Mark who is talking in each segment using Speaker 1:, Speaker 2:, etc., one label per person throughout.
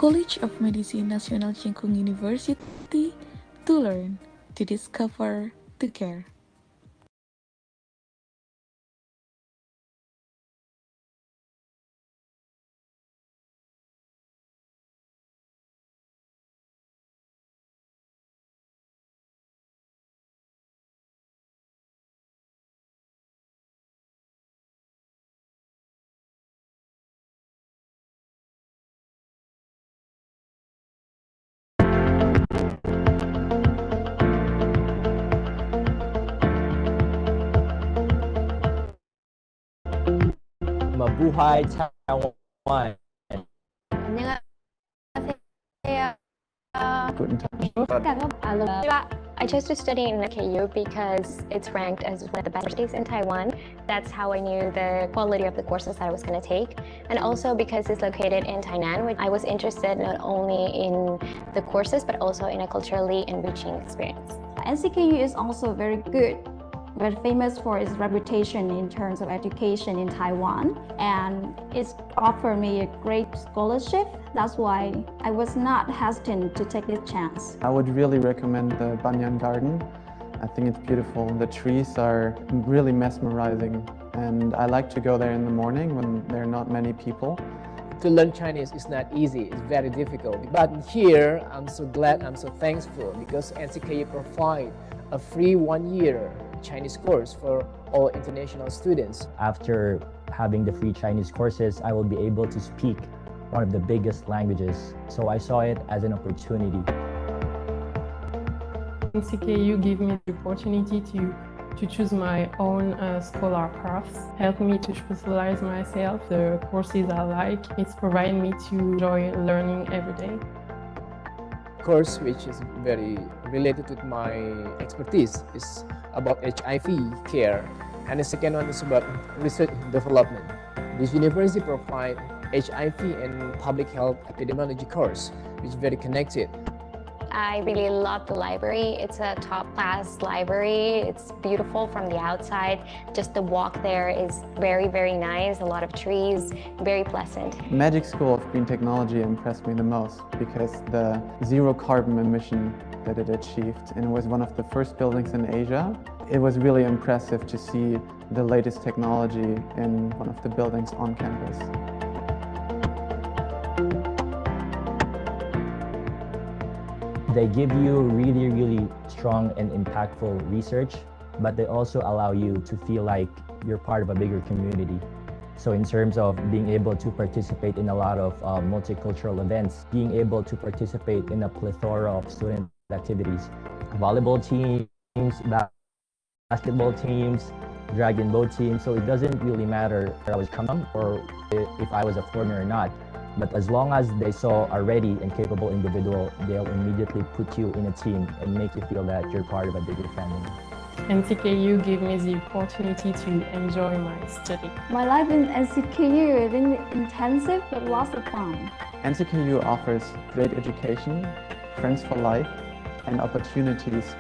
Speaker 1: College of Medicine National Cheng Kung University, to learn, to discover, to care.
Speaker 2: Mabuhay Taiwan.
Speaker 3: 안녕하세요.
Speaker 4: Guten Tag.
Speaker 3: I chose to study in KU because it's ranked as one of the best universities in Taiwan. That's how I knew the quality of the courses that I was going to take. And also because it's located in Tainan, which I was interested not only in the courses, but also in a culturally enriching experience.
Speaker 5: NCKU is also very good, very famous for its reputation in terms of education in Taiwan, and it's offered me a great scholarship. That's why I was not hesitant to take this chance.
Speaker 4: I would really recommend the Banyan Garden. I think it's beautiful. The trees are really mesmerizing, and I like to go there in the morning when there are not many people.
Speaker 2: To learn Chinese is not easy, it's very difficult. But here, I'm so glad, I'm so thankful because NCKU provide a free 1-year Chinese course for all international students. After having the free Chinese courses, I will be able to speak one of the biggest languages. So I saw it as an opportunity.
Speaker 6: NCKU gave me the opportunity to choose my own scholar paths, helped me to specialize myself, the courses I like. It's provided me to enjoy learning every day.
Speaker 2: Course which is very related with my expertise is about HIV care, and the second one is about research and development. This university provides HIV and public health epidemiology course, which is very connected.
Speaker 3: I really love the library. It's a top-class library. It's beautiful from the outside. Just the walk there is very, very nice. A lot of trees, very pleasant.
Speaker 4: Magic School of Green Technology impressed me the most because the zero carbon emission that it achieved, and it was one of the first buildings in Asia. It was really impressive to see the latest technology in one of the buildings on campus.
Speaker 2: They give you really strong and impactful research, but they also allow you to feel like you're part of a bigger community. So in terms of being able to participate in a lot of multicultural events, being able to participate in a plethora of student activities, volleyball teams, basketball teams, dragon boat teams. So it doesn't really matter where I was coming or if I was a foreigner or not. But as long as they saw a ready and capable individual, they'll immediately put you in a team and make you feel that you're part of a bigger family.
Speaker 6: NCKU gave me the opportunity to enjoy my study.
Speaker 5: My life in NCKU is really intensive but lots of fun.
Speaker 4: NCKU offers great education, friends for life, and opportunities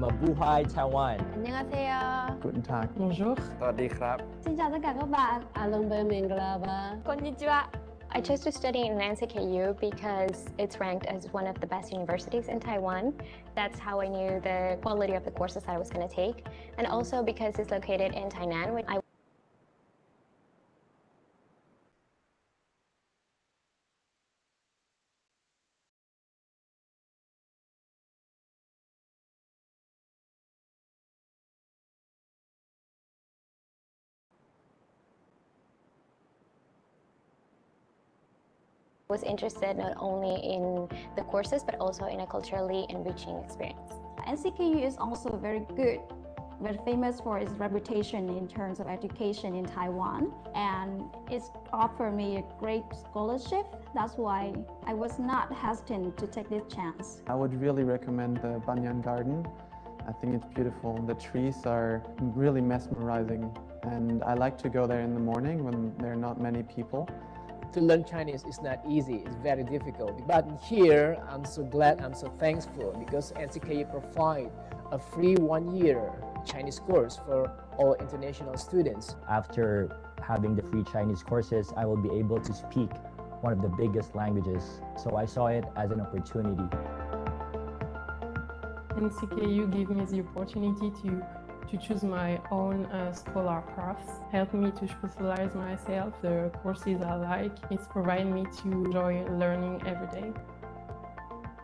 Speaker 2: Mabuhay Taiwan.
Speaker 3: 안녕하세요.
Speaker 4: Guten Tag.
Speaker 6: Bonjour.
Speaker 7: สวัสดีครับ
Speaker 5: Xin chào tất cả các bạn.
Speaker 3: Konnichiwa. I chose to study in NCKU because it's ranked as one of the best universities in Taiwan. That's how I knew the quality of the courses that I was going to take. And also because it's located in Tainan, which I was interested not only in the courses but also in a culturally enriching experience.
Speaker 5: NCKU is also very good, very famous for its reputation in terms of education in Taiwan, and it's offered me a great scholarship. That's why I was not hesitant to take this chance.
Speaker 4: I would really recommend the Banyan Garden. I think it's beautiful. The trees are really mesmerizing, and I like to go there in the morning when there are not many people.
Speaker 7: To learn Chinese is not easy, it's very difficult. But here, I'm so glad, I'm so thankful because NCKU provide a free 1-year Chinese course for all international students.
Speaker 2: After having the free Chinese courses, I will be able to speak one of the biggest languages. So I saw it as an opportunity.
Speaker 6: NCKU gave me the opportunity to choose my own scholar paths, helped me to specialize myself, the courses I like. It's provided me to enjoy learning every day.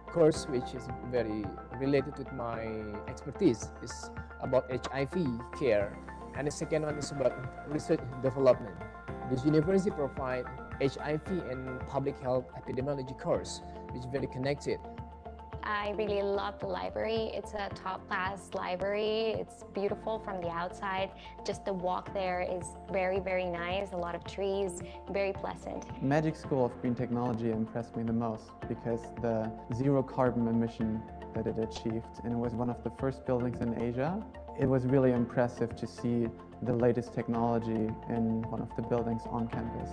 Speaker 7: Course which is very related with my expertise is about HIV care, and the second one is about research development. This university provides HIV and public health epidemiology course, which is very connected.
Speaker 3: I really love the library. It's a top-class library. It's beautiful from the outside. Just the walk there is very, very nice. A lot of trees, very pleasant.
Speaker 4: Magic School of Green Technology impressed me the most because the zero carbon emission that it achieved, and it was one of the first buildings in Asia. It was really impressive to see the latest technology in one of the buildings on campus.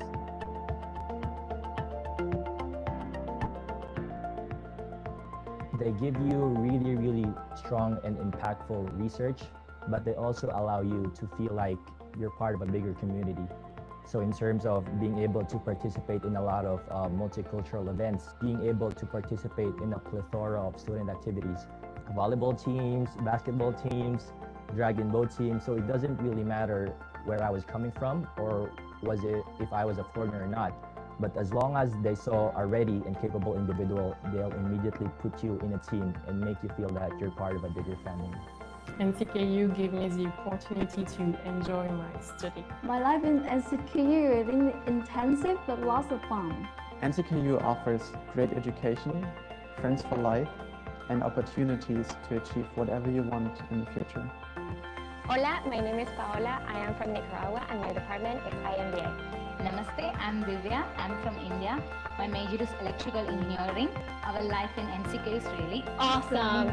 Speaker 2: They give you really, really strong and impactful research, but they also allow you to feel like you're part of a bigger community. So in terms of being able to participate in a lot of multicultural events, being able to participate in a plethora of student activities, volleyball teams, basketball teams, dragon boat teams. So it doesn't really matter where I was coming from or was it if I was a foreigner or not. But as long as they saw a ready and capable individual, they'll immediately put you in a team and make you feel that you're part of a bigger family.
Speaker 6: NCKU gave me the opportunity to enjoy my study.
Speaker 5: My life in NCKU is really intensive but lots of fun.
Speaker 4: NCKU offers great education, friends for life, and opportunities to achieve whatever you want in the future.
Speaker 3: Hola, my name is Paola. I am from Nicaragua and my department is IMBA.
Speaker 8: Namaste, I'm Divya. I'm from India. My major is electrical engineering. Our life in NCK is really
Speaker 3: Awesome.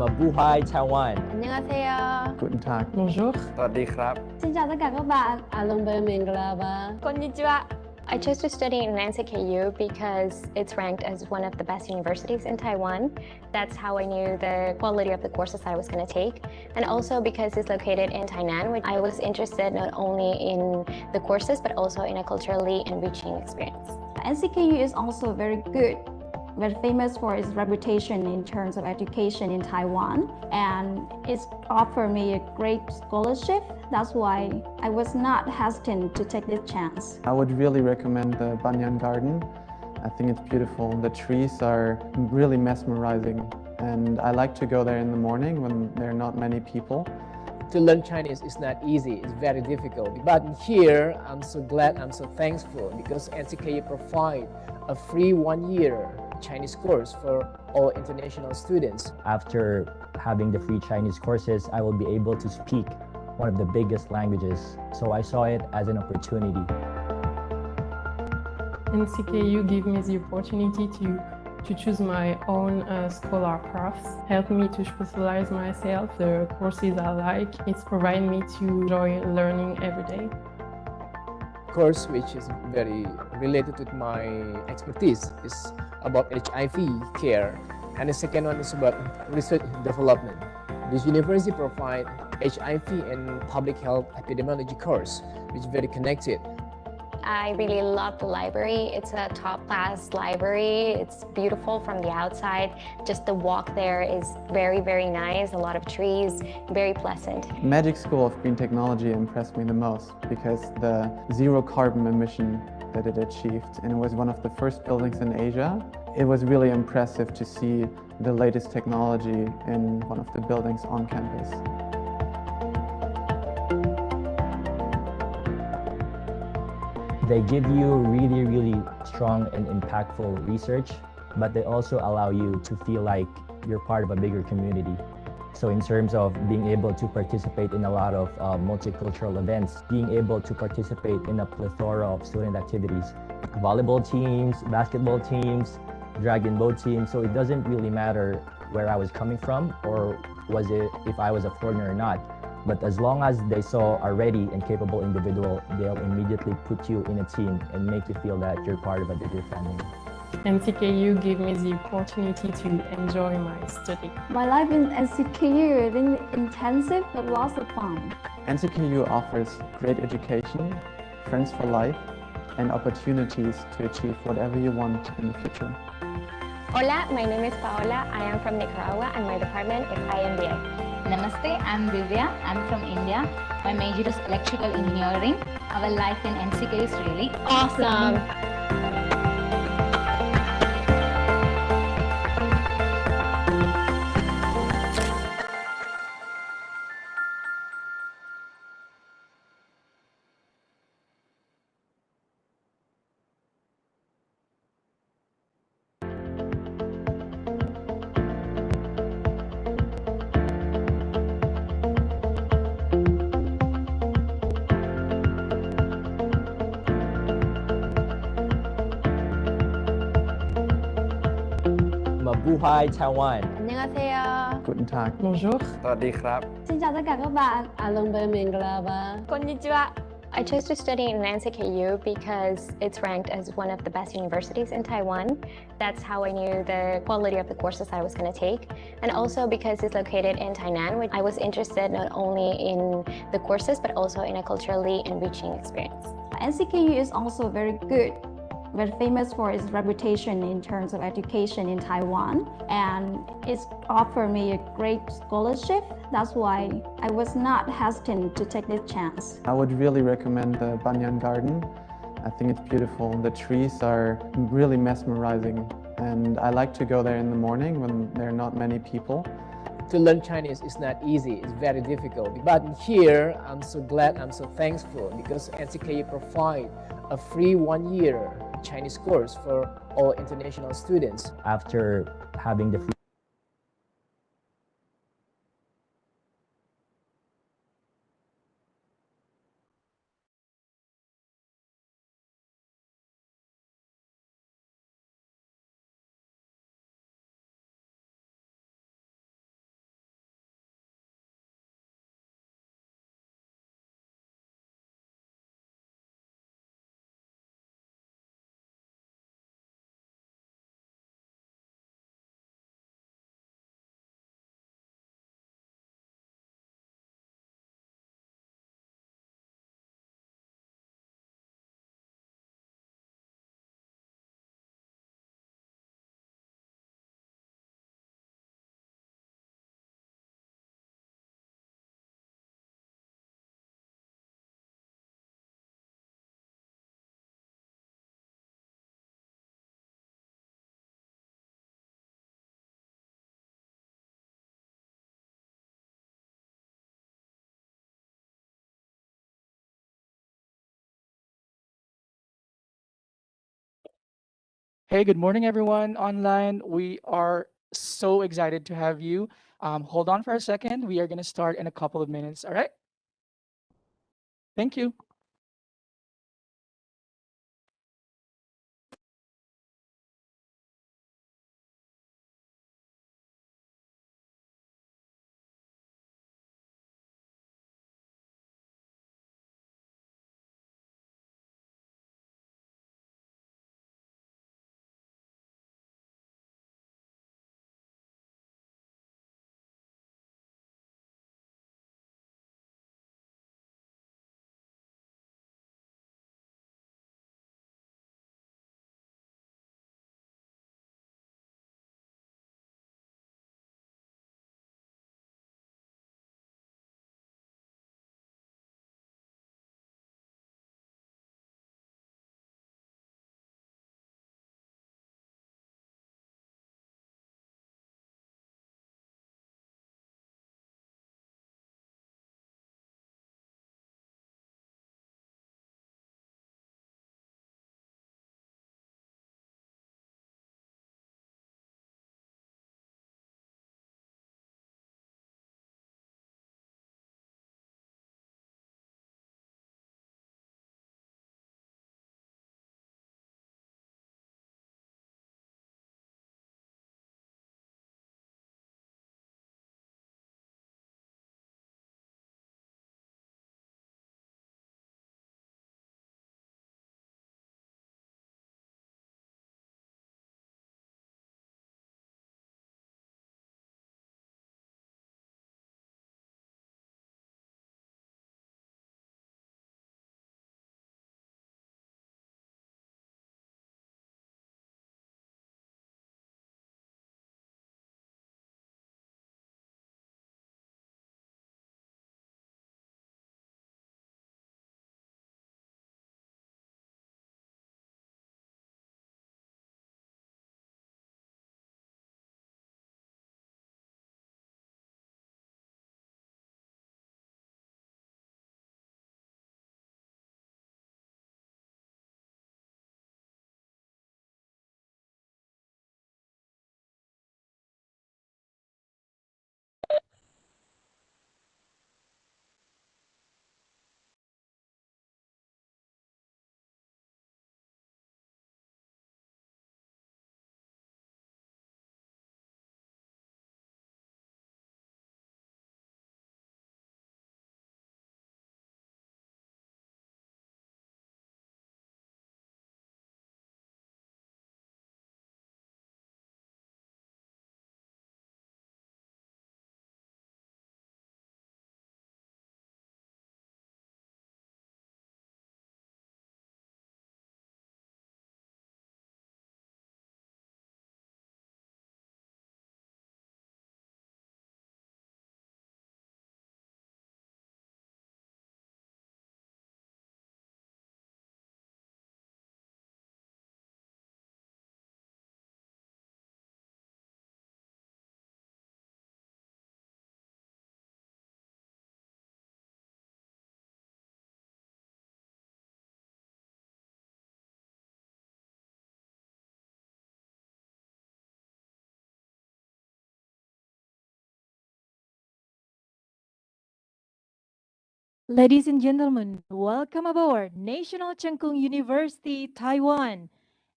Speaker 2: Mabuhay Taiwan.
Speaker 3: 안녕하세요.
Speaker 4: Guten Tag.
Speaker 6: Bonjour.
Speaker 9: สวัสดีครับ
Speaker 5: Xin chào tất cả các bạn.
Speaker 3: Konnichiwa. I chose to study in NCKU because it's ranked as one of the best universities in Taiwan. That's how I knew the quality of the courses I was going to take. And also because it's located in Tainan, which I was interested not only in the courses, but also in a culturally enriching experience.
Speaker 5: NCKU is also very good, very famous for its reputation in terms of education in Taiwan, and it's offered me a great scholarship. That's why I was not hesitant to take this chance.
Speaker 4: I would really recommend the Banyan Garden. I think it's beautiful. The trees are really mesmerizing, and I like to go there in the morning when there are not many people.
Speaker 7: To learn Chinese is not easy, it's very difficult. But here, I'm so glad, I'm so thankful because NCKU provide a free 1-year Chinese course for all international students.
Speaker 2: After having the free Chinese courses, I will be able to speak one of the biggest languages. So I saw it as an opportunity.
Speaker 6: NCKU gave me the opportunity to choose my own scholar paths, help me to specialize myself, the courses I like. It's provided me to enjoy learning every day.
Speaker 7: Course which is very related with my expertise is about HIV care, and the second one is about research development. This university provides HIV and public health epidemiology course, which is very connected.
Speaker 3: I really love the library. It's a top-class library. It's beautiful from the outside. Just the walk there is very, very nice. A lot of trees, very pleasant.
Speaker 4: Magic School of Green Technology impressed me the most because the zero carbon emission that it achieved, and it was one of the first buildings in Asia. It was really impressive to see the latest technology in one of the buildings on campus.
Speaker 2: They give you really, really strong and impactful research, but they also allow you to feel like you're part of a bigger community. So in terms of being able to participate in a lot of multicultural events, being able to participate in a plethora of student activities, volleyball teams, basketball teams, dragon boat teams. So it doesn't really matter where I was coming from or was it if I was a foreigner or not. But as long as they saw a ready and capable individual, they'll immediately put you in a team and make you feel that you're part of a bigger family.
Speaker 6: NCKU gave me the opportunity to enjoy my study.
Speaker 5: My life in NCKU is intensive but lots of fun.
Speaker 4: NCKU offers great education, friends for life, and opportunities to achieve whatever you want in the future.
Speaker 3: Hola, my name is Paola. I am from Nicaragua and my department is IMBA.
Speaker 8: Namaste, I'm Divya. I'm from India. My major is electrical engineering. Our life in NCK is really
Speaker 3: Awesome.
Speaker 2: Mabuhay Taiwan.
Speaker 3: 안녕하세요.
Speaker 4: Guten Tag.
Speaker 6: Bonjour.
Speaker 9: สวัสดีครับ
Speaker 5: Xin chào tất cả các bạn.
Speaker 3: Konnichiwa. I chose to study in NCKU because it's ranked as one of the best universities in Taiwan. That's how I knew the quality of the courses I was going to take. And also because it's located in Tainan, which I was interested not only in the courses, but also in a culturally enriching experience.
Speaker 5: NCKU is also very good, very famous for its reputation in terms of education in Taiwan, and it's offered me a great scholarship. That's why I was not hesitant to take this chance.
Speaker 4: I would really recommend the Banyan Garden. I think it's beautiful. The trees are really mesmerizing, and I like to go there in the morning when there are not many people.
Speaker 7: To learn Chinese is not easy, it's very difficult. But here, I'm so glad, I'm so thankful because NCKU provide a free 1-year Chinese course for all international students.
Speaker 2: After having the free
Speaker 9: Hey, good morning, everyone online. We are so excited to have you. Hold on for a second. We are going to start in a couple of minutes. All right. Thank you.
Speaker 10: Ladies and gentlemen, welcome aboard National Cheng Kung University, Taiwan,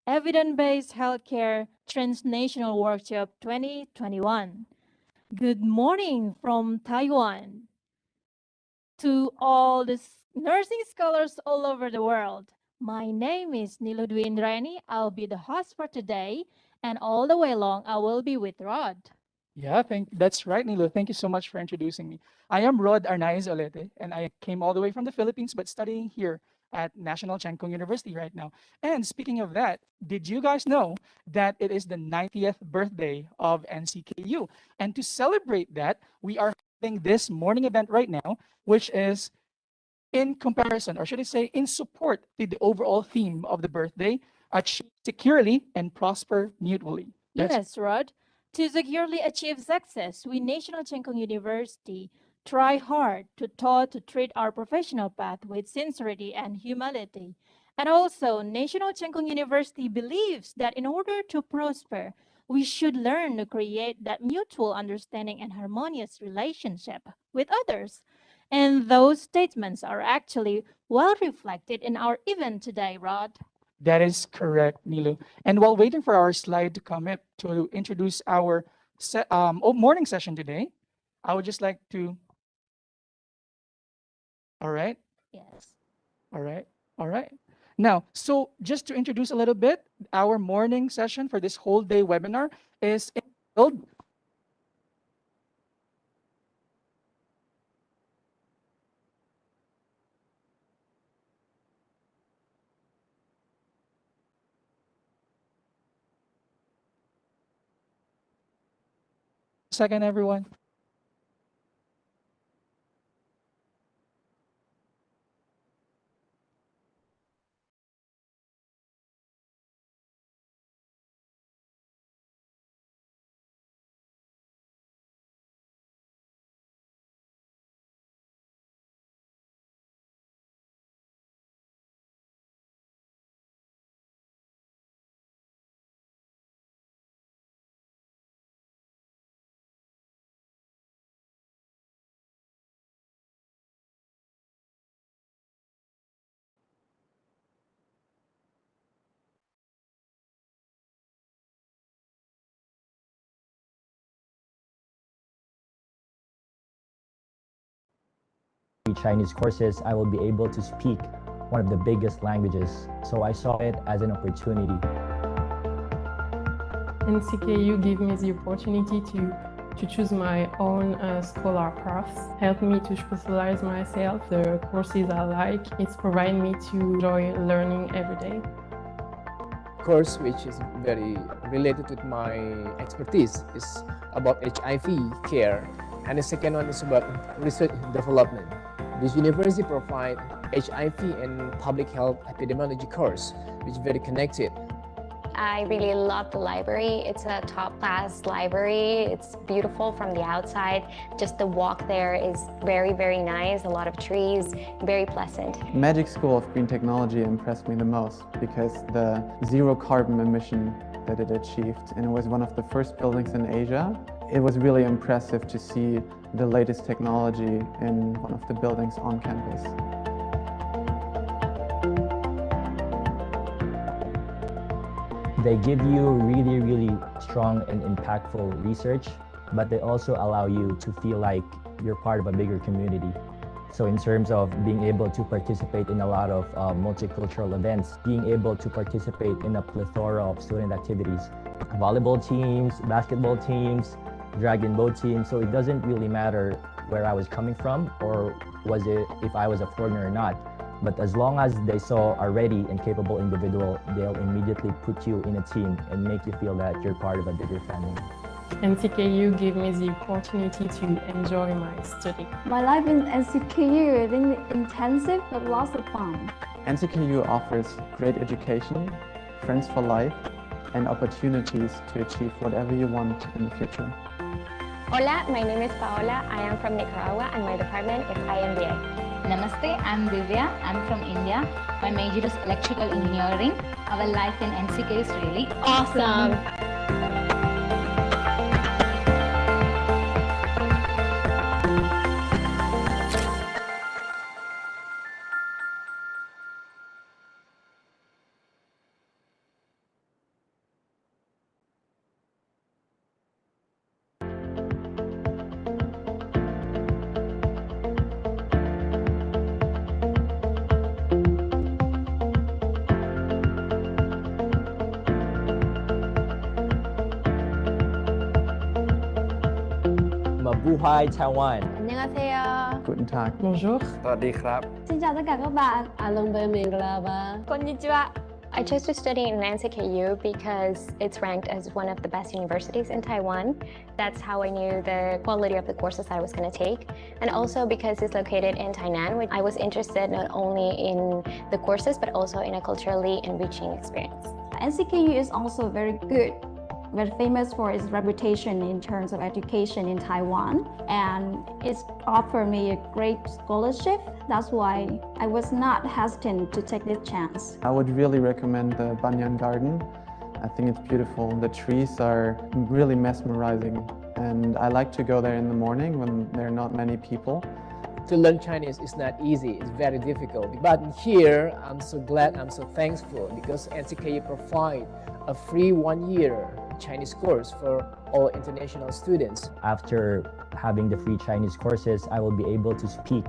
Speaker 10: Evidence-Based Healthcare Transnational Workshop 2021. Good morning from Taiwan to all the nursing scholars all over the world. My name is Niludwi Indrani. I'll be the host for today, and all the way along, I will be with Rod.
Speaker 9: Yeah, that's right, Nilo. Thank you so much for introducing me. I am Rod Arnaiz Olete, and I came all the way from the Philippines, but studying here at National Cheng Kung University right now. And speaking of that, did you guys know that it is the 90th birthday of NCKU? And to celebrate that, we are having this morning event right now, which is in comparison, or should I say, in support to the overall theme of the birthday, achieve securely and prosper mutually.
Speaker 10: Yes, Rod. To securely achieve success, we National Cheng Kung University try hard to treat our professional path with sincerity and humility. And also, National Cheng Kung University believes that in order to prosper, we should learn to create that mutual understanding and harmonious relationship with others. And those statements are actually well reflected in our event today, Rod.
Speaker 9: That is correct, Nilu. And while waiting for our slide to come up to introduce our morning session today, I would just like to. All right,
Speaker 10: Yes.
Speaker 9: all right, all right. Now, so just to introduce a little bit, our morning session for this whole day webinar is entitled second, everyone.
Speaker 2: Chinese courses, I will be able to speak one of the biggest languages. So I saw it as an opportunity.
Speaker 6: NCKU gave me the opportunity to choose my own scholar paths, helped me to specialize myself, the courses I like. It's provided me to enjoy learning every day.
Speaker 7: Course which is very related with my expertise is about HIV care, and the second one is about research development. This university provides HIV and public health epidemiology course, which is very connected.
Speaker 3: I really love the library. It's a top-class library. It's beautiful from the outside. Just the walk there is very, very nice. A lot of trees, very pleasant.
Speaker 4: Magic School of Green Technology impressed me the most because the zero carbon emission that it achieved, and it was one of the first buildings in Asia. It was really impressive to see the latest technology in one of the buildings on campus.
Speaker 2: They give you really, really strong and impactful research, but they also allow you to feel like you're part of a bigger community. So in terms of being able to participate in a lot of multicultural events, being able to participate in a plethora of student activities, volleyball teams, basketball teams, dragon boat teams. So it doesn't really matter where I was coming from or was it if I was a foreigner or not. But as long as they saw a ready and capable individual, they'll immediately put you in a team and make you feel that you're part of a bigger family.
Speaker 6: NCKU gave me the opportunity to enjoy my study.
Speaker 5: My life in NCKU, I think intensive but lots of fun.
Speaker 4: NCKU offers great education, friends for life, and opportunities to achieve whatever you want in the future.
Speaker 3: Hola, my name is Paola. I am from Nicaragua and my department is IMBA.
Speaker 8: Namaste, I'm Divya. I'm from India. My major is electrical engineering. Our life in NCK is really
Speaker 3: Awesome.
Speaker 2: Mabuhay Taiwan.
Speaker 11: 안녕하세요.
Speaker 4: Guten Tag.
Speaker 6: Bonjour.
Speaker 11: สวัสดีครับ
Speaker 5: Xin chào tất cả các bạn.
Speaker 11: Alombe
Speaker 5: Konnichiwa.
Speaker 3: I chose to study in NCKU because it's ranked as one of the best universities in Taiwan. That's how I knew the quality of the courses I was going to take. And also because it's located in Tainan, I was interested not only in the courses, but also in a culturally enriching experience.
Speaker 5: NCKU is also very good very famous for its reputation in terms of education in Taiwan, and it's offered me a great scholarship. That's why I was not hesitant to take this chance.
Speaker 4: I would really recommend the Banyan Garden. I think it's beautiful. The trees are really mesmerizing, and I like to go there in the morning when there are not many people.
Speaker 7: To learn Chinese is not easy, it's very difficult. But here, I'm so glad, I'm so thankful because NCKU provide a free 1-year Chinese course for all international students.
Speaker 2: After having the free Chinese courses, I will be able to speak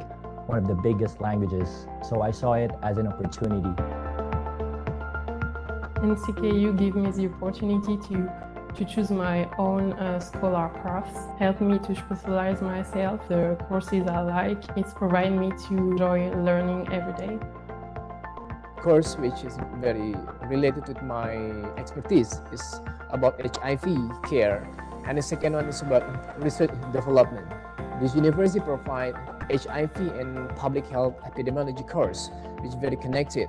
Speaker 2: one of the biggest languages. So I saw it as an opportunity.
Speaker 6: NCKU gave me the opportunity to choose my own scholar paths, help me to specialize myself, the courses I like. It's provide me to enjoy learning every day.
Speaker 7: Course which is very related with my expertise is about HIV care, and the second one is about research development. This university provides HIV and public health epidemiology course, which is very connected.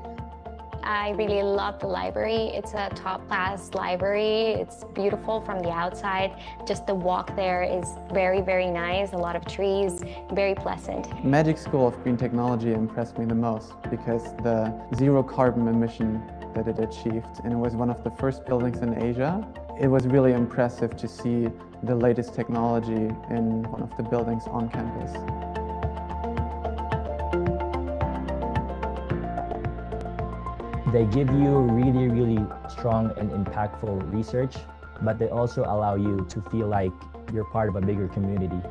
Speaker 3: I really love the library. It's a top-class library. It's beautiful from the outside. Just the walk there is very, very nice. A lot of trees, very pleasant.
Speaker 4: Magic School of Green Technology impressed me the most because the zero carbon emission that it achieved, and it was one of the first buildings in Asia. It was really impressive to see the latest technology in one of the buildings on campus.
Speaker 2: They give you really, really strong and impactful research, but they also allow you to feel like you're part of a bigger community.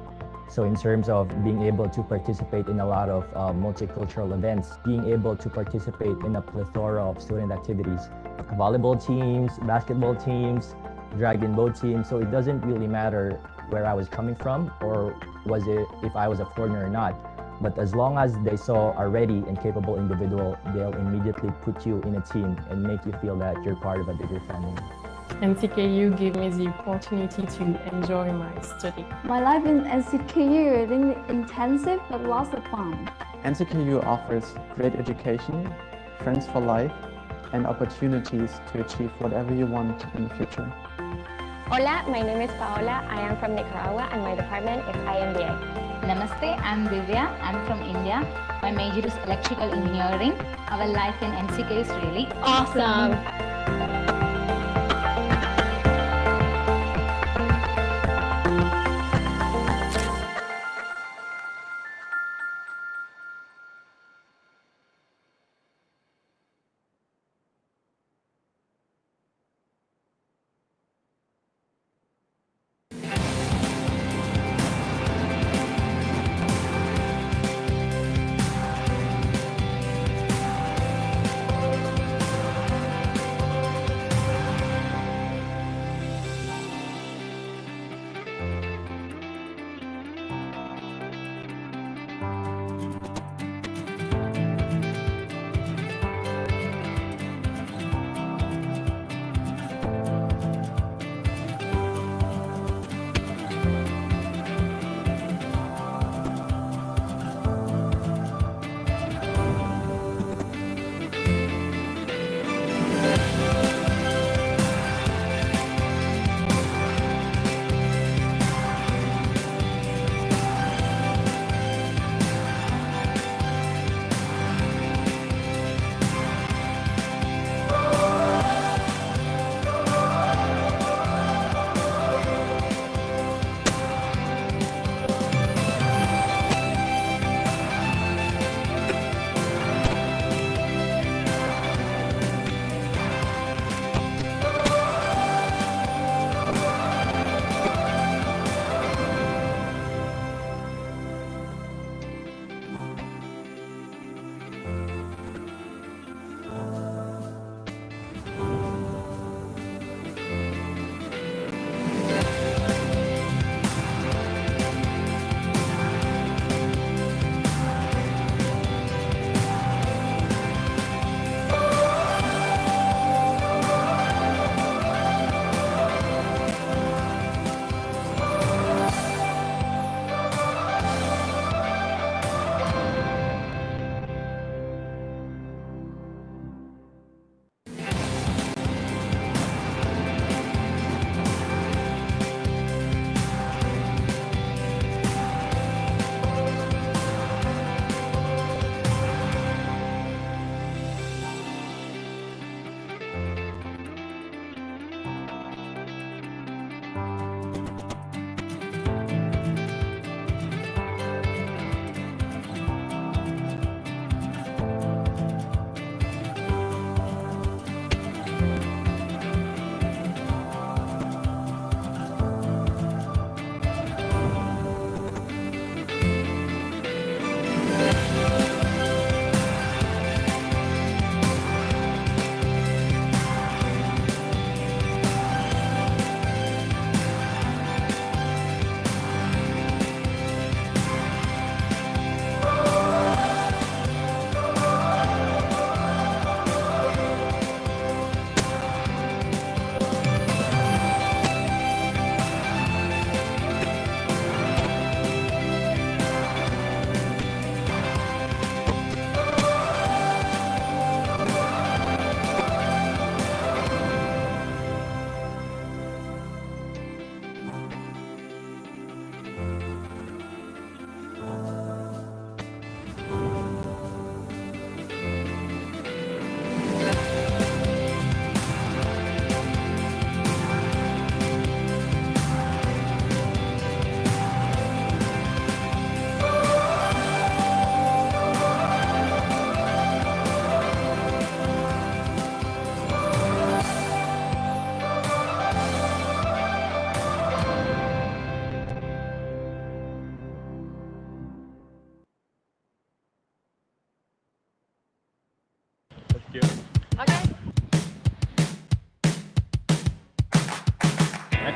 Speaker 2: So in terms of being able to participate in a lot of multicultural events, being able to participate in a plethora of student activities, volleyball teams, basketball teams, dragon boat teams. So it doesn't really matter where I was coming from or was it if I was a foreigner or not. But as long as they saw a ready and capable individual, they'll immediately put you in a team and make you feel that you're part of a bigger family.
Speaker 6: NCKU gave me the opportunity to enjoy my study.
Speaker 5: My life in NCKU is really intensive but lots of fun.
Speaker 4: NCKU offers great education, friends for life, and opportunities to achieve whatever you want in the future.
Speaker 3: Hola, my name is Paola. I am from Nicaragua and my department is IMBA.
Speaker 8: Namaste, I'm Divya. I'm from India. My major is electrical engineering. Our life in NCK is really awesome.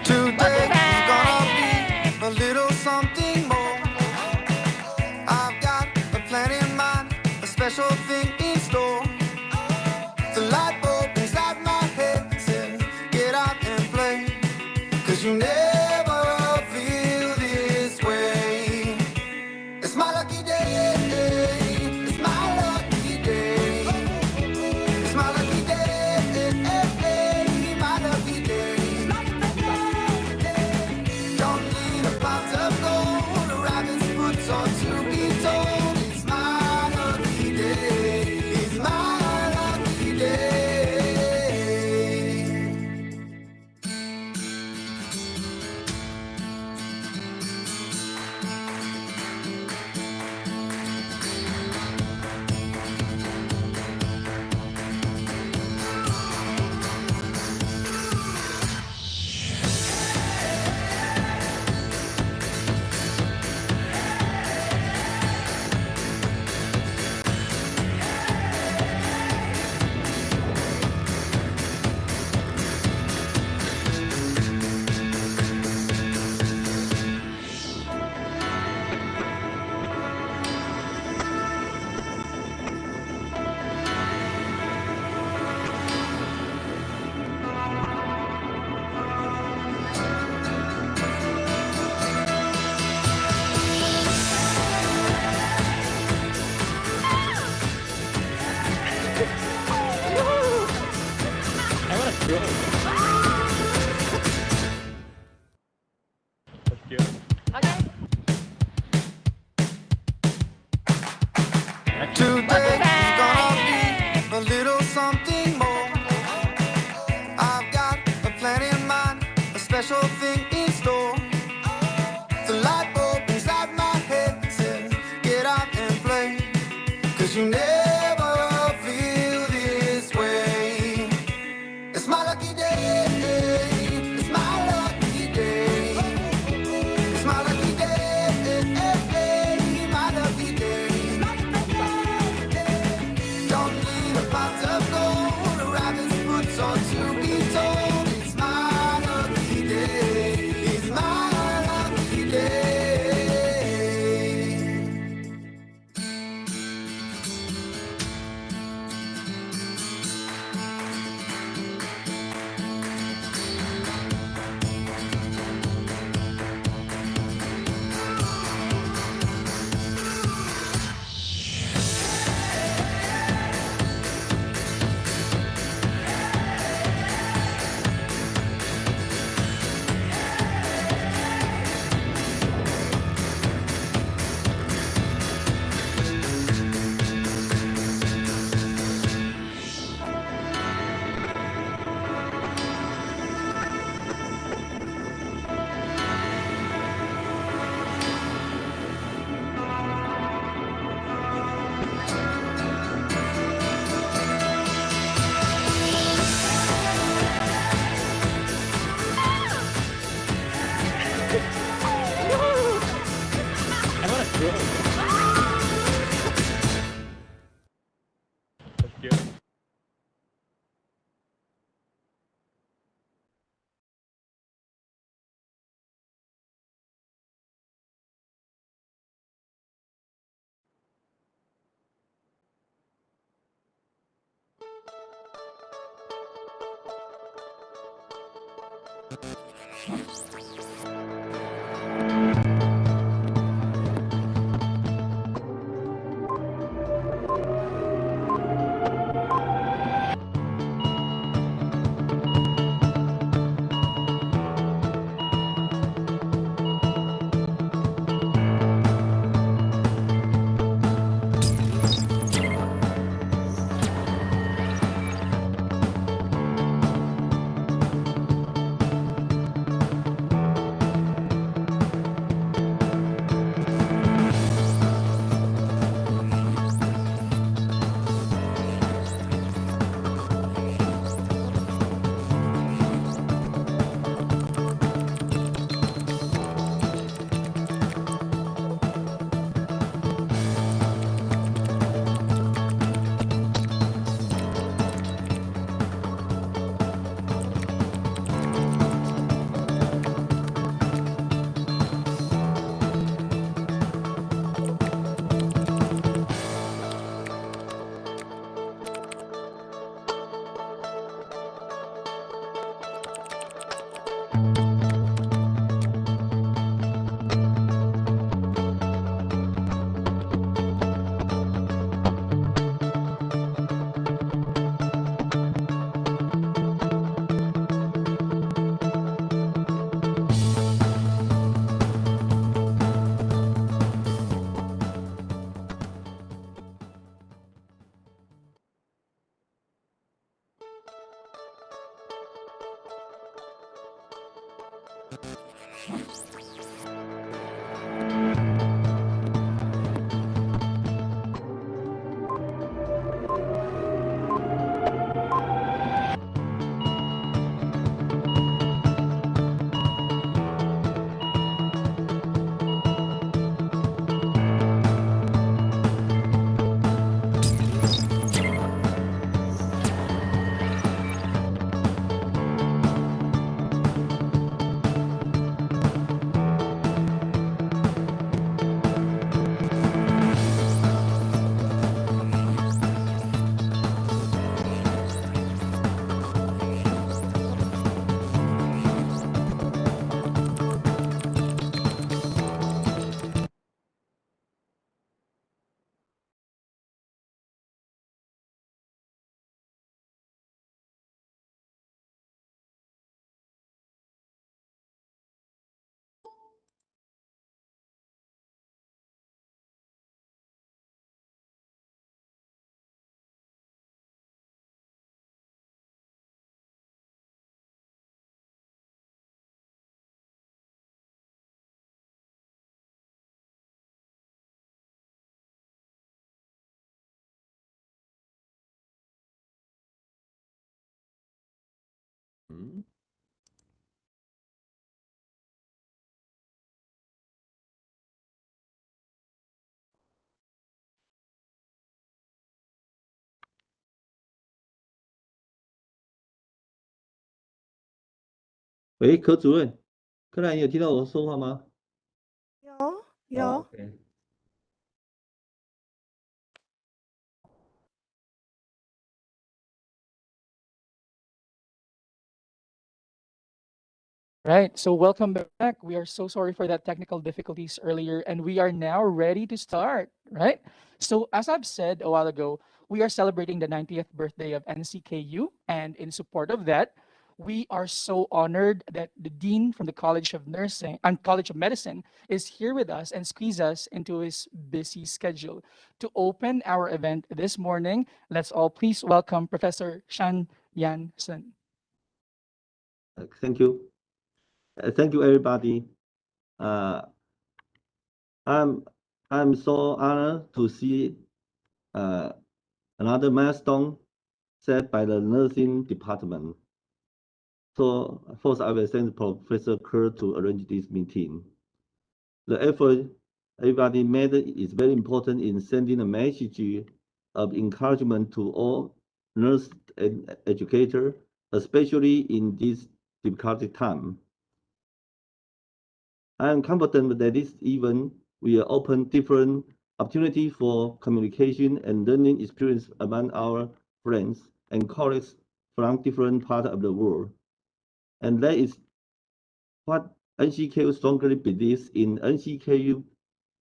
Speaker 12: Today is gonna be a little something more. I've got a plan in mind, a special thing in store. The light bulb inside my head says, get out and play, 'cause you never feel this way. It's my lucky day, it's my lucky day. It's my lucky day, my lucky day. Don't need a pot of gold, a rabbit's foot or to be told. It's my lucky day, it's my lucky day. Today is gonna be a little something more. I've got a plan in mind, a special thing in store. The light bulb inside my head says, get out and play, 'cause you never feel this way. It's my lucky day, it's my lucky day. It's my lucky day, my lucky day. Don't need a pot of gold, a rabbit's foot or to be told. It's my lucky day, it's my lucky day.
Speaker 13: 喂，柯主任，柯南，你有听到我说话吗？
Speaker 14: 有。
Speaker 13: OK。
Speaker 9: Right. So welcome back. We are so sorry for that technical difficulties earlier, and we are now ready to start. Right. So as I've said a while ago, we are celebrating the 90th birthday of NCKU, and in support of that, we are so honored that the dean from the College of Nursing and College of Medicine is here with us and squeeze us into his busy schedule. To open our event this morning, let's all please welcome Professor Shan Yan-sen.
Speaker 13: Thank you. Thank you, everybody. I'm so honored to see another milestone set by the nursing department. So first, I will thank Professor Kerr to arrange this meeting. The effort everybody made is very important in sending a message of encouragement to all nurse and educators, especially in this difficult time. I am confident that this event will open different opportunities for communication and learning experience among our friends and colleagues from different parts of the world. And that is what NCKU strongly believes in NCKU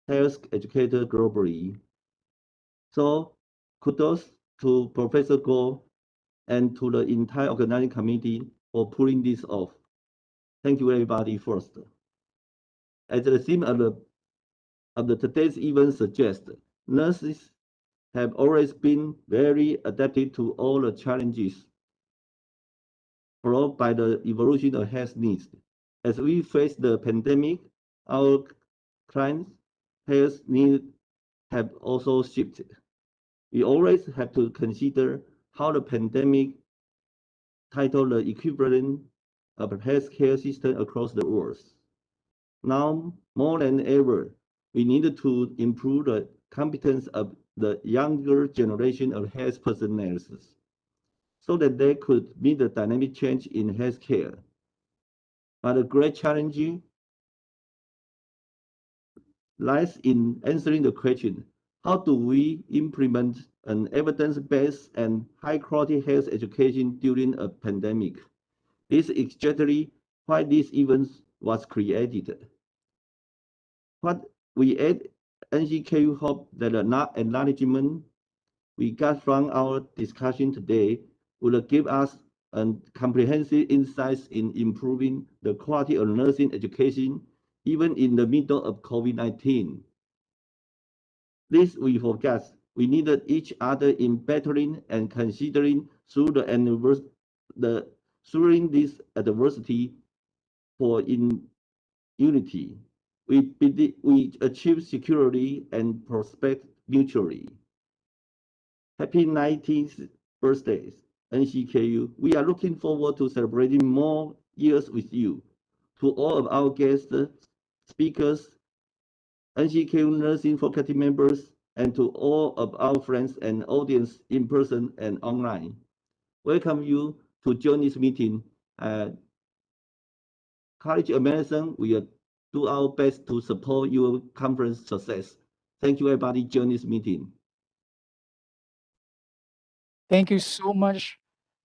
Speaker 13: health educator globally. So kudos to Professor Go and to the entire organizing committee for pulling this off. Thank you everybody first. As the theme of the today's event suggests, nurses have always been very adapted to all the challenges brought by the evolution of health needs. As we face the pandemic, our clients' health needs have also shifted. We always have to consider how the pandemic titled the equivalent of a healthcare system across the world. Now, more than ever, we need to improve the competence of the younger generation of health personnel so that they could meet the dynamic change in healthcare. But the great challenge lies in answering the question, how do we implement an evidence-based and high-quality health education during a pandemic? This is exactly why this event was created. What we at NCKU hope that the acknowledgement we got from our discussion today will give us a comprehensive insights in improving the quality of nursing education, even in the middle of COVID-19. This we forget. We needed each other in battling and considering through during this adversity for unity. We achieve security and prosper mutually. Happy 90th birthday, NCKU. We are looking forward to celebrating more years with you. To all of our guest speakers, NCKU nursing faculty members, and to all of our friends and audience in person and online. Welcome you to join this meeting. College of Medicine, we will do our best to support your conference success. Thank you, everybody, join this meeting.
Speaker 9: Thank you so much,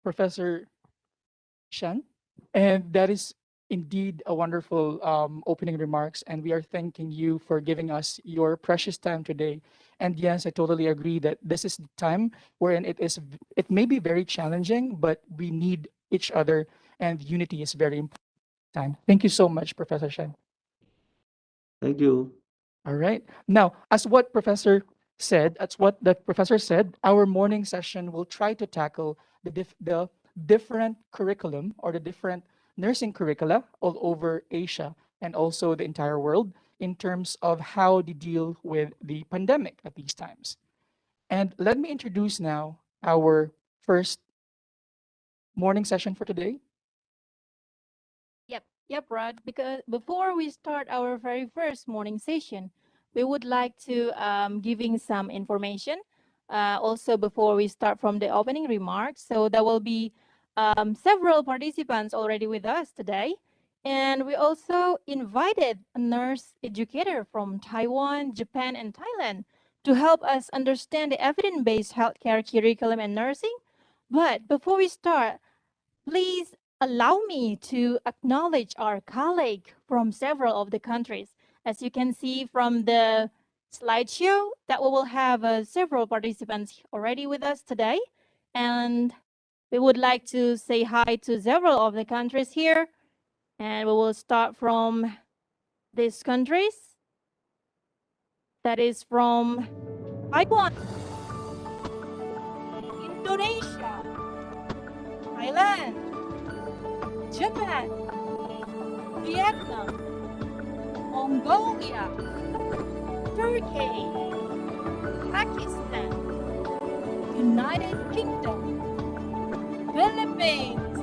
Speaker 9: Professor Shan. And that is indeed a wonderful opening remarks. And we are thanking you for giving us your precious time today. And yes, I totally agree that this is the time wherein it may be very challenging, but we need each other, and unity is very important. Thank you so much, Professor Shan.
Speaker 13: Thank you.
Speaker 9: All right. Now, as what the professor said, our morning session will try to tackle the different curriculum or the different nursing curricula all over Asia and also the entire world in terms of how they deal with the pandemic at these times. And let me introduce now our first morning session for today.
Speaker 10: Yep, Rod. Because before we start our very first morning session, we would like to giving some information. Also, before we start from the opening remarks, so there will be several participants already with us today, and we also invited a nurse educator from Taiwan, Japan, and Thailand to help us understand the evidence-based healthcare curriculum and nursing. But before we start, please allow me to acknowledge our colleague from several of the countries. As you can see from the slideshow, that we will have several participants already with us today. And we would like to say hi to several of the countries here. And we will start from these countries. That is from Taiwan, Indonesia, Thailand, Japan, Vietnam, Mongolia, Turkey, Pakistan, United Kingdom, Philippines,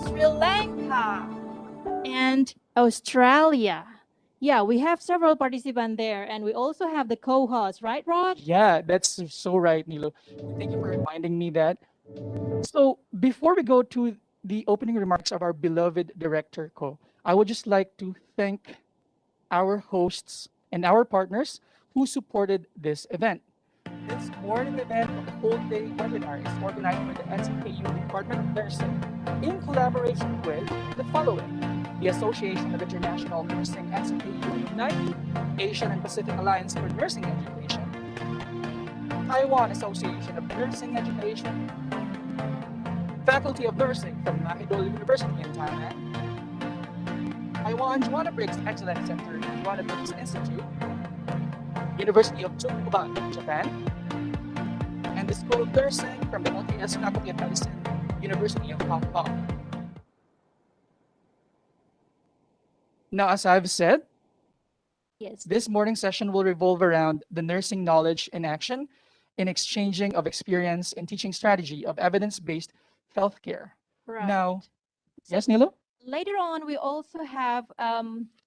Speaker 10: Sri Lanka, and Australia. Yeah, we have several participants there, and we also have the co-host, right, Rod?
Speaker 9: Yeah, that's so right, Nilo. Thank you for reminding me that. So before we go to the opening remarks of our beloved director, Ko, I would just like to thank our hosts and our partners who supported this event. This morning event of the whole day webinar is organized by the NCKU Department of Nursing in collaboration with the following: the Association of International Nursing NCKU Ignite, Asian and Pacific Alliance for Nursing Education, Taiwan Association of Nursing Education, Faculty of Nursing from Mahidol University in Thailand, Taiwan Joanna Briggs Excellence Center, Joanna Briggs Institute, University of Tsukuba, Japan, and the School of Nursing from the LTS Faculty of Medicine, University of Hong Kong. Now, as I've said,
Speaker 10: yes,
Speaker 9: this morning session will revolve around the nursing knowledge in action in exchanging of experience and teaching strategy of evidence-based healthcare.
Speaker 10: Right.
Speaker 9: Now, yes, Nilo?
Speaker 10: Later on, we also have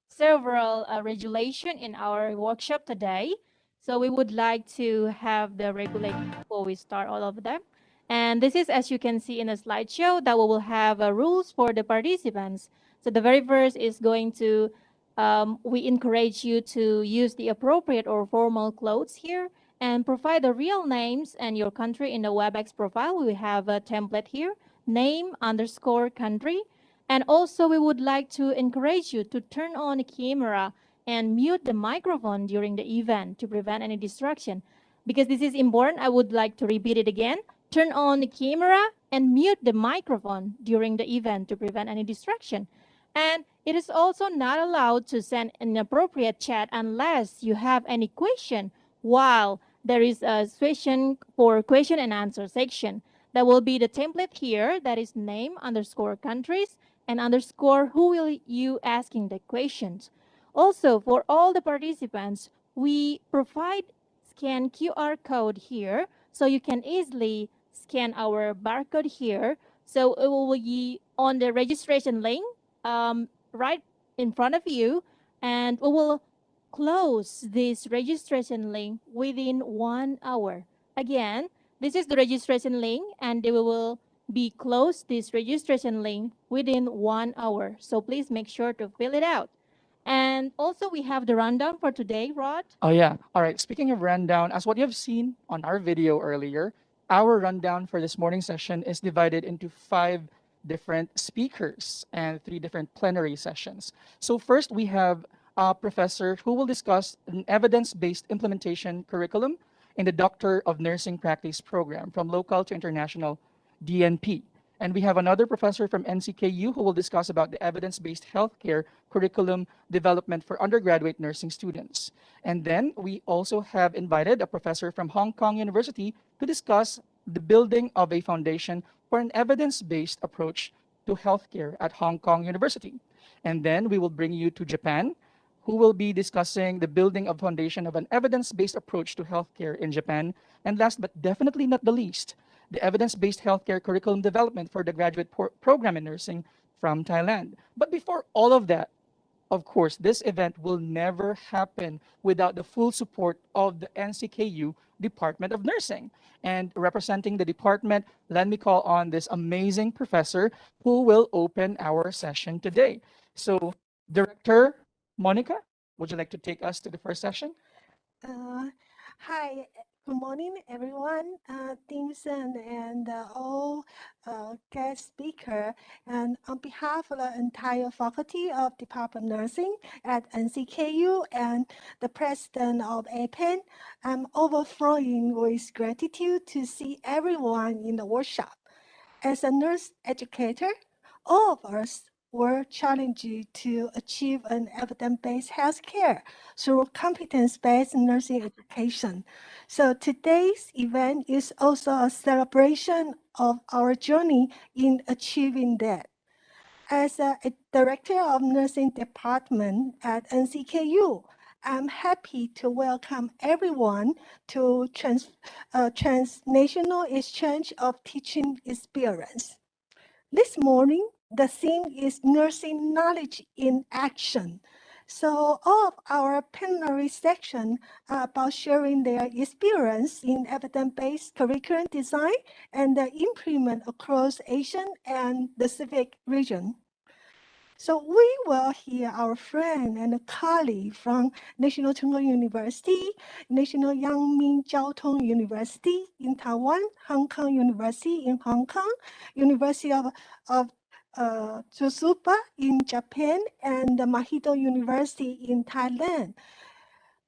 Speaker 10: several regulation in our workshop today. So we would like to have the regulation before we start all of them. And this is, as you can see in the slideshow, that we will have rules for the participants. So the very first is going to, we encourage you to use the appropriate or formal clothes here and provide the real names and your country in the WebEx profile. We have a template here, name_country. And also we would like to encourage you to turn on the camera and mute the microphone during the event to prevent any distraction. Because this is important, I would like to repeat it again. Turn on the camera and mute the microphone during the event to prevent any distraction. And it is also not allowed to send inappropriate chat unless you have any question while there is a session for question and answer section. That will be the template here, that is name_countries and underscore who will you asking the questions. Also, for all the participants, we provide scan QR code here, so you can easily scan our barcode here. So it will be on the registration link right in front of you, and we will close this registration link within 1 hour. Again, this is the registration link, and they will be closed this registration link within 1 hour. So please make sure to fill it out. And also we have the rundown for today, Rod.
Speaker 9: Oh yeah. All right. Speaking of rundown, as what you have seen on our video earlier, our rundown for this morning session is divided into 5 different speakers and 3 different plenary sessions. So first we have a professor who will discuss an evidence-based implementation curriculum in the Doctor of Nursing Practice program from local to international DNP. And we have another professor from NCKU who will discuss about the evidence-based healthcare curriculum development for undergraduate nursing students. And then we also have invited a professor from Hong Kong University to discuss the building of a foundation for an evidence-based approach to healthcare at Hong Kong University. And then we will bring you to Japan, who will be discussing the building of foundation of an evidence-based approach to healthcare in Japan. And last but definitely not the least, the evidence-based healthcare curriculum development for the graduate program in nursing from Thailand. But before all of that, of course, this event will never happen without the full support of the NCKU Department of Nursing. And representing the department, let me call on this amazing professor who will open our session today. So, Director Monica, would you like to take us to the first session?
Speaker 14: Hi, good morning, everyone. Timson and all guest speaker. And on behalf of the entire faculty of Department of Nursing at NCKU and the president of APEN, I'm overflowing with gratitude to see everyone in the workshop. As a nurse educator, all of us were challenged to achieve an evidence-based healthcare through competence-based nursing education. So today's event is also a celebration of our journey in achieving that. As a director of nursing department at NCKU, I'm happy to welcome everyone to transnational exchange of teaching experience. This morning, the theme is nursing knowledge in action. So all of our plenary section are about sharing their experience in evidence-based curriculum design and the implement across Asian and the Pacific region. So we will hear our friend and colleague from National Cheng Kung University, National Yang Ming Jiao Tong University in Taiwan, Hong Kong University in Hong Kong, University of Tsukuba in Japan, and the Mahidol University in Thailand.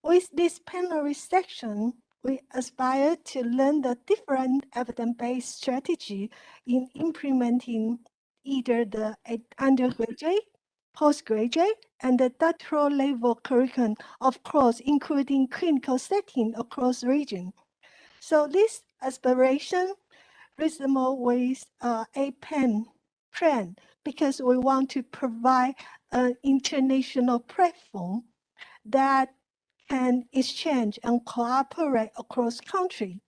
Speaker 14: With this plenary section, we aspire to learn the different evidence-based strategy in implementing either the undergraduate, postgraduate, and the doctoral level curriculum, of course, including clinical setting across region. So this aspiration resembles with a plan because we want to provide an international platform that can exchange and cooperate across country.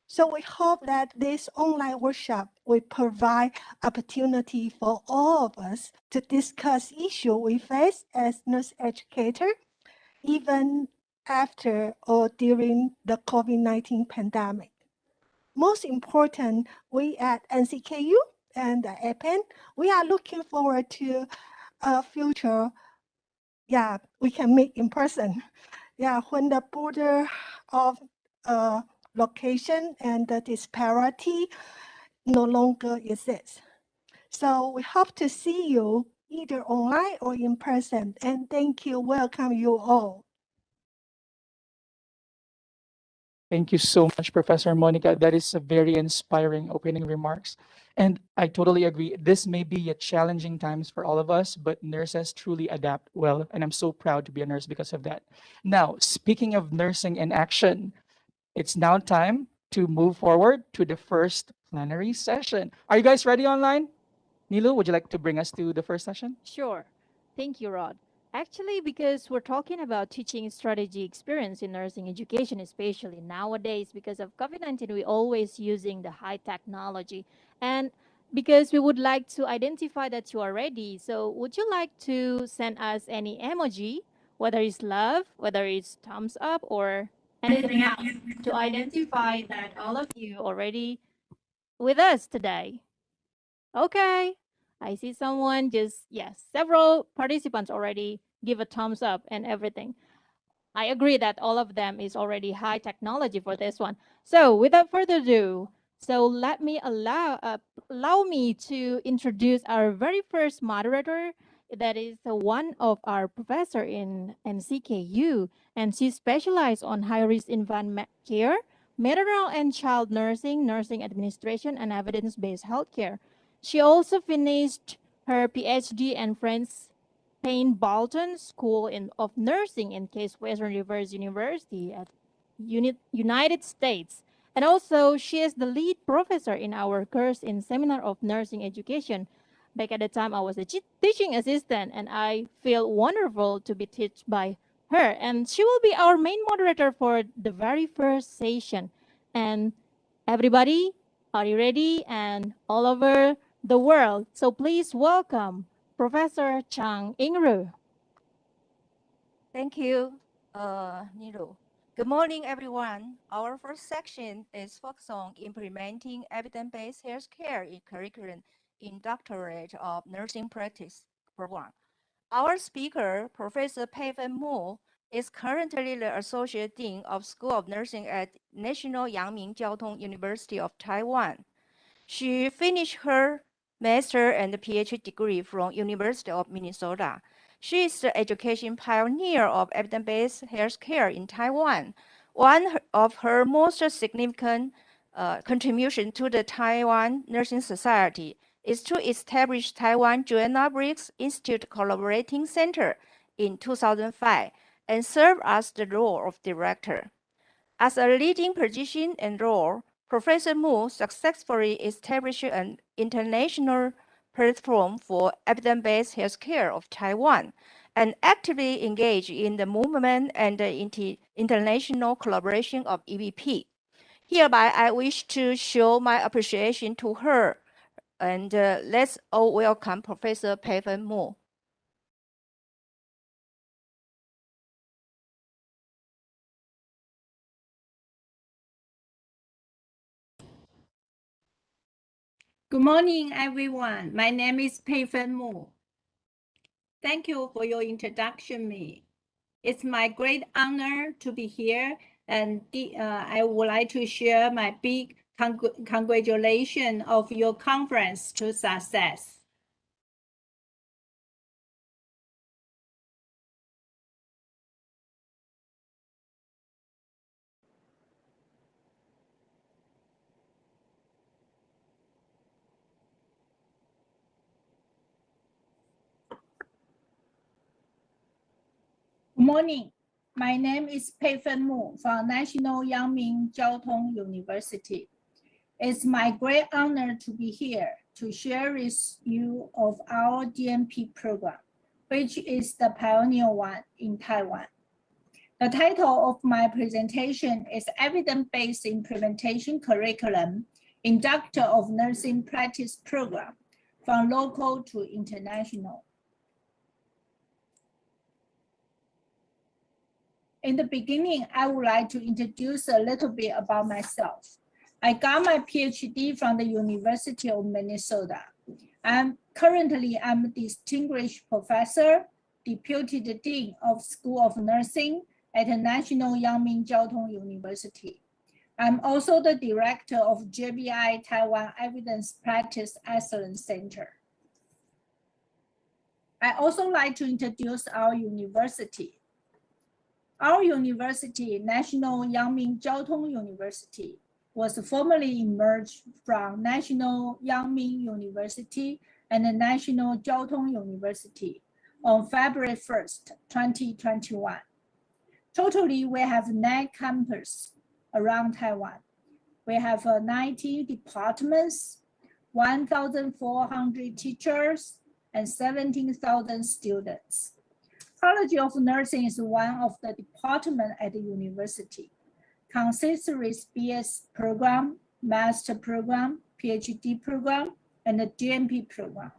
Speaker 14: So we hope that this online workshop will provide opportunity for all of us to discuss issues we face as nurse educators, even after or during the COVID-19 pandemic. Most important, we at NCKU and APEN, we are looking forward to a future, we can meet in person. When the border of location and the disparity no longer exists. So we hope to see you either online or in person. And thank you, welcome you all.
Speaker 9: Thank you so much, Professor Monica. That is a very inspiring opening remarks. And I totally agree. This may be a challenging times for all of us, but nurses truly adapt well. And I'm so proud to be a nurse because of that. Now, speaking of nursing in action, it's now time to move forward to the first plenary session. Are you guys ready online? Nilu, would you like to bring us to the first session?
Speaker 10: Sure. Thank you, Rod. Actually, because we're talking about teaching strategy experience in nursing education, especially nowadays, because of COVID-19, we're always using the high technology. And because we would like to identify that you are ready, so would you like to send us any emoji, whether it's love, whether it's thumbs up, or anything else to identify that all of you already with us today? Okay. I see someone just, yes, several participants already give a thumbs up and everything. I agree that all of them is already high technology for this one. So without further ado, so let me allow me to introduce our very first moderator. That is one of our professor in NCKU, and she specialized on high-risk infant care, maternal and child nursing, nursing administration, and evidence-based healthcare. She also finished her PhD and French Payne Bolton School of Nursing in Case Western Reserve University at United States. And also, she is the lead professor in our course in Seminar of Nursing Education. Back at the time, I was a teaching assistant, and I feel wonderful to be taught by her. And she will be our main moderator for the very first session. And everybody, are you ready? And all over the world. So please welcome Professor Chang Ingru.
Speaker 15: Thank you, Niru. Good morning, everyone. Our first section is focused on implementing evidence-based healthcare in curriculum in Doctorate of Nursing Practice program. Our speaker, Professor Pei-Fen Mu, is currently the Associate Dean of School of Nursing at National Yangming Jiaotong University of Taiwan. She finished her master and PhD degree from University of Minnesota. She is the education pioneer of evidence-based healthcare in Taiwan. One of her most significant contribution to the Taiwan Nursing Society is to establish Taiwan Joanna Briggs Institute Collaborating Center in 2005 and serve as the role of director. As a leading position and role, Professor Mu successfully established an international platform for evidence-based healthcare of Taiwan and actively engaged in the movement and the international collaboration of EVP. Hereby, I wish to show my appreciation to her, and let's all welcome Professor Pei-Fen Mu.
Speaker 16: Good morning, everyone. My name is Pei-Fen Mu. Thank you for your introduction me. It's my great honor to be here, and I would like to share my big congratulations of your conference to success. Good morning. My name is Pei-Fen Mu from National Yangming Jiaotong University. It's my great honor to be here to share with you of our DNP program, which is the pioneer one in Taiwan. The title of my presentation is Evidence-Based Implementation Curriculum in Doctor of Nursing Practice Program, from local to international. In the beginning, I would like to introduce a little bit about myself. I got my PhD from the University of Minnesota. Currently, I'm a distinguished professor, deputy dean of School of Nursing at the National Yangming Jiaotong University. I'm also the director of JBI Taiwan Evidence Practice Excellence Center. I also like to introduce our university. Our university, National Yangming Jiaotong University, was formerly emerged from National Yangming University and the National Jiaotong University on February 1st, 2021. Totally, we have 9 campuses around Taiwan. We have 90 departments, 1,400 teachers, and 17,000 students. College of Nursing is one of the departments at the university. Consists with BS program, master program, PhD program, and the GMP program.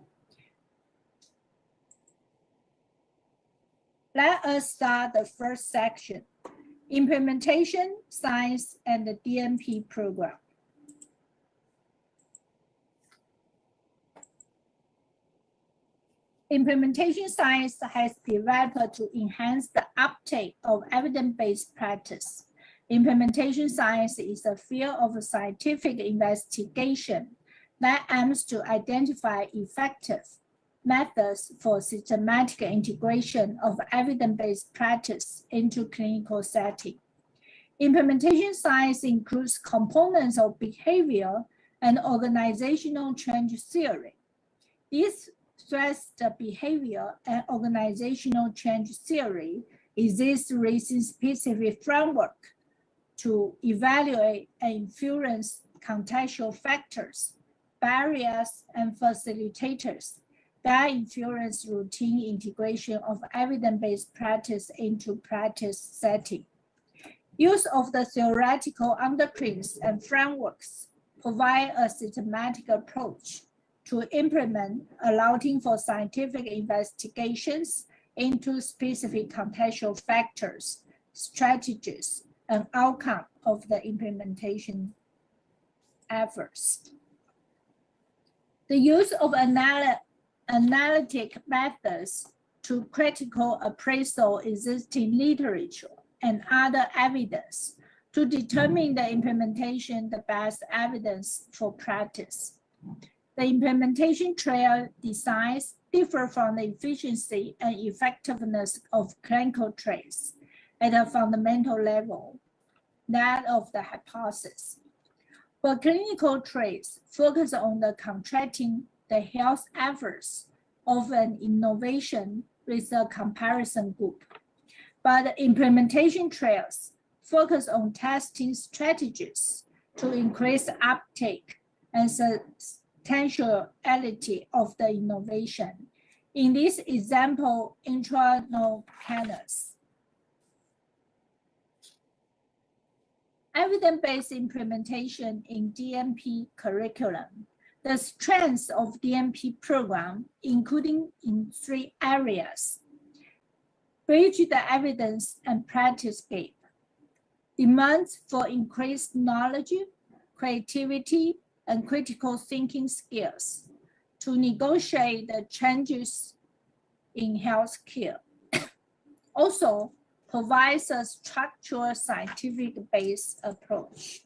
Speaker 16: Let us start the first section, Implementation Science and the DMP program. Implementation science has developed to enhance the uptake of evidence-based practice. Implementation science is a field of scientific investigation that aims to identify effective methods for systematic integration of evidence-based practice into clinical setting. Implementation science includes components of behavior and organizational change theory. These stress the behavior and organizational change theory exists within specific framework to evaluate and influence contextual factors, barriers, and facilitators that influence routine integration of evidence-based practice into practice setting. Use of the theoretical underpinnings and frameworks provide a systematic approach to implement, allowing for scientific investigations into specific contextual factors, strategies, and outcome of the implementation efforts. The use of analytic methods to critical appraisal existing literature and other evidence to determine the implementation the best evidence for practice. The implementation trial designs differ from the efficiency and effectiveness of clinical trials at a fundamental level, that of the hypothesis. For clinical trials, focus on the contrasting the health efforts of an innovation with a comparison group. But implementation trials focus on testing strategies to increase uptake and substantiality of the innovation. In this example, internal panels. Evidence-based implementation in DMP curriculum. The strengths of DMP program, including in 3 areas: bridge the evidence and practice gap, demands for increased knowledge, creativity, and critical thinking skills to negotiate the changes in healthcare. Also, provides a structured scientific-based approach.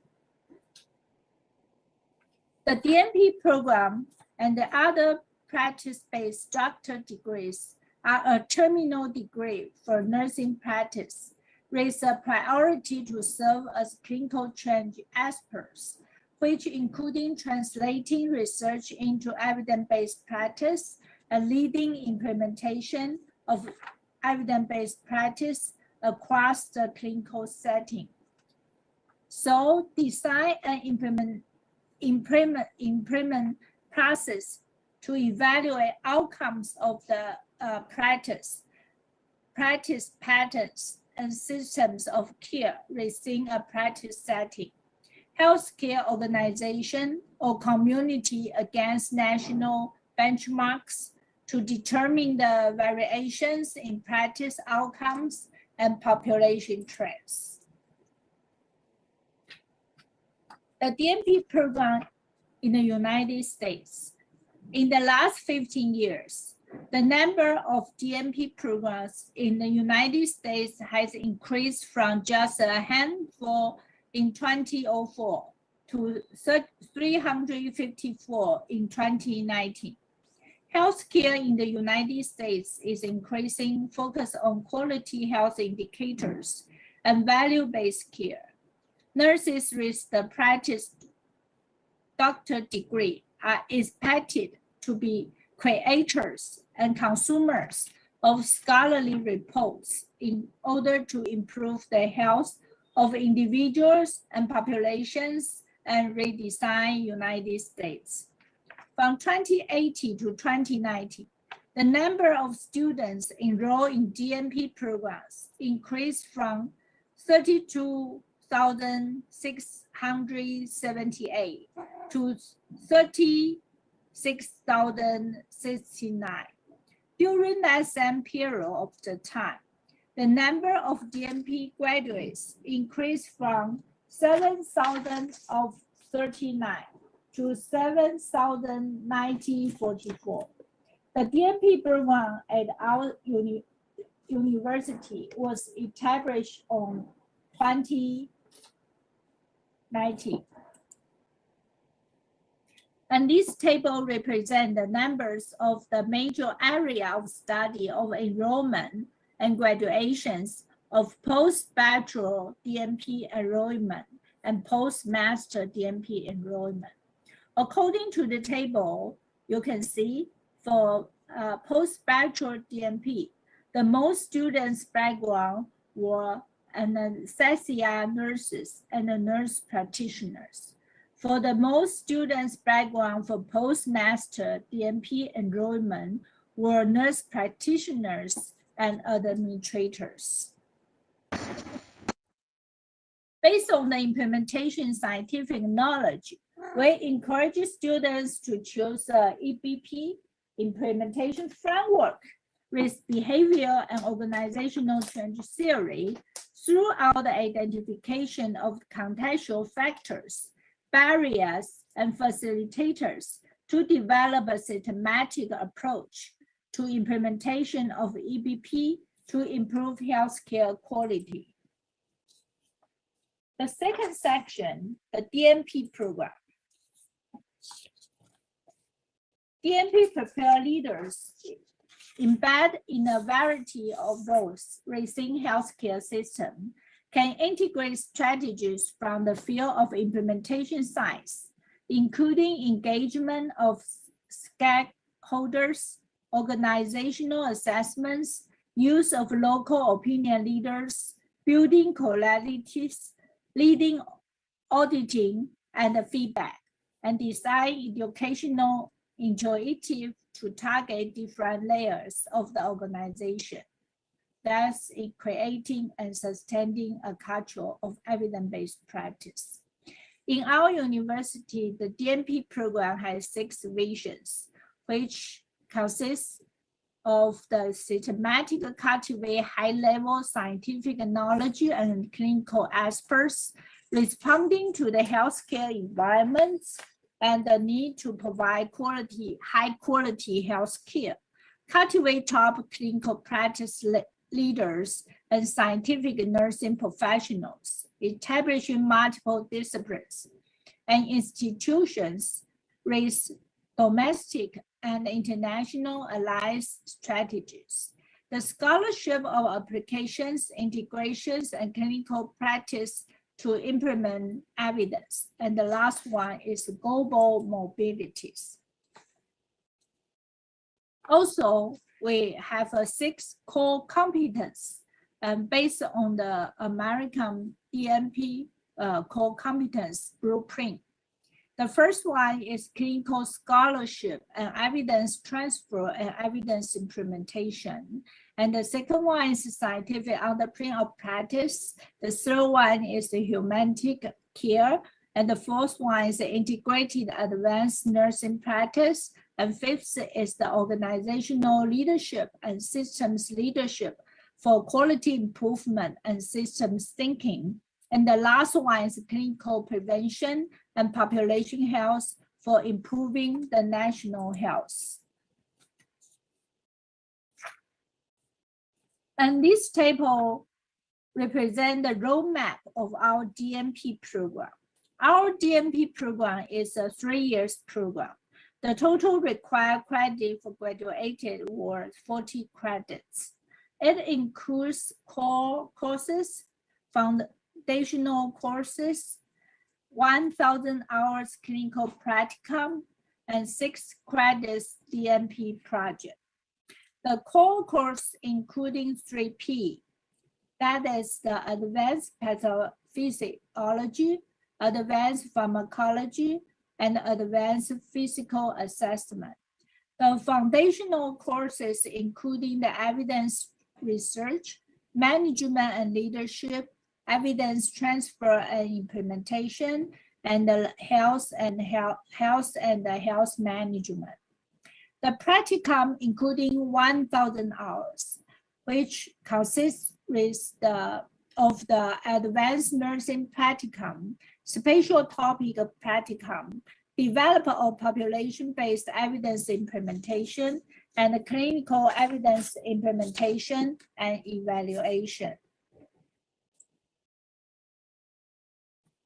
Speaker 16: The DMP program and the other practice-based doctor degrees are a terminal degree for nursing practice, with a priority to serve as clinical change experts, which including translating research into evidence-based practice and leading implementation of evidence-based practice across the clinical setting. So design and implement process to evaluate outcomes of the practice patterns and systems of care within a practice setting. Healthcare organization or community against national benchmarks to determine the variations in practice outcomes and population trends. The DMP program in the United States. In the last 15 years, the number of DMP programs in the United States has increased from just a handful in 2004 to 354 in 2019. Healthcare in the United States is increasing focus on quality health indicators and value-based care. Nurses with the practice doctor degree are expected to be creators and consumers of scholarly reports in order to improve the health of individuals and populations and redesign United States. From 2018 to 2019, The number of students enrolled in DNP programs increased from 32,678 to 36,069. During that same period of the time, the number of DNP graduates increased from 7,039 to 7,044. The DNP program at our university was established on 2019. And this table represents the numbers of the major area of study of enrollment and graduations of post-bachelor DNP enrollment and postmaster DNP enrollment. According to the table, you can see for post-bachelor DNP, the most students' background were anesthesia nurses and nurse practitioners. For the most students' background for postmaster DNP enrollment were nurse practitioners and administrators. Based on the implementation scientific knowledge, we encourage students to choose the EBP implementation framework with behavior and organizational change theory throughout the identification of contextual factors, barriers, and facilitators to develop a systematic approach to implementation of EBP to improve healthcare quality. The second section, the DNP program. DNP prepare leaders embedded in a variety of roles within healthcare system, can integrate strategies from the field of implementation science, including engagement of stakeholders, organizational assessments, use of local opinion leaders, building collectives, leading auditing and feedback, and design educational initiative to target different layers of the organization. Thus, in creating and sustaining a culture of evidence-based practice. In our university, the DNP program has 6 visions, which consists of the systematic cultivate high-level scientific knowledge and clinical experts responding to the healthcare environments and the need to provide high-quality healthcare, cultivate top clinical practice leaders and scientific nursing professionals, establishing multiple disciplines and institutions with domestic and international alliance strategies. The scholarship of applications, integrations, and clinical practice to implement evidence. And the last one is global mobilities. Also, we have 6 core competence based on the American DNP core competence blueprint. The first one is clinical scholarship and evidence transfer and evidence implementation. And the second one is scientific underpinning of practice. The third one is the humanity care. And the fourth one is the integrated advanced nursing practice. And fifth is the organizational leadership and systems leadership for quality improvement and systems thinking. And the last one is clinical prevention and population health for improving the national health. And this table represents the roadmap of our DNP program. Our DNP program is a 3-year program. The total required credit for graduated were 40 credits. It includes core courses, foundational courses, 1,000 hours clinical practicum, and 6 credits DNP project. The core course including 3P, that is the advanced pathophysiology, advanced pharmacology, and advanced physical assessment. The foundational courses, including the evidence research, management and leadership, evidence transfer and implementation, and the health management. The practicum, including 1,000 hours, which consists of the advanced nursing practicum, special topic of practicum, development of population-based evidence implementation, and clinical evidence implementation and evaluation.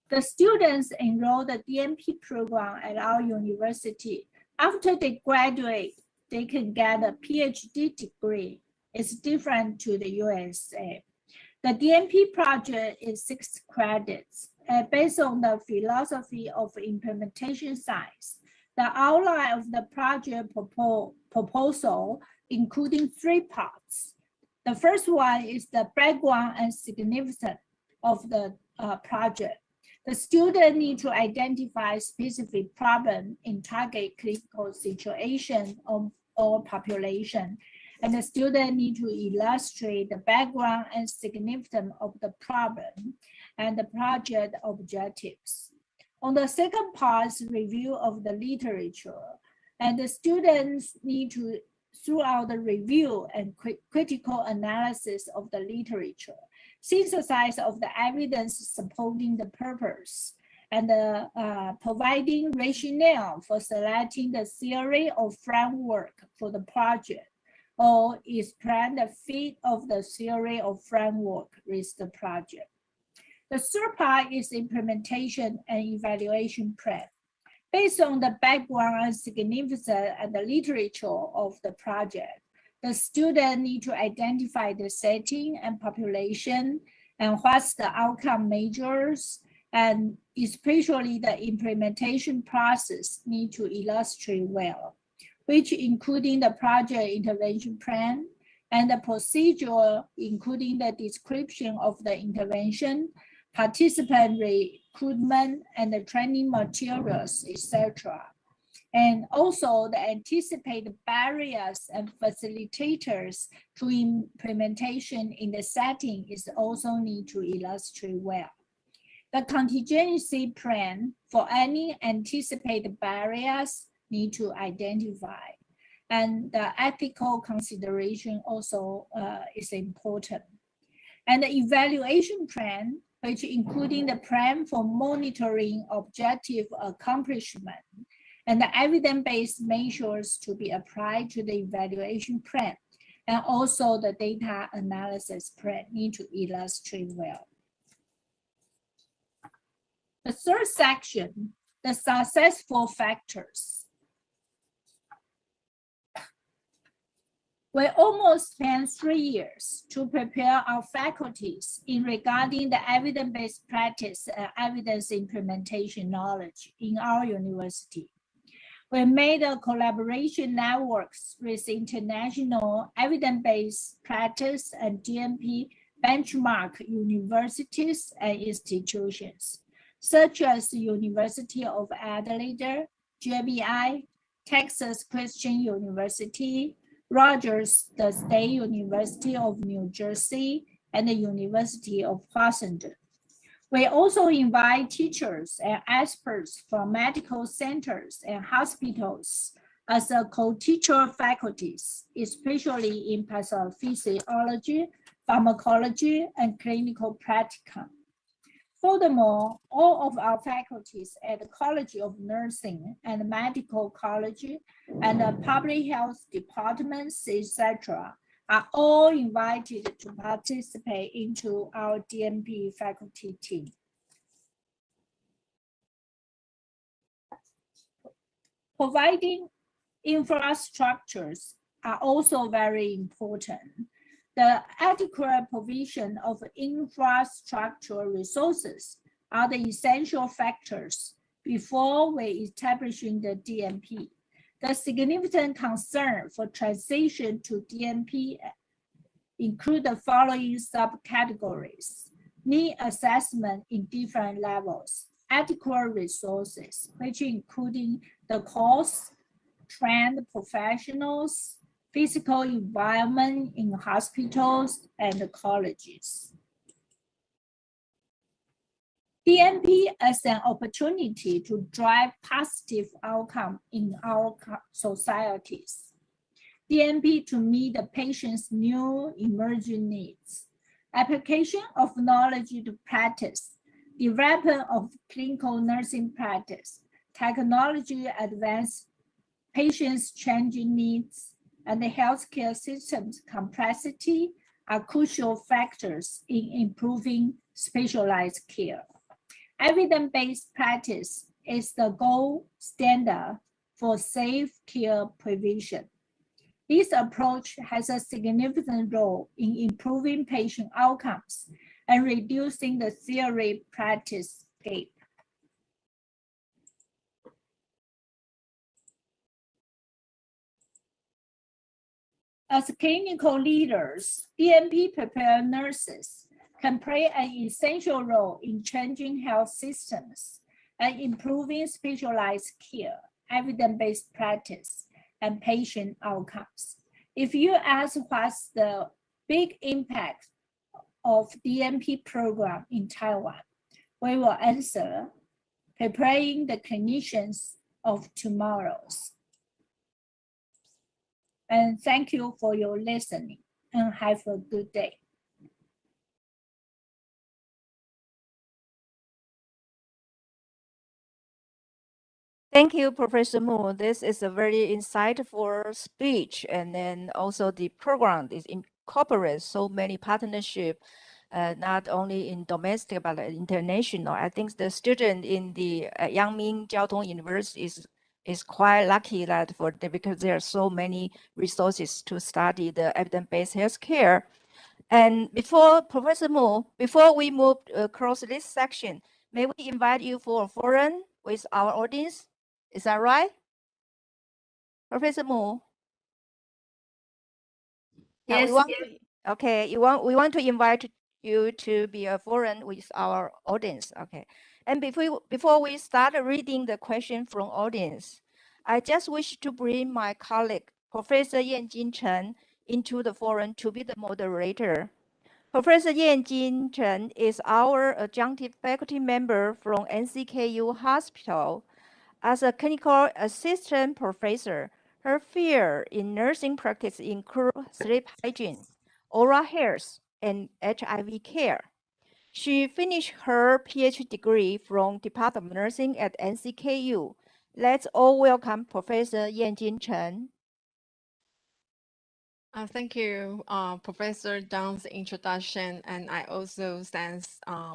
Speaker 16: The students enroll the DNP program at our university. After they graduate, they can get a PhD degree. It's different to the USA. The DNP project is 6 credits. Based on the philosophy of implementation science, the outline of the project proposal, including 3 parts. The first one is the background and significance of the project. The student need to identify specific problem in target clinical situation or population, and the student need to illustrate the background and significance of the problem and the project objectives. On the second part is review of the literature, and the students need to, throughout the review and critical analysis of the literature, synthesis of the evidence supporting the purpose, and providing rationale for selecting the theory or framework for the project, or explain the fit of the theory or framework with the project. The third part is implementation and evaluation plan. Based on the background and significance and the literature of the project, the student need to identify the setting and population and what's the outcome measures, and especially the implementation process need to illustrate well, which including the project intervention plan and the procedure, including the description of the intervention, participant recruitment, and the training materials, etc. And also the anticipated barriers and facilitators to implementation in the setting is also need to illustrate well. The contingency plan for any anticipated barriers need to identify. And the ethical consideration also is important. And the evaluation plan, which including the plan for monitoring objective accomplishment, and the evidence-based measures to be applied to the evaluation plan, and also the data analysis plan need to illustrate well. The third section, the successful factors. We almost spent 3 years to prepare our faculties in regarding the evidence-based practice and evidence implementation knowledge in our university. We made a collaboration networks with international evidence-based practice and DNP benchmark universities and institutions, such as the University of Adelaide, JBI, Texas Christian University, Rogers, the State University of New Jersey, and the University of Washington. We also invite teachers and experts from medical centers and hospitals as a co-teacher faculties, especially in pathophysiology, pharmacology, and clinical practicum. Furthermore, all of our faculties at the College of Nursing and Medical College and the public health departments, etc., are all invited to participate into our DNP faculty team. Providing infrastructures are also very important. The adequate provision of infrastructure resources are the essential factors before we establishing the DNP. The significant concern for transition to DNP include the following subcategories: need assessment in different levels, adequate resources, which including the cost, trained professionals, physical environment in hospitals and colleges. DNP as an opportunity to drive positive outcome in our societies. DNP to meet the patient's new emerging needs. Application of knowledge to practice. Development of clinical nursing practice. Technology advance patients' changing needs and the healthcare system's complexity are crucial factors in improving specialized care. Evidence-based practice is the gold standard for safe care provision. This approach has a significant role in improving patient outcomes and reducing the theory-practice gap. As clinical leaders, DNP prepared nurses can play an essential role in changing health systems and improving specialized care, evidence-based practice, and patient outcomes. If you ask what's the big impact of DNP program in Taiwan, we will answer preparing the clinicians of tomorrow's. And thank you for your listening and have a good day.
Speaker 15: Thank you, Professor Mu. This is a very insightful speech, and then also the program is incorporates so many partnership, not only in domestic but international. I think the student in the Yangming Jiao Tong University is quite lucky that because there are so many resources to study the evidence-based healthcare. And Professor Mu, before we move across this section, may we invite you for a forum with our audience? Is that right? Professor Mu?
Speaker 16: Yes.
Speaker 15: Okay, we want to invite you to be a forum with our audience. Okay. And before we start reading the question from audience, I just wish to bring my colleague, Professor Yanjin Chen, into the forum to be the moderator. Professor Yanjin Chen is our adjunctive faculty member from NCKU Hospital. As a clinical assistant professor, her field in nursing practice includes sleep hygiene, oral health, and HIV care. She finished her PhD degree from Department of Nursing at NCKU. Let's all welcome Professor Yanjin Chen.
Speaker 17: Thank you, Professor Dang's introduction, and I also thank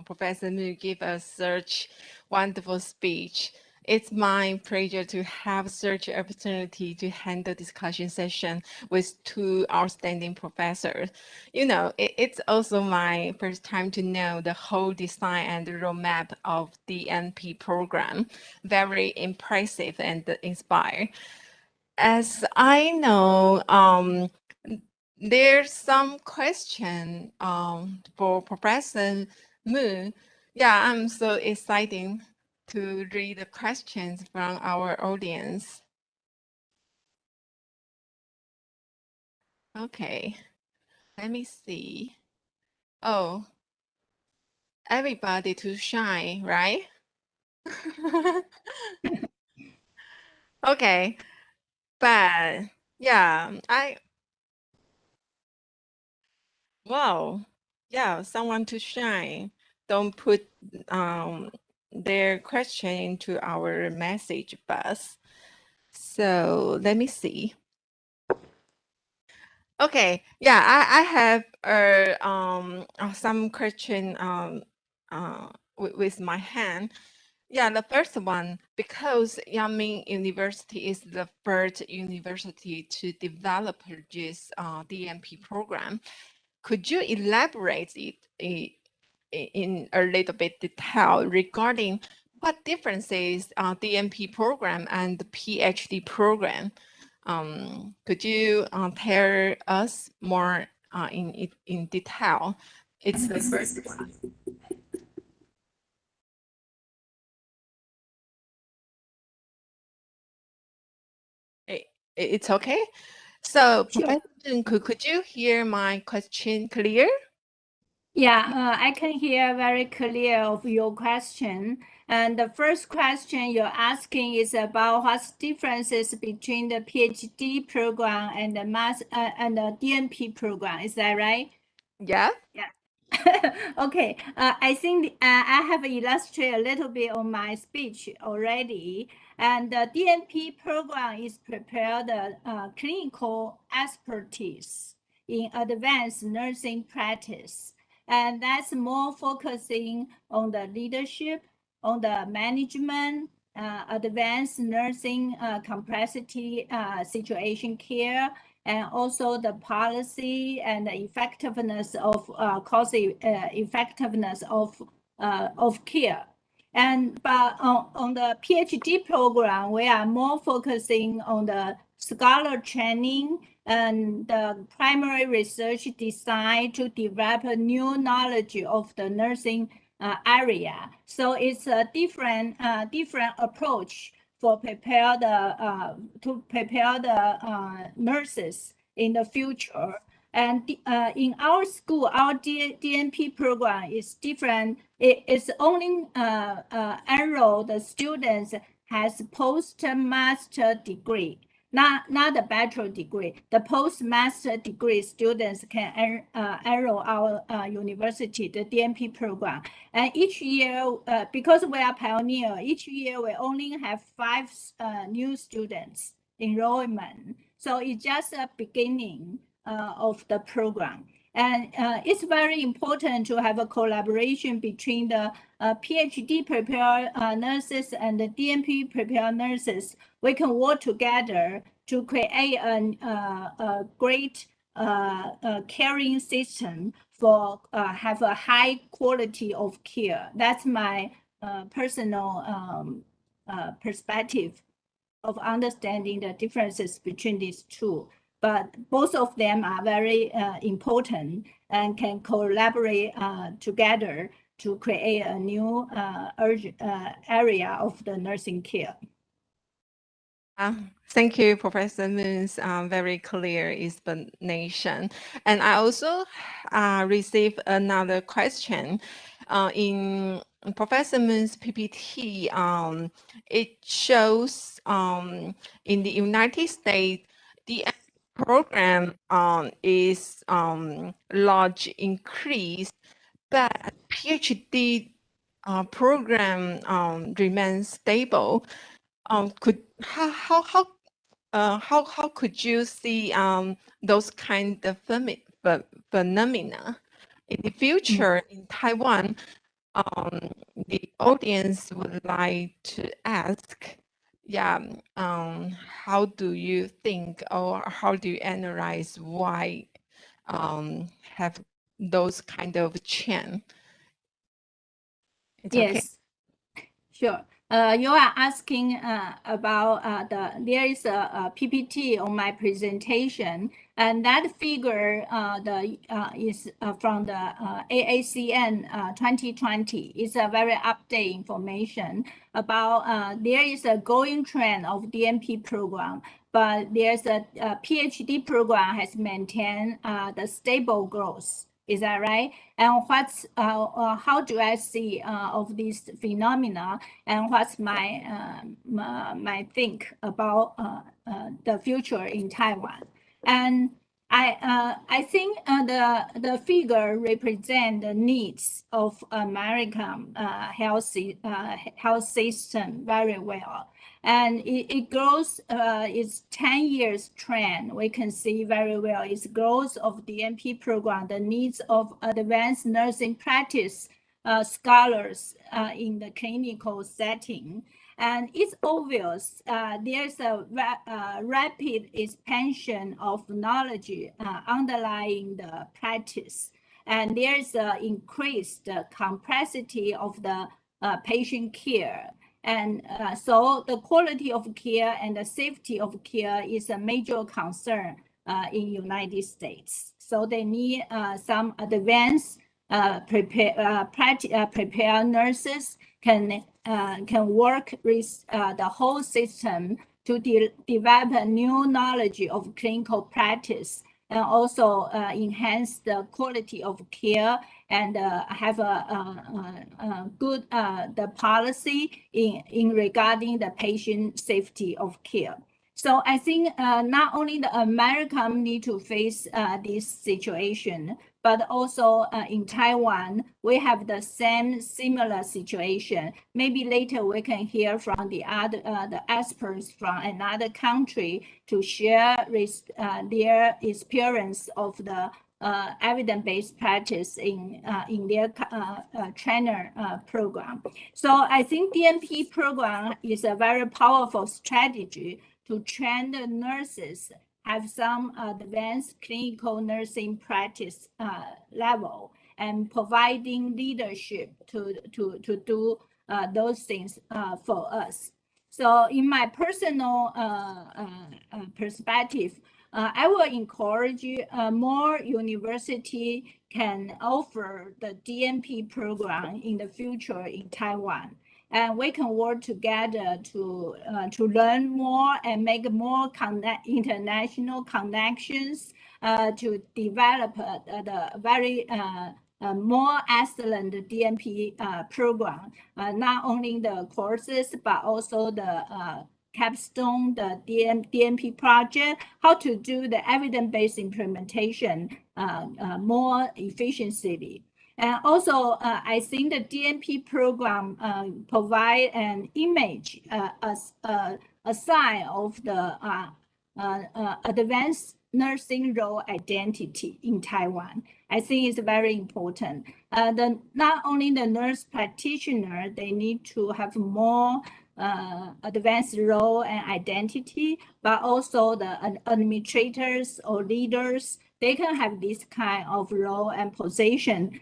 Speaker 17: Professor Mu give us such wonderful speech. It's my pleasure to have such an opportunity to handle discussion session with two outstanding professors. You know, it's also my first time to know the whole design and the roadmap of the NP program. Very impressive and inspiring. As I know, there's some question for Professor Mu. Yeah, I'm so excited to read the questions from our audience. Okay, let me see. Oh, everybody to shine, right? Okay, but yeah, wow, yeah, someone to shine. Don't put their question into our message bus. So let me see. Okay, yeah, I have some question with my hand. Yeah, the first one, because Yangming University is the first university to develop this DNP program, could you elaborate it in a little bit detail regarding what differences DNP program and the PhD program? Could you tell us more in detail? It's the first one. It's okay. So,
Speaker 15: Sure.
Speaker 17: Professor Jun, could you hear my question clear?
Speaker 15: Yeah, I can hear very clear of your question. And the first question you're asking is about what's differences between the PhD program and the and the DNP program. Is that right?
Speaker 17: Yeah.
Speaker 15: Yeah. Okay. I think I have illustrated a little bit on my speech already. And the DNP program is prepared clinical expertise in advanced nursing practice. And that's more focusing on the leadership, on the management, advanced nursing complexity situation care, and also the policy and the effectiveness of cost effectiveness of care. And but on the PhD program, we are more focusing on the scholar training and the primary research designed to develop a new knowledge of the nursing area. So it's a different approach for prepare the to prepare the nurses in the future. And in our school, our DNP program is different. It's only enroll the students has postmaster degree, not the bachelor degree. The postmaster degree students can enroll our university, the DNP program. And each year, because we are pioneer, each year we only have 5 new students enrollment. So it's just a beginning of the program. And it's very important to have a collaboration between the PhD prepared nurses and the DNP prepared nurses. We can work together to create a great caring system for have a high quality of care. That's my personal perspective of understanding the differences between these two. But both of them are very important and can collaborate together to create a new area of the nursing care.
Speaker 17: Thank you, Professor Moon's very clear explanation. And I also received another question. In Professor Moon's PPT, it shows in the United States, the program is large increase, but PhD program remains stable. How could you see those kind of phenomena in the future in Taiwan? The audience would like to ask, how do you think or how do you analyze why have those kind of change? It's okay.
Speaker 15: Yes, sure. You are asking about there is a PPT on my presentation, and that figure is from the AACN 2020. It's a very update information about there is a growing trend of DNP program, but there's a PhD program has maintained the stable growth. Is that right? And what's how do I see of this phenomena, and what's my my think about the future in Taiwan? And I think the figure represent the needs of American health system very well. And it grows, it's 10 years trend. We can see very well its growth of the DNP program, the needs of advanced nursing practice scholars in the clinical setting. And it's obvious there's a rapid expansion of knowledge underlying the practice. And there's increased complexity of the patient care. And so the quality of care and the safety of care is a major concern in United States. So they need some advanced prepared nurses can work with the whole system
Speaker 16: to develop a new knowledge of clinical practice and also enhance the quality of care and have a good the policy in regarding the patient safety of care. So I think not only the American need to face this situation, but also in Taiwan, we have the similar situation. Maybe later we can hear from the other the experts from another country to share their experience of the evidence-based practice in their trainer program. So I think DNP program is a very powerful strategy to train the nurses have some advanced clinical nursing practice level and providing leadership to do those things for us. So in my personal perspective, I will encourage more university can offer the DNP program in the future in Taiwan. And we can work together to learn more and make more international connections to develop the very more excellent DNP program, not only the courses, but also the capstone, the DNP project, how to do the evidence-based implementation more efficiently. And also, I think the DNP program provide an image, a sign of the advanced nursing role identity in Taiwan. I think it's very important. Not only the nurse practitioner, they need to have more advanced role and identity, but also the administrators or leaders, they can have this kind of role and position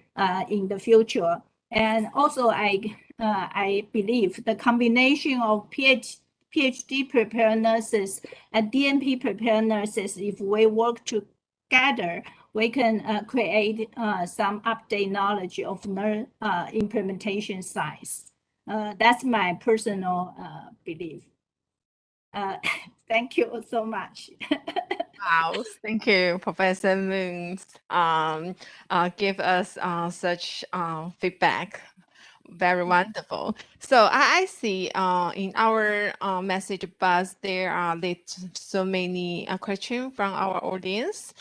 Speaker 16: in the future. And also, I believe the combination of PhD prepared nurses and DNP prepared nurses, if we work together, we can create some update knowledge of nurse implementation science. That's my personal belief. Thank you so much.
Speaker 17: Wow, thank you, Professor Moon. Give us such feedback. Very wonderful. So I see in our message box there are so many questions from our audience.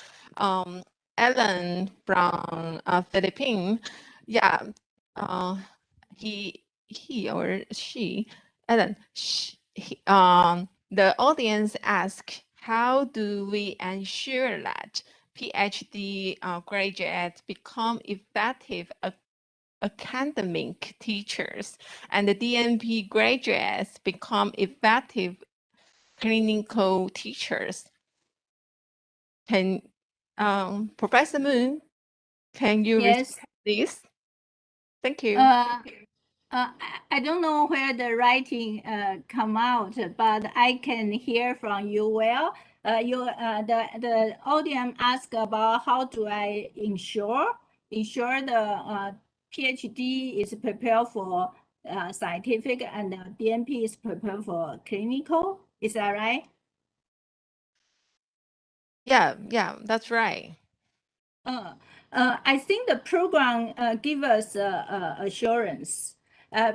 Speaker 17: Ellen from Philippines, yeah, he or she, Ellen, the audience asks, how do we ensure that PhD graduates become effective academic teachers and the DNP graduates become effective clinical teachers? Can Professor Moon, can you
Speaker 16: Yes,
Speaker 17: this? Thank you.
Speaker 16: I don't know where the writing come out, but I can hear from you well. The audience asked about how do I ensure the PhD is prepared for scientific and the DNP is prepared for clinical. Is that right?
Speaker 17: Yeah, that's right.
Speaker 16: I think the program give us assurance.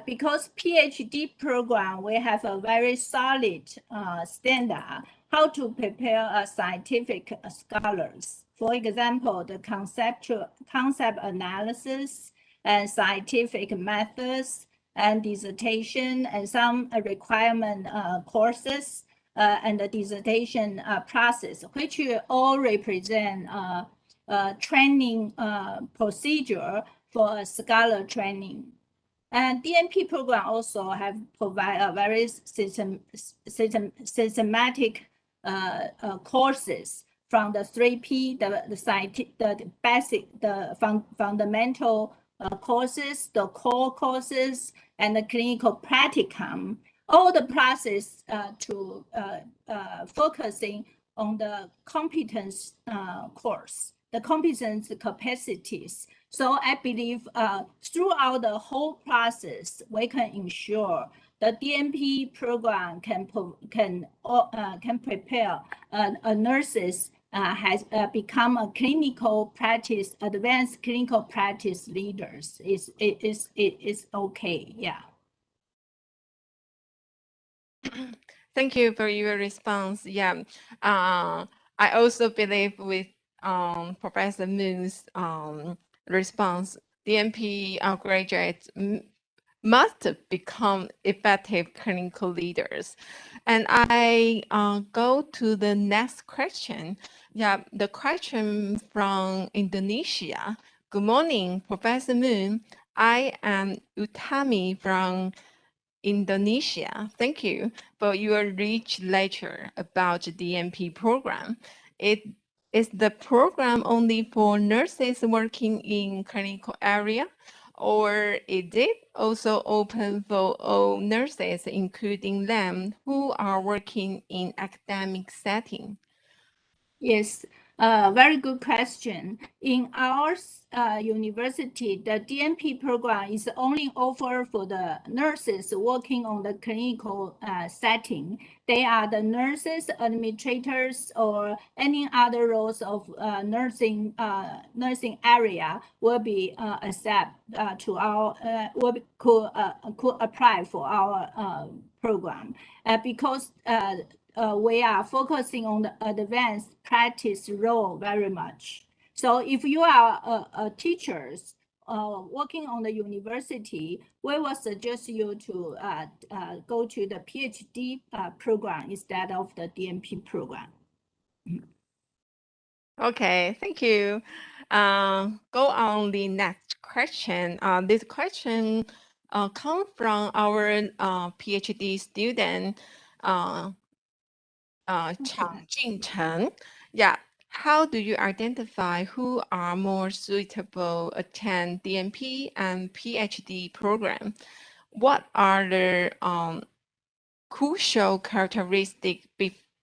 Speaker 16: Because PhD program, we have a very solid standard how to prepare scientific scholars. For example, the concept analysis and scientific methods and dissertation and some requirement courses and the dissertation process, which all represent training procedure for scholar training. And DNP program also have provide a very systematic courses from the 3P, the basic, the fundamental courses, the core courses, and the clinical practicum. All the process to focusing on the competence course, the competence capacities. So I believe throughout the whole process, we can ensure the DNP program can prepare nurses has become a advanced clinical practice leaders. It is okay. Yeah.
Speaker 17: Thank you for your response. Yeah, I also believe with Professor Moon's response, DNP graduates must become effective clinical leaders. And I go to the next question. Yeah, the question from Indonesia. Good morning, Professor Moon. I am Utami from Indonesia. Thank you for your rich lecture about the DNP program. It is the program only for nurses working in clinical area, or is it also open for all nurses, including them who are working in academic setting?
Speaker 16: Yes, very good question. In our university, the DNP program is only offered for the nurses working on the clinical setting. They are the nurses, administrators, or any other roles of nursing area will be to our could apply for our program because. We are focusing on the advanced practice role very much. So if you are teachers working on the university, we will suggest you to go to the PhD program instead of the DNP program.
Speaker 17: Okay, thank you. Go on the next question. This question comes from our PhD student, Chang Jingchen. Yeah. How do you identify who are more suitable attend DNP and PhD program? What are the crucial characteristics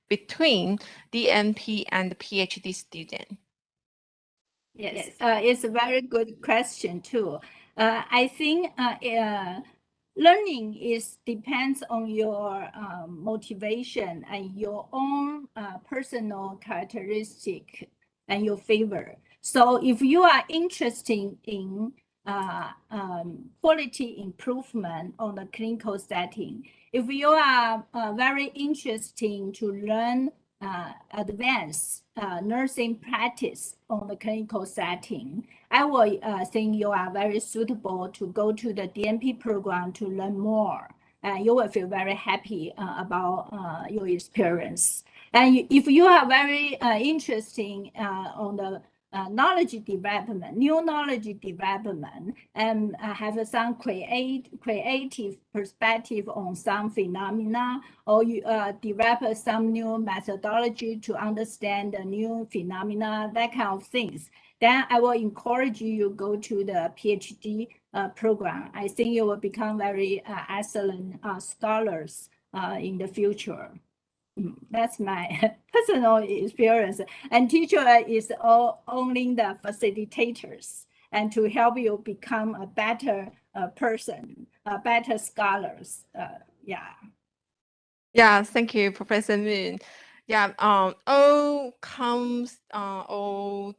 Speaker 17: between DNP and PhD student?
Speaker 16: Yes, it's a very good question too. I think learning depends on your motivation and your own personal characteristic and your favor. So if you are interested in quality improvement on the clinical setting, if you are very interested to learn advanced nursing practice on the clinical setting, I will think you are very suitable to go to the DNP program to learn more. You will feel very happy about your experience. And if you are very interested on the knowledge development, new knowledge development, and have some creative perspective on some phenomena, or you develop some new methodology to understand the new phenomena, that kind of things, then I will encourage you to go to the PhD program. I think you will become very excellent scholars in the future. That's my personal experience. And teacher is only the facilitators and to help you become a better person, better scholars. Yeah.
Speaker 17: Yeah, thank you, Professor Moon. Yeah, all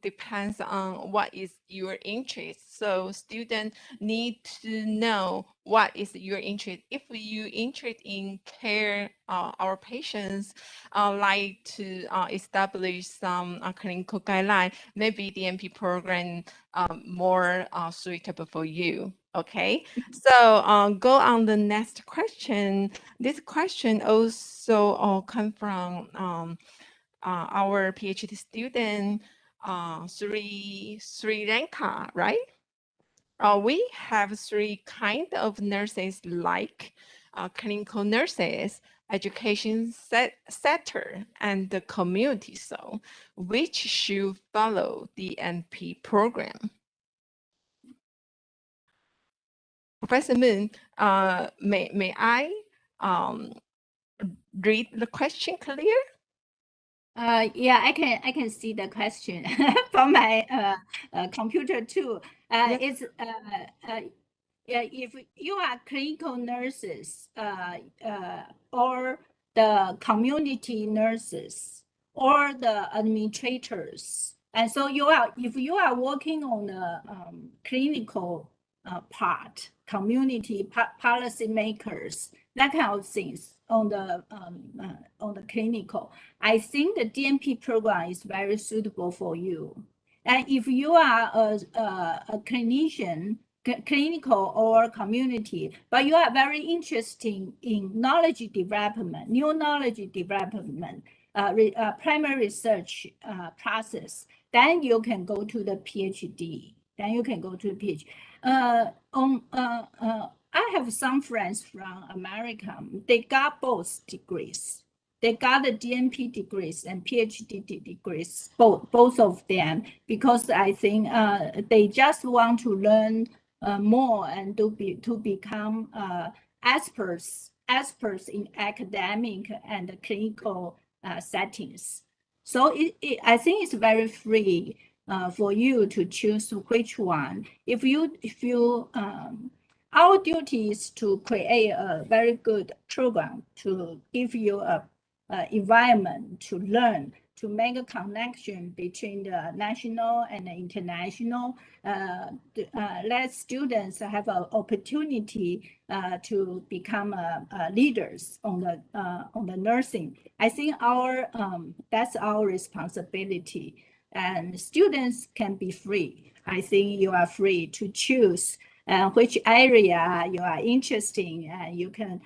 Speaker 17: depends on what is your interest. So students need to know what is your interest. If you interested in care our patients, like to establish some clinical guideline, maybe the DNP program more suitable for you. Okay, so go on the next question. This question also come from our PhD student, Sri Lanka, right? We have three kinds of nurses, like clinical nurses, education sector, and the community. So, which should follow the DNP program? Professor Moon, may I read the question clear?
Speaker 16: Yeah, I can see the question from my computer too. It's Yeah, if you are clinical nurses, or the community nurses, or the administrators, and so if you are working on the clinical part, community policy makers, that kind of things on the clinical, I think the DNP program is very suitable for you. And if you are a clinician, clinical or community, but you are very interested in knowledge development, new knowledge development, primary research process, then you can go to the PhD. Then you can go to PhD. I have some friends from America. They got both degrees. They got the DNP degrees and PhD degrees, both of them, because I think they just want to learn more and to become experts in academic and clinical settings. So I think it's very free for you to choose which one. If you our duty is to create a very good program to give you a environment to learn, to make a connection between the national and the international, let students have an opportunity to become leaders on the nursing. I think that's our responsibility, and students can be free. I think you are free to choose which area you are interested in, and you can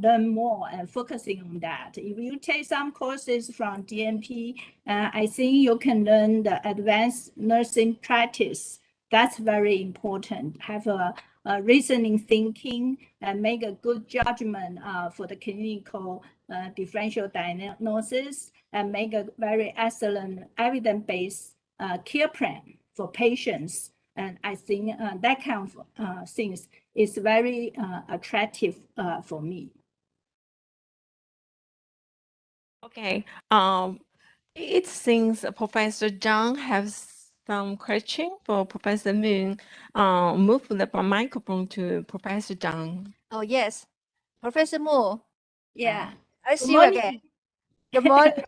Speaker 16: learn more and focusing on that. If you take some courses from DNP, I think you can learn the advanced nursing practice. That's very important. Have a reasoning thinking and make a good judgment for the clinical differential diagnosis, and make a very excellent evidence-based care plan for patients. And I think that kind of things is very attractive for me.
Speaker 17: Okay. It seems Professor Zhang has some question for Professor Moon. Move the microphone to Professor Zhang.
Speaker 15: Oh, yes. Professor Mu.
Speaker 16: Yeah.
Speaker 15: I
Speaker 16: Good
Speaker 15: see you
Speaker 16: morning.
Speaker 15: again. Good morning.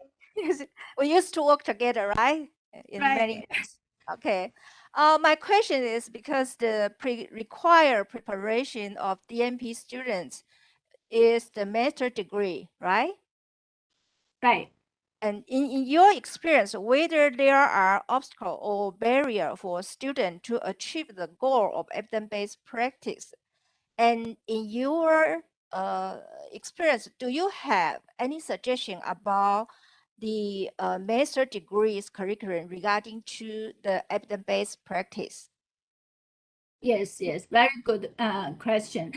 Speaker 15: We used to work together, right? In
Speaker 16: Right.
Speaker 15: many years. Okay. My question is because the required preparation of DNP students is the master degree, right?
Speaker 16: Right.
Speaker 15: And in your experience, whether there are obstacles or barrier for students to achieve the goal of evidence-based practice, and in your experience, do you have any suggestion about the master degrees curriculum regarding to the evidence-based practice?
Speaker 16: Yes, very good question.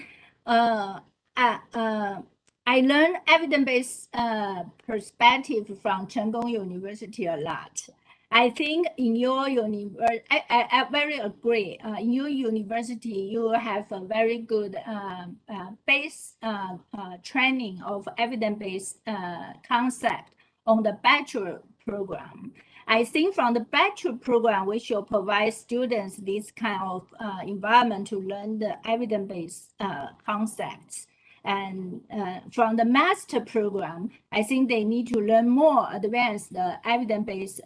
Speaker 16: I learned evidence-based perspective from Cheng Kung University a lot. I think in your university, I very agree. In your university, you have a very good base training of evidence-based concept on the bachelor program. I think from the bachelor program, we should provide students this kind of environment to learn the evidence-based concepts. And from the master program, I think they need to learn more advanced evidence-based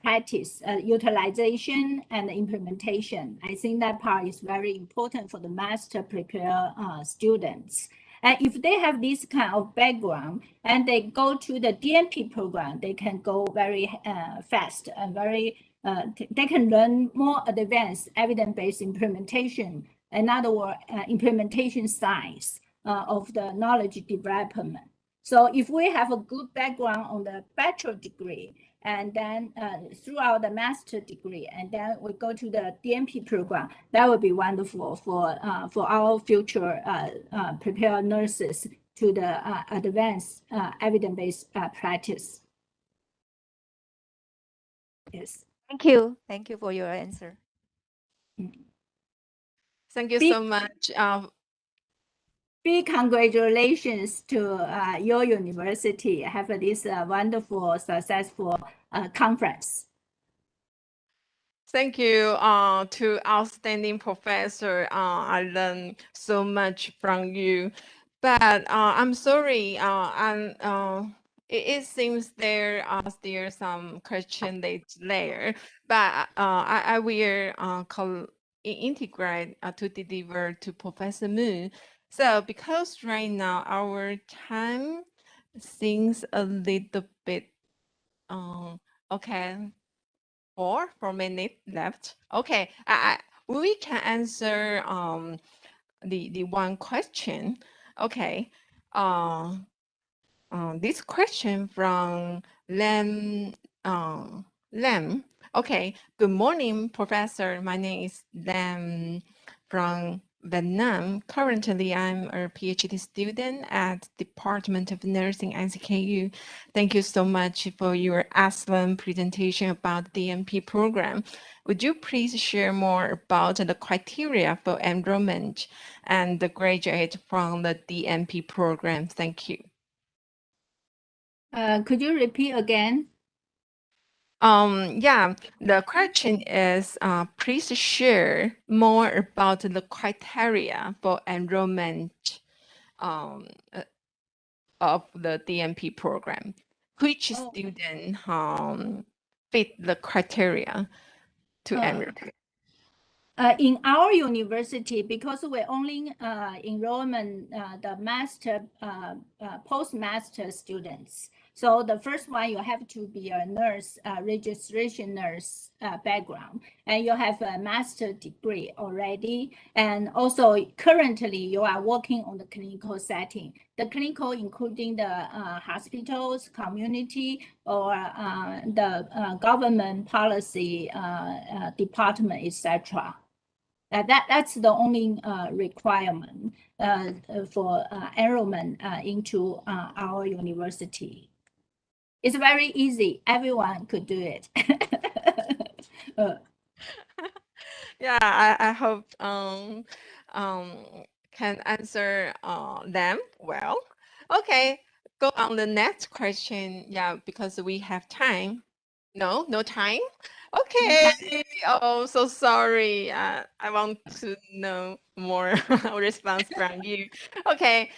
Speaker 16: practice, utilization and implementation. I think that part is very important for the master prepare students. And if they have this kind of background and they go to the DNP program, they can go very fast and they can learn more advanced evidence-based implementation. In other words, implementation science of the knowledge development. So if we have a good background on the bachelor degree, and then throughout the master degree, and then we go to the DNP program, that would be wonderful for our future prepared nurses to the advanced evidence-based practice. Yes.
Speaker 15: Thank you. Thank you for your answer.
Speaker 17: Thank you so much.
Speaker 16: Big congratulations to your university. Have this wonderful, successful conference.
Speaker 17: Thank you to outstanding professor. I learned so much from you, but I'm sorry. It seems there are still some question that's there, but I will integrate to deliver to Professor Moon. So because right now our time seems a little bit okay. 4 minutes left. Okay, we can answer the one question. Okay, this question from Lem. Okay, good morning, Professor. My name is Lem from Vietnam. Currently, I'm a PhD student at Department of Nursing NCKU. Thank you so much for your excellent presentation about the DNP program. Would you please share more about the criteria for enrollment and the graduate from the DNP program? Thank you.
Speaker 15: Could you repeat again?
Speaker 17: Yeah, the question is, please share more about the criteria for enrollment uh, of the DNP program. Which student fit the criteria to enroll?
Speaker 15: In our university, because we only enrollment the master, postmaster students. So the first one, you have to be a nurse, registration nurse background, and you have a master degree already. And also currently you are working on the clinical setting. The clinical including the hospitals, community, or the government policy department, etc. That's the only requirement for enrollment into our university. It's very easy. Everyone could do it.
Speaker 17: Yeah, I hope can answer them well. Okay, go on the next question. Yeah, because we have time. No time. Okay. Oh, so sorry. I want to know more response from you. Okay.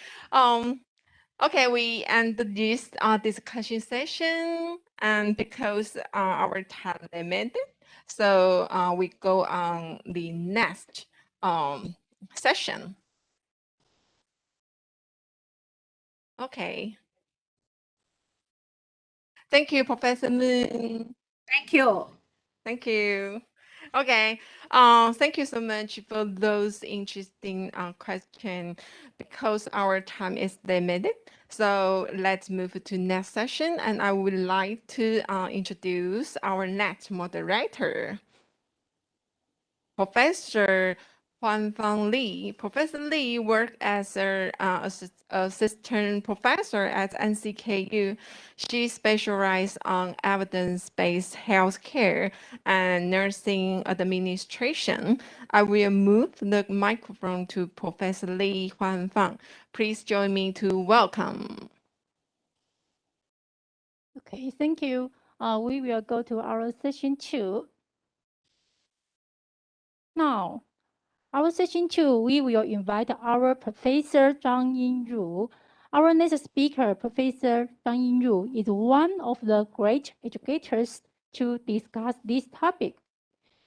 Speaker 17: Okay, we end this discussion session, and because our time limited, so we go on the next session. Okay. Thank you, Professor Moon.
Speaker 15: Thank you.
Speaker 17: Thank you. Okay. Thank you so much for those interesting questions. Because our time is limited, so let's move to next session. And I would like to introduce our next moderator, Professor Huan Fang Li. Professor Li worked as an assistant professor at NCKU. She specialized on evidence-based healthcare and nursing administration. I will move the microphone to Professor Li Huan Fang. Please join me to welcome.
Speaker 10: Okay, thank you. We will go to our session 2. Now, our session 2, we will invite our Professor Zhang Yinru. Our next speaker, Professor Zhang Yinru, is one of the great educators to discuss this topic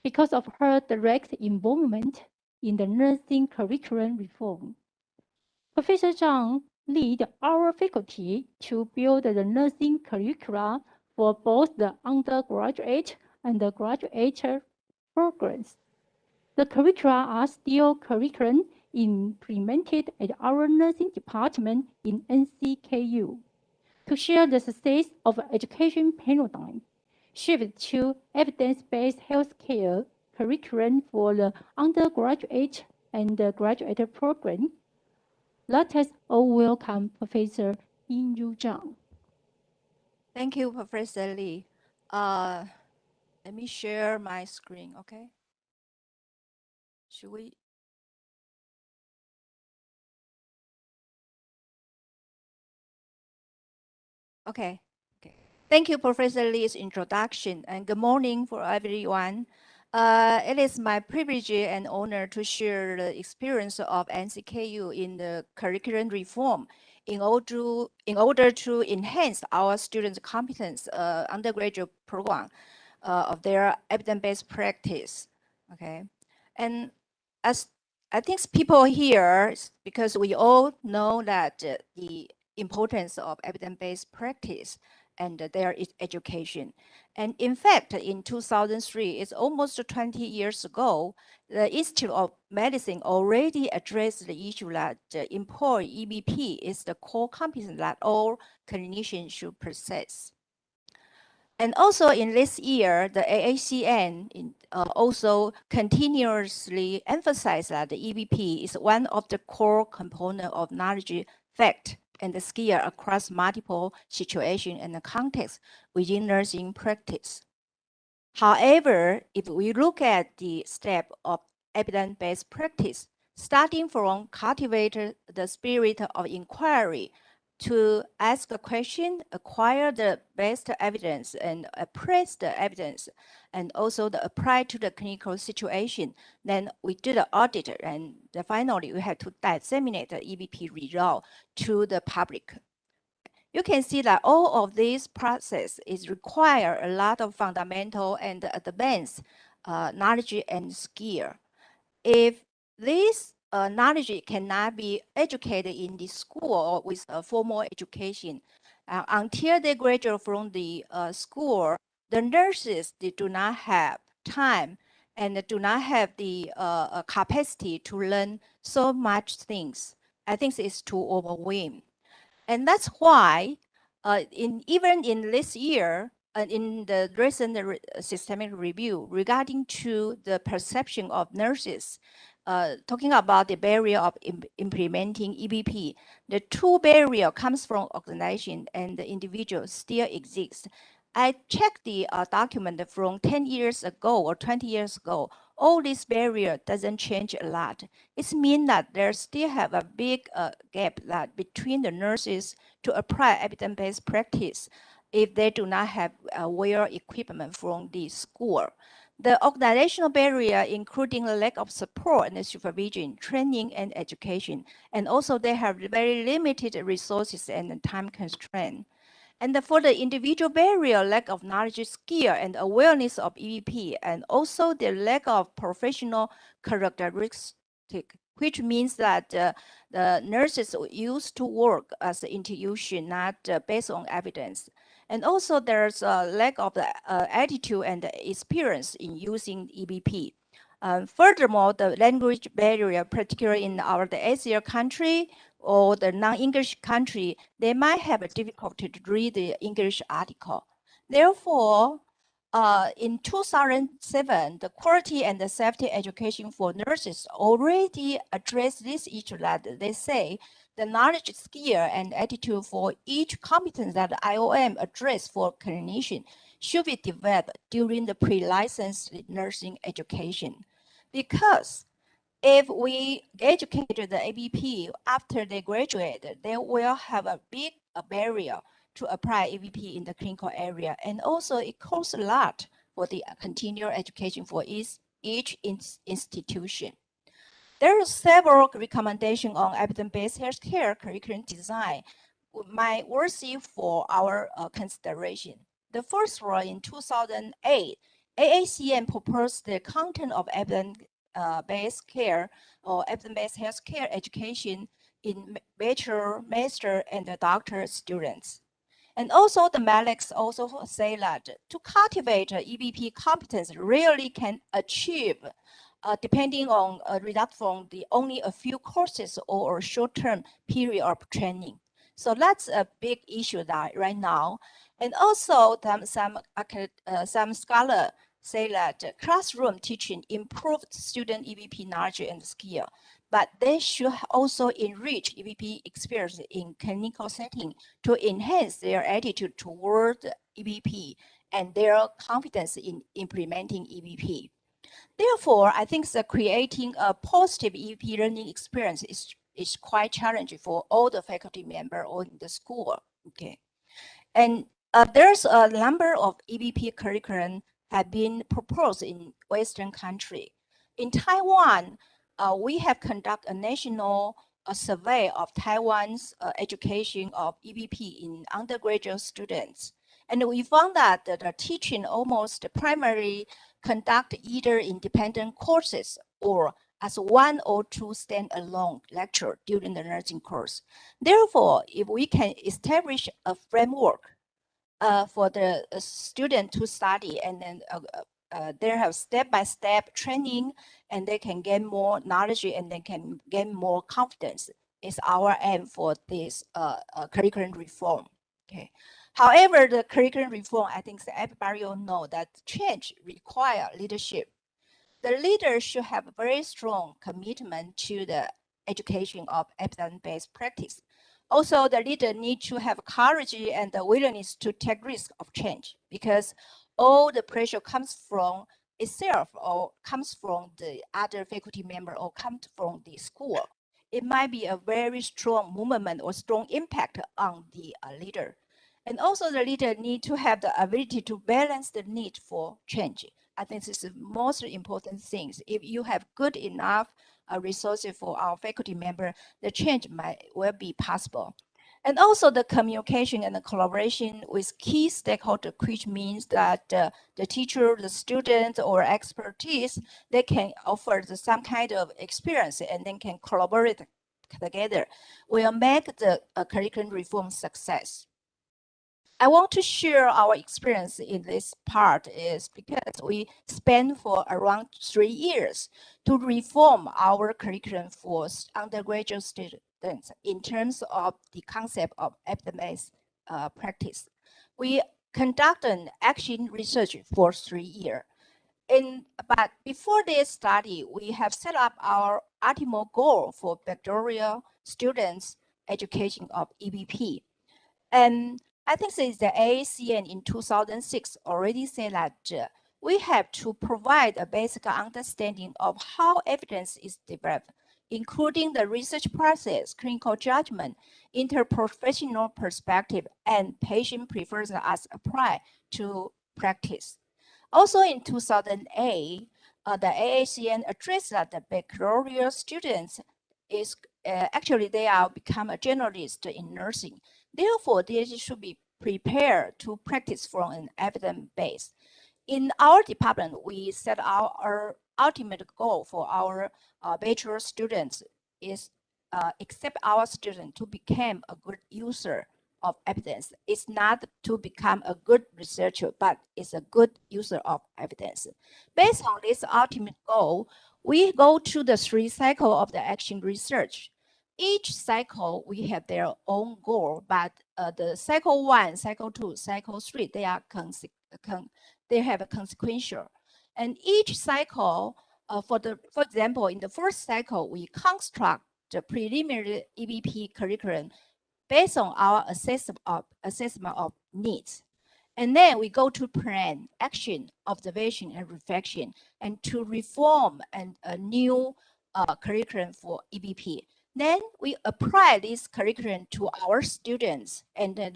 Speaker 10: because of her direct involvement in the nursing curriculum reform. Professor Zhang lead our faculty to build the nursing curricula for both the undergraduate and the graduate programs. The curricula are still curriculum implemented at our nursing department in NCKU. To share the success of education paradigm, shift to evidence-based healthcare curriculum for the undergraduate and the graduate program, let us all welcome Professor Yinru Zhang.
Speaker 15: Thank you, Professor Lee. Let me share my screen, okay? Should we? Okay. Thank you, Professor Lee's introduction, and good morning for everyone. It is my privilege and honor to share the experience of NCKU in the curriculum reform in order to enhance our students' competence undergraduate program of their evidence-based practice. Okay, and as I think people here, because we all know that the importance of evidence-based practice and their education. And in fact, in 2003, it's almost 20 years ago, the Institute of Medicine already addressed the issue that employee EBP is the core competence that all clinicians should possess. And also in this year, the AACN also continuously emphasized that the EBP is one of the core components of knowledge, fact, and the skill across multiple situations and contexts within nursing practice. However, if we look at the step of evidence-based practice, starting from cultivate the spirit of inquiry to ask a question, acquire the best evidence, and appraise the evidence, and also the apply to the clinical situation. Then we do the audit, and finally we have to disseminate the EBP result to the public. You can see that all of these process is require a lot of fundamental and advanced knowledge and skill. If this knowledge cannot be educated in the school or with a formal education, until they graduate from the school, the nurses, they do not have time and do not have the capacity to learn so much things. I think it's too overwhelming. And that's why even in this year, in the recent systemic review regarding to the perception of nurses, talking about the barrier of implementing EBP, the two barrier comes from organization and the individual still exists. I checked the document from 10 years ago or 20 years ago. All this barrier doesn't change a lot. It means that there still have a big gap that between the nurses to apply evidence-based practice if they do not have well equipment from the school. The organizational barrier, including the lack of support and the supervision, training and education, and also they have very limited resources and time constraint. And for the individual barrier, lack of knowledge, skill, and awareness of EVP, and also the lack of professional characteristic, which means that the nurses used to work as an intuition, not based on evidence. And also there's a lack of the attitude and experience in using EBP. Furthermore, the language barrier, particularly in the Asia country or the non-English country, they might have a difficulty to read the English article. Therefore, in 2007, the quality and the safety education for nurses already addressed this issue that they say the knowledge, skill, and attitude for each competence that IOM address for clinician should be developed during the pre-licensed nursing education. Because if we educate the ABP after they graduate, they will have a big barrier to apply ABP in the clinical area. And also it costs a lot for the continual education for each institution. There are several recommendations on evidence-based healthcare curriculum design might worthy for our consideration. The first one in 2008, AACN proposed the content of evidence-based care or evidence-based healthcare education in bachelor, master, and doctor students. And also the MALEX also say that to cultivate EBP competence really can achieve depending on a result from only a few courses or a short-term period of training. So that's a big issue that right now. And also some scholars say that classroom teaching improved student EBP knowledge and skill, but they should also enrich EBP experience in clinical setting to enhance their attitude toward EBP and their confidence in implementing EBP. Therefore, I think that creating a positive EBP learning experience is quite challenging for all the faculty members or in the school. Okay, and there's a number of EBP curriculum have been proposed in Western country. In Taiwan, we have conducted a national survey of Taiwan's education of EBP in undergraduate students. And we found that the teaching almost primarily conduct either independent courses or as one or two standalone lecture during the nursing course. Therefore, if we can establish a framework for the student to study and then they have step-by-step training and they can gain more knowledge and they can gain more confidence is our aim for this curriculum reform. Okay. However, the curriculum reform, I think everybody will know that change requires leadership. The leader should have a very strong commitment to the education of evidence-based practice. Also, the leader needs to have courage and the willingness to take risk of change because all the pressure comes from itself or comes from the other faculty member or comes from the school. It might be a very strong movement or strong impact on the leader. And also the leader need to have the ability to balance the need for change. I think this is the most important things. If you have good enough resources for our faculty member, the change will be possible. And also the communication and the collaboration with key stakeholders, which means that the teacher, the student, or expertise, they can offer some kind of experience and then can collaborate together, will make the curriculum reform success. I want to share our experience in this part is because we spent for around 3 years to reform our curriculum for undergraduate students in terms of the concept of evidence practice. We conducted action research for 3 years. But before this study, we have set up our ultimate goal for baccalaureate students' education of EBP. And I think since the AACN in 2006 already said that we have to provide a basic understanding of how evidence is developed, including the research process, clinical judgment, interprofessional perspective, and patient preference as applied to practice. Also in 2008, the AACN addressed that the baccalaureate students is actually they are become a generalist in nursing. Therefore, they should be prepared to practice from an evidence base. In our department, we set our ultimate goal for our bachelor students is accept our student to become a good user of evidence. It's not to become a good researcher, but it's a good user of evidence. Based on this ultimate goal, we go to the 3 cycles of the action research. Each cycle, we have their own goal, but the cycle 1, cycle 2, cycle 3, they are they have a consequential. And each cycle, for example, in the first cycle, we construct the preliminary EBP curriculum based on our assessment of needs. And then we go to plan, action, observation, and reflection, and to reform a new curriculum for EBP. Then we apply this curriculum to our students and then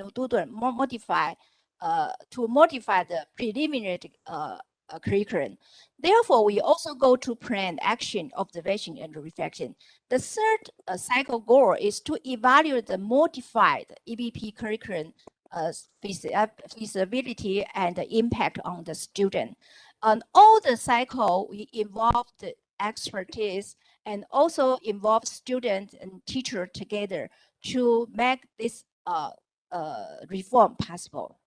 Speaker 15: modify the preliminary curriculum. Therefore, we also go to plan, action, observation, and reflection. The third cycle goal is to evaluate the modified EBP curriculum feasibility and the impact on the student. On all the cycle, we involve the expertise and also involve students and teacher together to make this reform possible.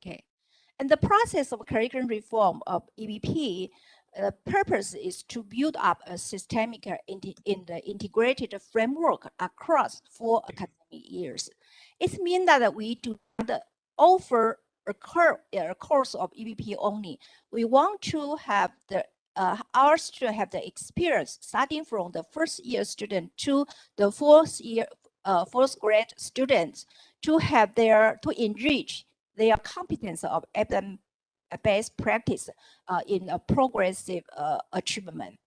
Speaker 15: Okay, and the process of curriculum reform of EBP, the purpose is to build up a systemic integrated framework across 4 academic years. It means that we do not offer a course of EBP only. We want to have our students have the experience starting from the first year student to the fourth grade students to enrich their competence of evidence-based practice in a progressive achievement.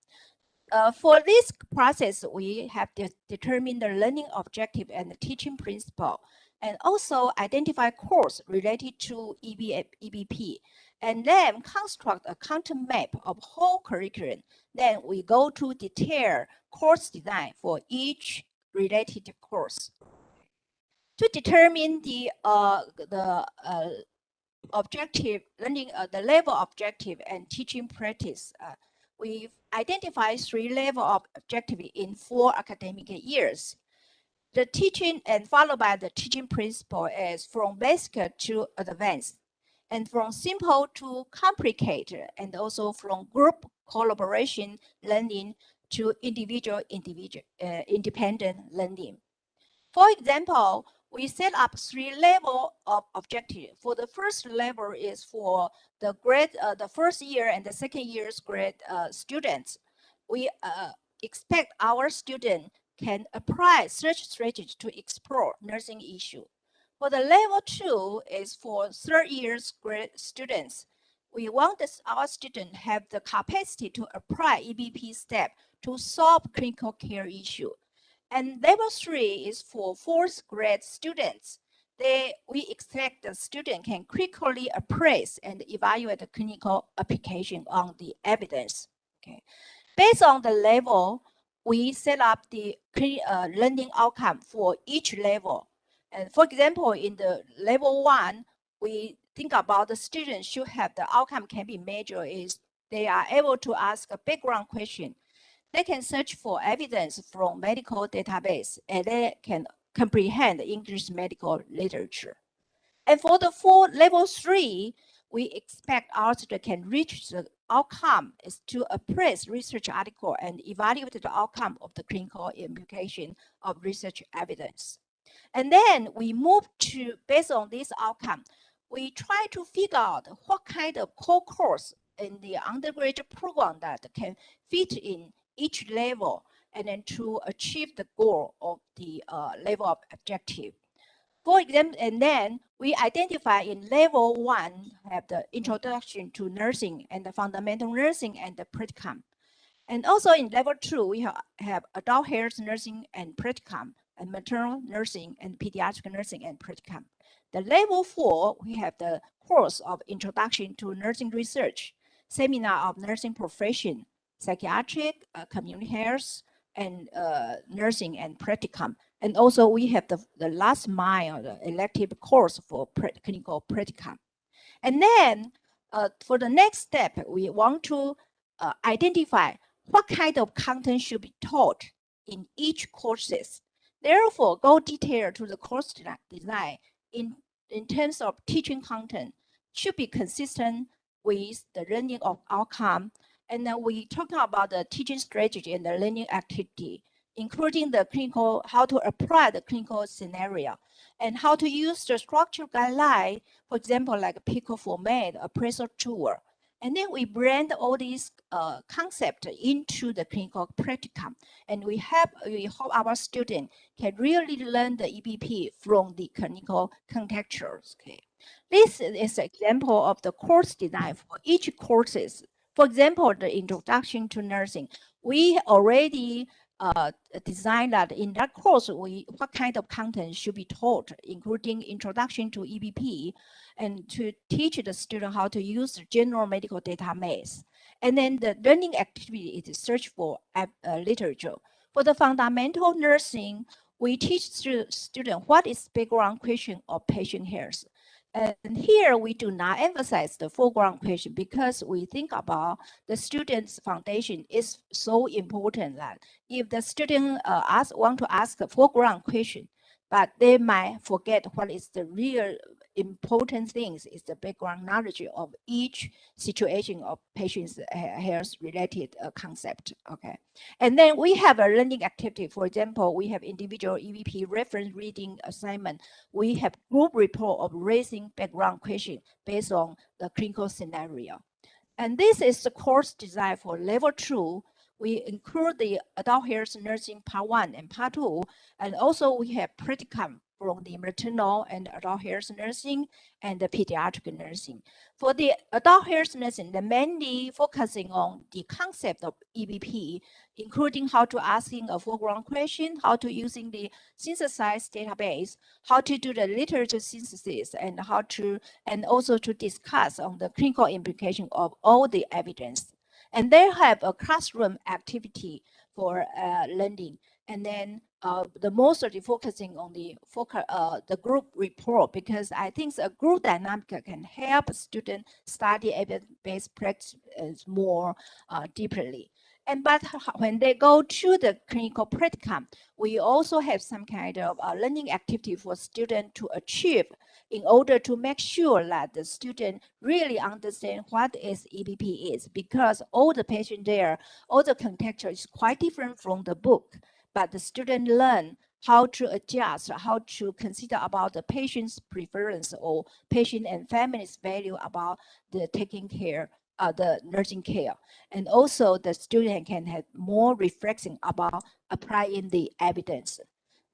Speaker 15: For this process, we have determined the learning objective and the teaching principle, and also identify course related to EBP, and then construct a content map of whole curriculum. Then we go to detail course design for each related course. To determine the objective learning, the level objective and teaching practice, we've identified 3 levels of objective in 4 academic years. The teaching and followed by the teaching principle is from basic to advanced, and from simple to complicated, and also from group collaboration learning to individual independent learning. For example, we set up 3 levels of objective. For the first level is for the grade, the first year and the second year's grade students. We expect our student can apply such strategy to explore nursing issue. For the level 2 is for third year's grade students. We want our students have the capacity to apply EBP step to solve clinical care issue. And level 3 is for fourth grade students. We expect the student can quickly appraise and evaluate the clinical application on the evidence. Okay. Based on the level, we set up the learning outcome for each level. And for example, in the level 1, we think about the students should have the outcome can be measured is they are able to ask a background question. They can search for evidence from medical database, and they can comprehend English medical literature. And for the level 3, we expect our students can reach the outcome is to appraise research article and evaluate the outcome of the clinical implication of research evidence. And then we move to, based on this outcome, we try to figure out what kind of core course in the undergraduate program that can fit in each level, and then to achieve the goal of the level of objective. For example, and then we identify in level 1 have the introduction to nursing and the fundamental nursing and the practicum. And also in level 2, we have adult health nursing and practicum, and maternal nursing and pediatric nursing and practicum. The level 4, we have the course of introduction to nursing research, seminar of nursing profession, psychiatric, community health, and nursing and practicum. And also we have the last mile, the elective course for clinical practicum. And then for the next step, we want to identify what kind of content should be taught in each courses. Therefore, go detail to the course design in terms of teaching content should be consistent with the learning of outcome. And then we talk about the teaching strategy and the learning activity, including the clinical, how to apply the clinical scenario, and how to use the structural guideline, for example, like PICO format, appraisal tool. And then we blend all these concepts into the clinical practicum. And we hope our students can really learn the EBP from the clinical contextuals. Okay. This is an example of the course design for each courses. For example, the introduction to nursing, we already designed that in that course, what kind of content should be taught, including introduction to EBP, and to teach the student how to use the general medical database. And then the learning activity is search for literature. For the fundamental nursing, we teach students what is background question of patient health. And here we do not emphasize the foreground question because we think about the student's foundation is so important that if the student want to ask a foreground question, but they might forget what is the real important things is the background knowledge of each situation of patient's health related concept. Okay, and then we have a learning activity. For example, we have individual EVP reference reading assignment. We have group report of raising background question based on the clinical scenario. And this is the course design for level 2. We include the adult health nursing part 1 and part 2, and also we have practicum from the maternal and adult health nursing and the pediatric nursing. For the adult health nursing, they're mainly focusing on the concept of EBP, including how to asking a foreground question, how to using the synthesized database, how to do the literature synthesis, and also to discuss on the clinical implication of all the evidence. And they have a classroom activity for learning. And then the mostly focusing on the group report, because I think a group dynamic can help students study evidence-based practice more deeply. But when they go to the clinical practicum, we also have some kind of learning activity for students to achieve in order to make sure that the student really understand what is EBP is, because all the patient there, all the contextual is quite different from the book, but the student learn how to adjust, how to consider about the patient's preference or patient and family's value about the taking care, the nursing care. And also the student can have more reflection about applying the evidence.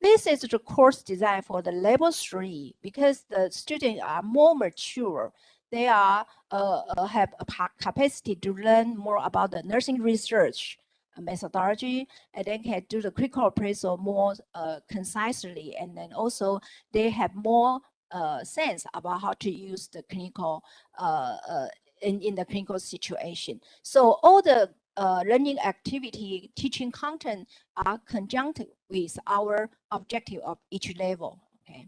Speaker 15: This is the course design for the level 3 because the students are more mature. They are have a capacity to learn more about the nursing research methodology, and then can do the critical appraisal more concisely, and then also they have more sense about how to use the clinical in the clinical situation. So all the learning activity, teaching content are conjunct with our objective of each level. Okay.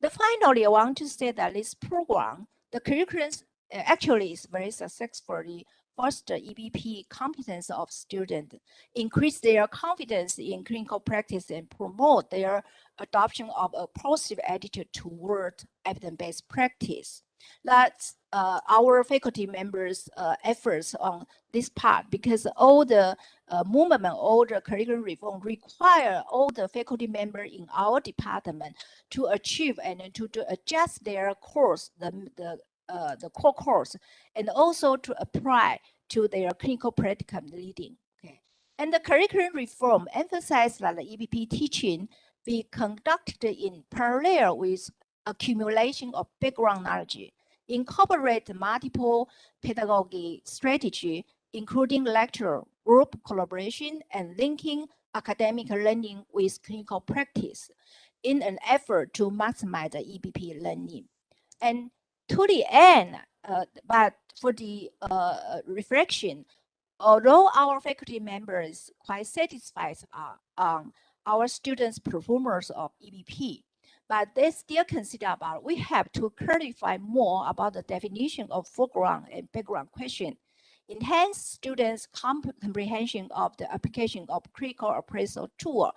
Speaker 15: Finally, I want to say that this program, the curriculum actually is very successfully foster EBP competence of students, increase their confidence in clinical practice, and promote their adoption of a positive attitude toward evidence-based practice. That's our faculty members' efforts on this part, because all the movement, all the curriculum reform require all the faculty members in our department to achieve and to adjust their course, the core course, and also to apply to their clinical practicum leading. Okay. And the curriculum reform emphasized that the EBP teaching be conducted in parallel with accumulation of background knowledge, incorporate multiple pedagogy strategy, including lecture, group collaboration, and linking academic learning with clinical practice in an effort to maximize the EBP learning. And to the end, but for the reflection, although our faculty members quite satisfied on our students' performance of EBP, but they still consider about we have to clarify more about the definition of foreground and background question, enhance students' comprehension of the application of critical appraisal tool,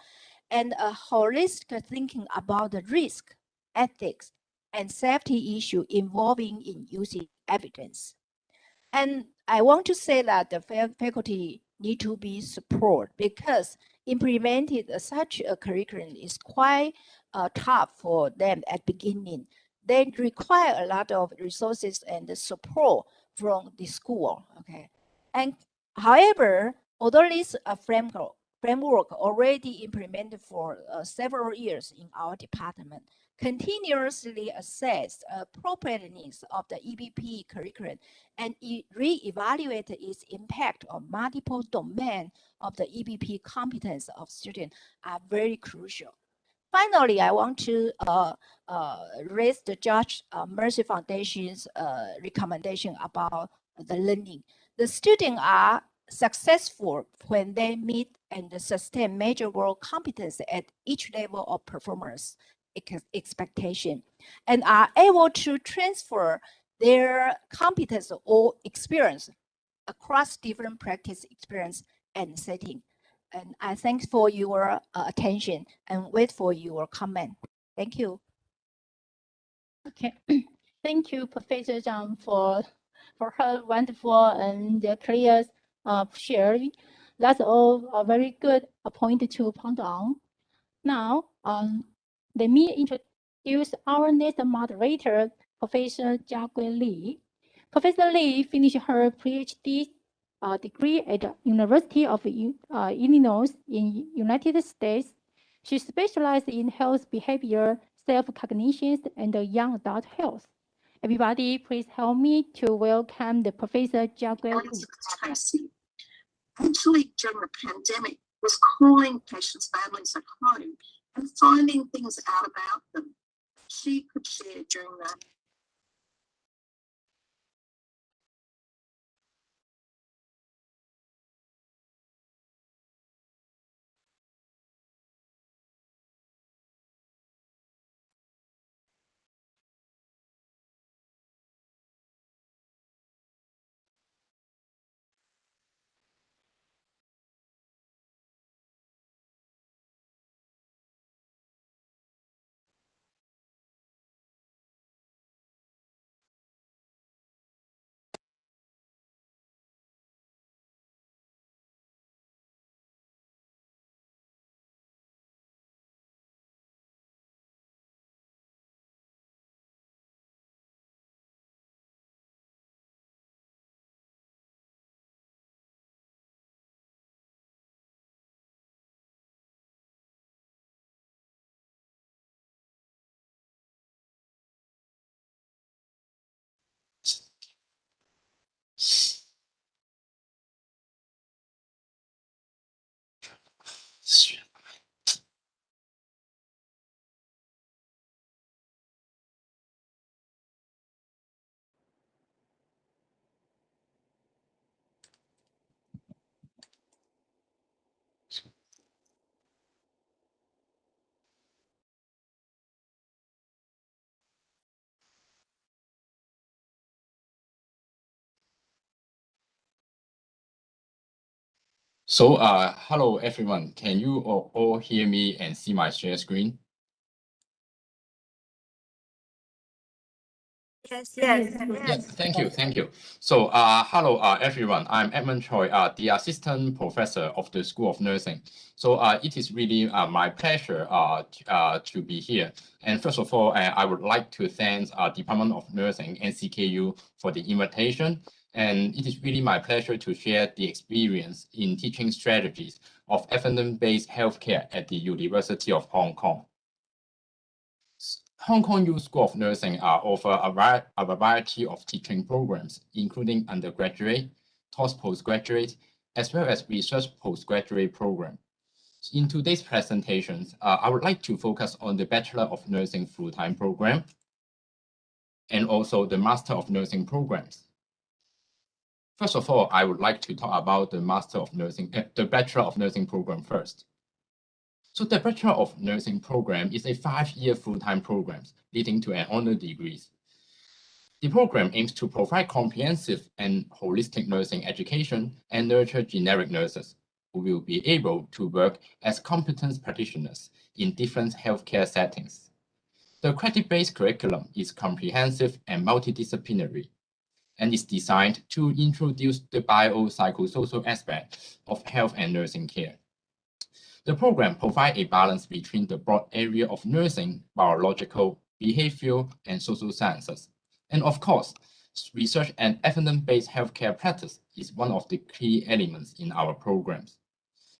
Speaker 15: and a holistic thinking about the risk, ethics, and safety issue involving in using evidence. And I want to say that the faculty need to be support, because implementing such a curriculum is quite tough for them at beginning. They require a lot of resources and support from the school. Okay, and however, although this framework already implemented for several years in our department, continuously assess appropriateness of the EBP curriculum and re-evaluate its impact on multiple domains of the EBP competence of students are very crucial. Finally, I want to raise the George Mercy Foundation's recommendation about the learning. The students are successful when they meet and sustain major world competence at each level of performance expectation, and are able to transfer their competence or experience across different practice experience and setting. And I thank for your attention and wait for your comment. Thank you.
Speaker 18: Okay, thank you, Professor Zhang, for her wonderful and clear sharing. That's all a very good point to point on. Now, let me introduce our next moderator, Professor Jiagui Li. Professor Li finished her PhD degree at the University of Illinois in United States. She specialized in health behavior, self-cognition, and young adult health. Everybody, please help me to welcome the Professor Jiaogui Wu.
Speaker 19: Tracy. Actually, during the pandemic, was calling patients' families at home and finding things out about them she could share during that.
Speaker 20: So, hello everyone. Can you all hear me and see my share screen?
Speaker 19: Yes,
Speaker 20: Thank you. So, hello everyone. I'm Edmund Choi, the assistant professor of the School of Nursing. So, it is really my pleasure to be here. And first of all, I would like to thank Department of Nursing, NCKU, for the invitation. And it is really my pleasure to share the experience in teaching strategies of evidence-based healthcare at the University of Hong Kong. Hong Kong U School of Nursing offer a variety of teaching programs, including undergraduate, postgraduate, as well as research postgraduate program. In today's presentations, I would like to focus on the Bachelor of Nursing full-time program and also the Master of Nursing programs. First of all, I would like to talk about the the Bachelor of Nursing program first. So the Bachelor of Nursing program is a 5-year full-time program leading to an honor degree. The program aims to provide comprehensive and holistic nursing education and nurture generic nurses who will be able to work as competent practitioners in different healthcare settings. The credit-based curriculum is comprehensive and multidisciplinary and is designed to introduce the biopsychosocial aspect of health and nursing care. The program provides a balance between the broad area of nursing, biological, behavioral, and social sciences. And of course, research and evidence-based healthcare practice is one of the key elements in our programs.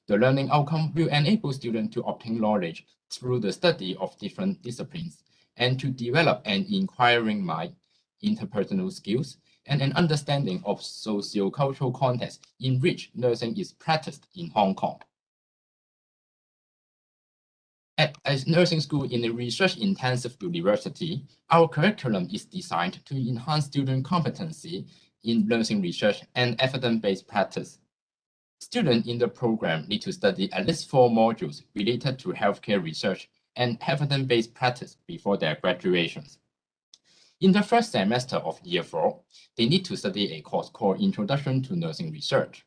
Speaker 20: The learning outcome will enable students to obtain knowledge through the study of different disciplines and to develop an inquiring mind, interpersonal skills, and an understanding of socio-cultural context in which nursing is practiced in Hong Kong. At a nursing school in a research-intensive university, our curriculum is designed to enhance student competency in nursing research and evidence-based practice. Students in the program need to study at least 4 modules related to healthcare research and evidence-based practice before their graduations. In the first semester of Year 4, they need to study a course called Introduction to Nursing Research.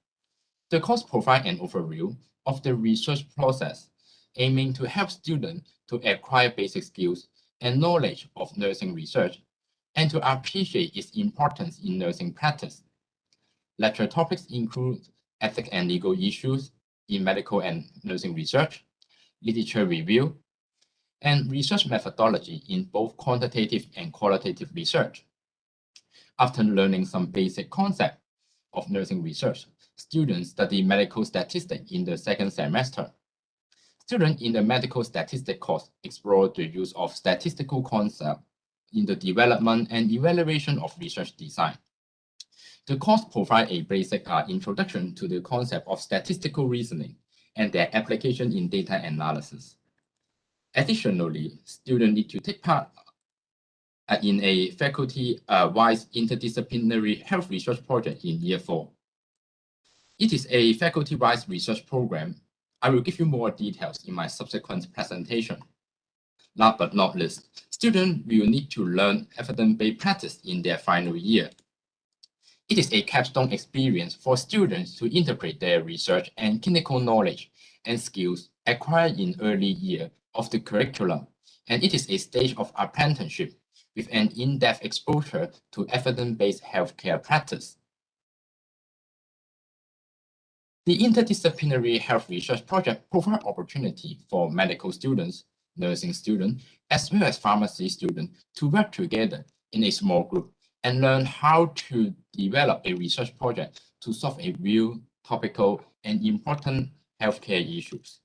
Speaker 20: The course provides an overview of the research process, aiming to help students to acquire basic skills and knowledge of nursing research and to appreciate its importance in nursing practice. Lecture topics include ethics and legal issues in medical and nursing research, literature review, and research methodology in both quantitative and qualitative research. After learning some basic concepts of nursing research, students study medical statistics in the second semester. Students in the medical statistics course explore the use of statistical concepts in the development and evaluation of research design. The course provides a basic introduction to the concept of statistical reasoning and their application in data analysis. Additionally, students need to take part in a faculty-wise interdisciplinary health research project in Year 4. It is a faculty-wise research program. I will give you more details in my subsequent presentation. Last but not least, students will need to learn evidence-based practice in their final year. It is a capstone experience for students to integrate their research and clinical knowledge and skills acquired in early year of the curriculum, and it is a stage of apprenticeship with an in-depth exposure to evidence-based healthcare practice. The interdisciplinary health research project provides opportunity for medical students, nursing students, as well as pharmacy students to work together in a small group and learn how to develop a research project to solve a real, topical, and important healthcare issues.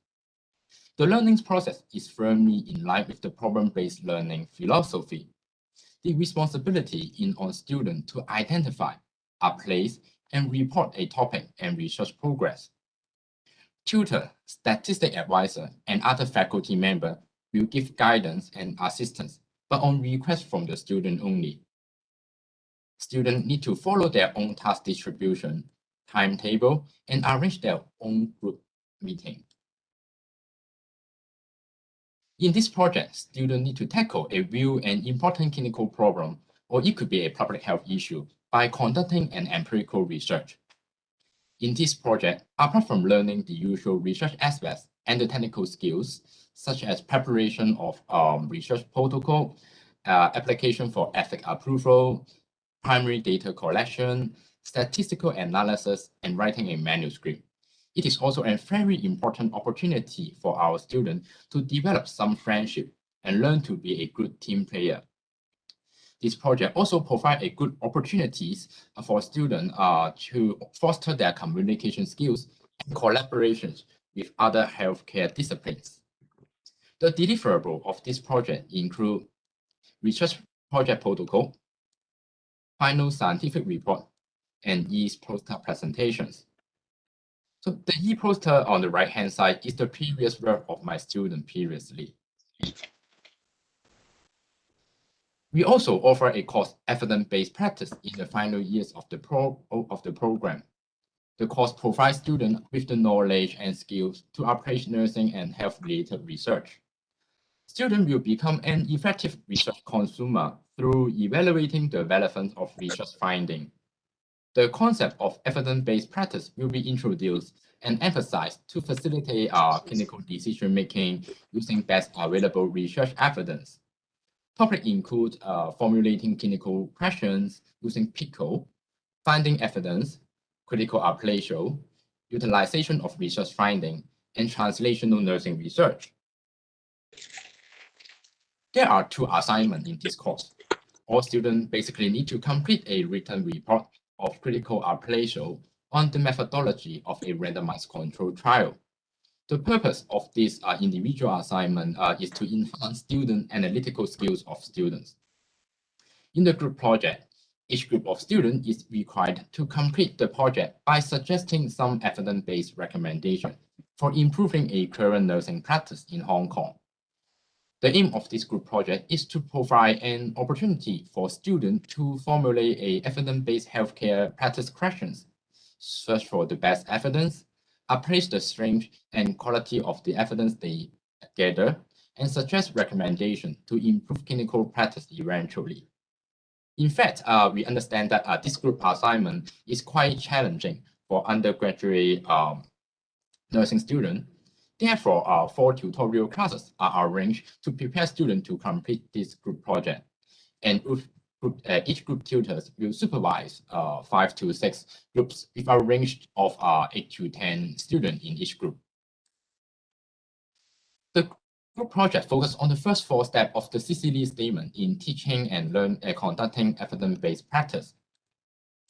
Speaker 20: The learning process is firmly in line with the problem-based learning philosophy. The responsibility is on students to identify, place, and report a topic and research progress. Tutor, statistic advisor, and other faculty members will give guidance and assistance, but on request from the student only. Students need to follow their own task distribution, timetable, and arrange their own group meeting. In this project, students need to tackle a real and important clinical problem, or it could be a public health issue, by conducting an empirical research. In this project, apart from learning the usual research aspects and the technical skills, such as preparation of research protocol, application for ethic approval, primary data collection, statistical analysis, and writing a manuscript, it is also a very important opportunity for our students to develop some friendship and learn to be a good team player. This project also provides a good opportunities for students to foster their communication skills and collaborations with other healthcare disciplines. The deliverable of this project include research project protocol, final scientific report, and e-poster presentations. So the e-poster on the right-hand side is the previous work of my student previously. We also offer a course evidence-based practice in the final years of the program. The course provides students with the knowledge and skills to approach nursing and health-related research. Students will become an effective research consumer through evaluating the relevance of research finding. The concept of evidence-based practice will be introduced and emphasized to facilitate our clinical decision-making using best available research evidence. Topics include formulating clinical questions using PICO, finding evidence, critical appraisal, utilization of research finding, and translational nursing research. There are 2 assignments in this course. All students basically need to complete a written report of critical appraisal on the methodology of a randomized controlled trial. The purpose of this individual assignment is to enhance student analytical skills of students. In the group project, each group of students is required to complete the project by suggesting some evidence-based recommendation for improving a current nursing practice in Hong Kong. The aim of this group project is to provide an opportunity for students to formulate a evidence-based healthcare practice questions, search for the best evidence, appraise the strength and quality of the evidence they gather, and suggest recommendations to improve clinical practice eventually. In fact, we understand that this group assignment is quite challenging for undergraduate nursing students. Therefore, 4 tutorial classes are arranged to prepare students to complete this group project. And each group tutors will supervise 5 to 6 groups with a range of 8 to 10 students in each group. The group project focuses on the first 4 steps of the CCD statement in teaching and conducting evidence-based practice.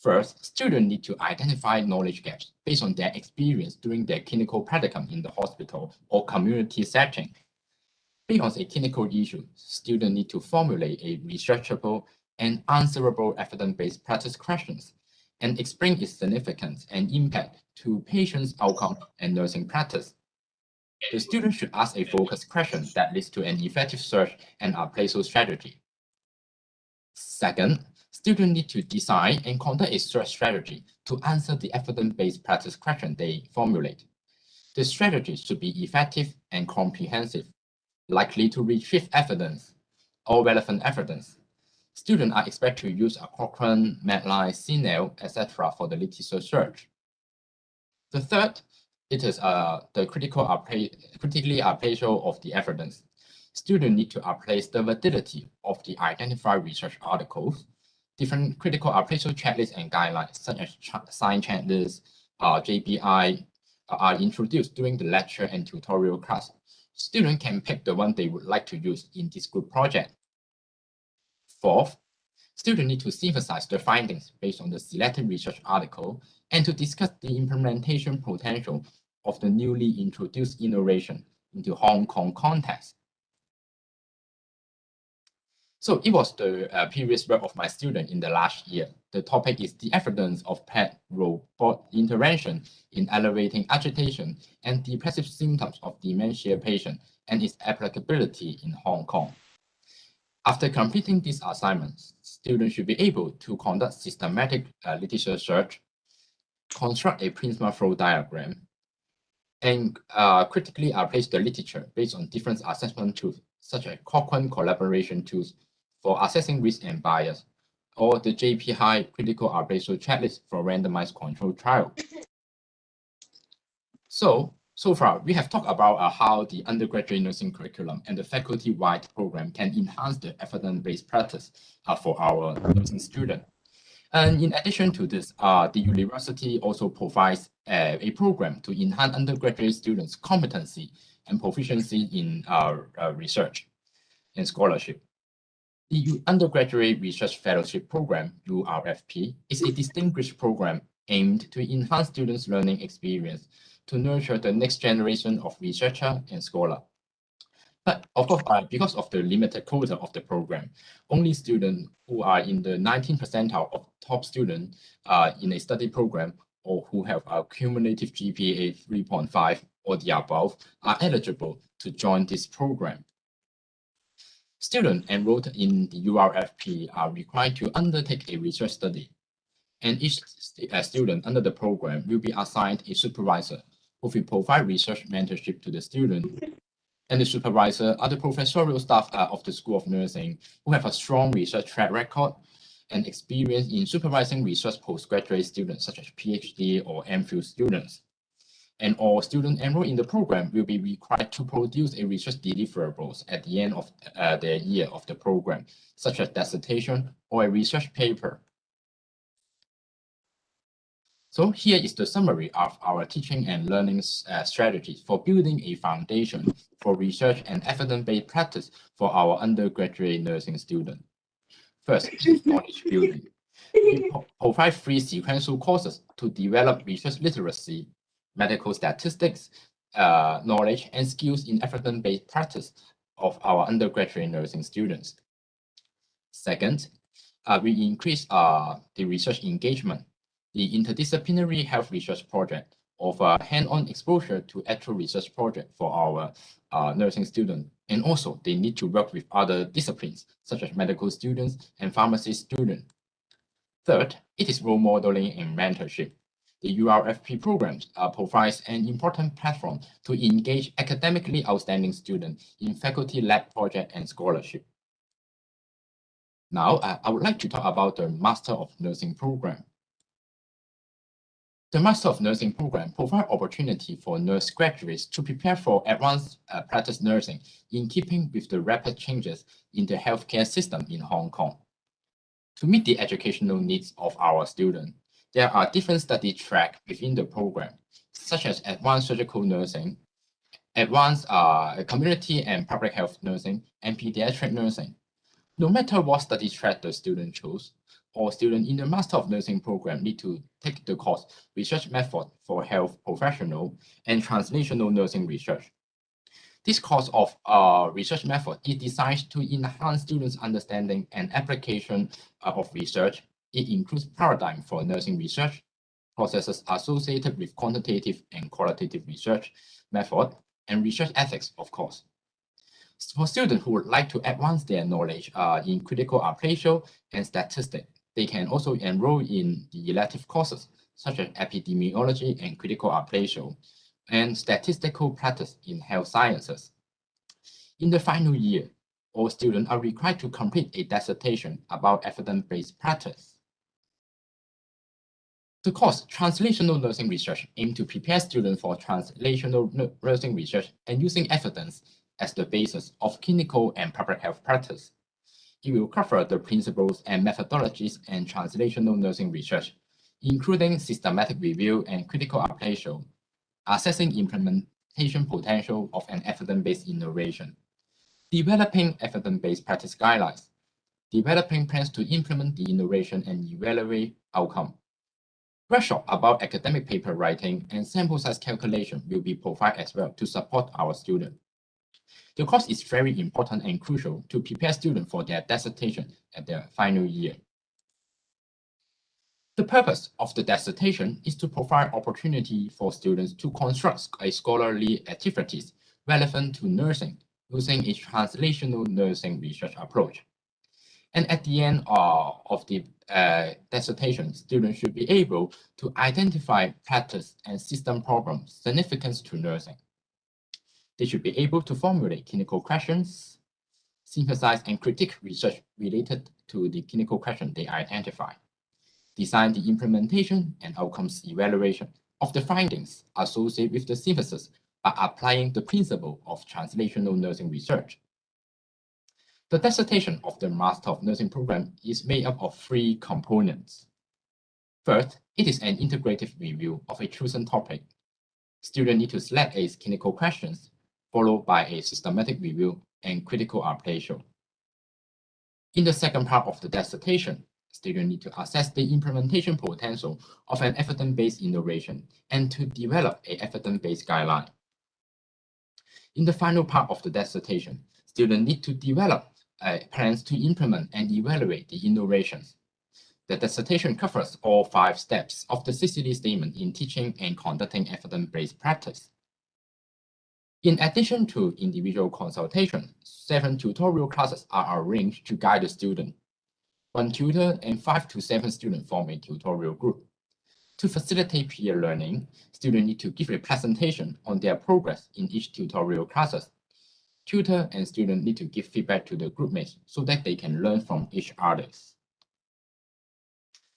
Speaker 20: First, students need to identify knowledge gaps based on their experience during their clinical practicum in the hospital or community setting. Based on a clinical issue, students need to formulate a researchable and answerable evidence-based practice questions and explain its significance and impact to patients' outcome and nursing practice. The student should ask a focused question that leads to an effective search and appraisal strategy. Second, students need to design and conduct a search strategy to answer the evidence-based practice question they formulate. The strategy should be effective and comprehensive, likely to retrieve evidence or relevant evidence. Students are expected to use a Cochrane, Medline, CNAIL, etc. for the literature search. The third, it is the critically appraisal of the evidence. Students need to appraise the validity of the identified research articles. Different critical appraisal checklists and guidelines, such as SIGN checklist, JPI, are introduced during the lecture and tutorial class. Students can pick the one they would like to use in this group project. Fourth, students need to synthesize the findings based on the selected research article and to discuss the implementation potential of the newly introduced innovation into Hong Kong context. So it was the previous work of my student in the last year. The topic is the evidence of pet robot intervention in elevating agitation and depressive symptoms of dementia patients and its applicability in Hong Kong. After completing this assignment, students should be able to conduct systematic literature search, construct a Prisma flow diagram, and critically appraise the literature based on different assessment tools, such as Cochrane collaboration tools for assessing risk and bias, or the JPI critical appraisal checklist for randomized controlled trial. So far, we have talked about how the undergraduate nursing curriculum and the faculty-wide program can enhance the evidence-based practice for our nursing students. And in addition to this, the university also provides a program to enhance undergraduate students' competency and proficiency in research and scholarship. The Undergraduate Research Fellowship Program, URFP, is a distinguished program aimed to enhance students' learning experience to nurture the next generation of researcher and scholar. But of course, because of the limited quota of the program, only students who are in the 19th percentile of top students in a study program or who have a cumulative GPA 3.5 or the above are eligible to join this program. Students enrolled in the URFP are required to undertake a research study, and each student under the program will be assigned a supervisor who will provide research mentorship to the student. And the supervisor are the professorial staff of the School of Nursing who have a strong research track record and experience in supervising research postgraduate students such as PhD or MPhil students. And all students enrolled in the program will be required to produce a research deliverables at the end of their year of the program, such as dissertation or a research paper. So here is the summary of our teaching and learning strategies for building a foundation for research and evidence-based practice for our undergraduate nursing students. First, knowledge building. We provide free sequential courses to develop research literacy, medical statistics, knowledge, and skills in evidence-based practice of our undergraduate nursing students. Second, we increase the research engagement. The interdisciplinary health research project offer hands-on exposure to actual research project for our nursing students. And also, they need to work with other disciplines, such as medical students and pharmacy students. Third, it is role modeling and mentorship. The URFP programs provides an important platform to engage academically outstanding students in faculty lab project and scholarship. Now, I would like to talk about the Master of Nursing program. The Master of Nursing program provides opportunity for nurse graduates to prepare for advanced practice nursing in keeping with the rapid changes in the healthcare system in Hong Kong. To meet the educational needs of our students, there are different study tracks within the program, such as advanced surgical nursing, advanced community and public health nursing, and pediatric nursing. No matter what study track the student chose, all students in the Master of Nursing program need to take the course Research Method for Health Professional and Translational Nursing Research. This course of research method is designed to enhance students' understanding and application of research. It includes paradigm for nursing research, processes associated with quantitative and qualitative research method, and research ethics, of course. For students who would like to advance their knowledge in critical appraisal and statistics, they can also enroll in the elective courses such as epidemiology and critical appraisal and statistical practice in health sciences. In the final year, all students are required to complete a dissertation about evidence-based practice. The course Translational Nursing Research aims to prepare students for translational nursing research and using evidence as the basis of clinical and public health practice. It will cover the principles and methodologies in translational nursing research, including systematic review and critical appraisal, assessing implementation potential of an evidence-based innovation, developing evidence-based practice guidelines, developing plans to implement the innovation and evaluate outcome. Workshop about academic paper writing and sample size calculation will be provided as well to support our students. The course is very important and crucial to prepare students for their dissertation at their final year. The purpose of the dissertation is to provide opportunity for students to construct a scholarly activities relevant to nursing using a translational nursing research approach. And at the end of the dissertation, students should be able to identify practice and system problems significant to nursing. They should be able to formulate clinical questions, synthesize and critique research related to the clinical question they identify, design the implementation and outcomes evaluation of the findings associated with the synthesis by applying the principle of translational nursing research. The dissertation of the Master of Nursing program is made up of 3 components. First, it is an integrative review of a chosen topic. Students need to select a clinical questions, followed by a systematic review and critical appraisal. In the second part of the dissertation, students need to assess the implementation potential of an evidence-based innovation and to develop an evidence-based guideline. In the final part of the dissertation, students need to develop plans to implement and evaluate the innovations. The dissertation covers all 5 steps of the CCD statement in teaching and conducting evidence-based practice. In addition to individual consultation, 7 tutorial classes are arranged to guide the student. 1 tutor and 5 to 7 students form a tutorial group. To facilitate peer learning, students need to give a presentation on their progress in each tutorial classes. Tutor and student need to give feedback to the group mates so that they can learn from each other.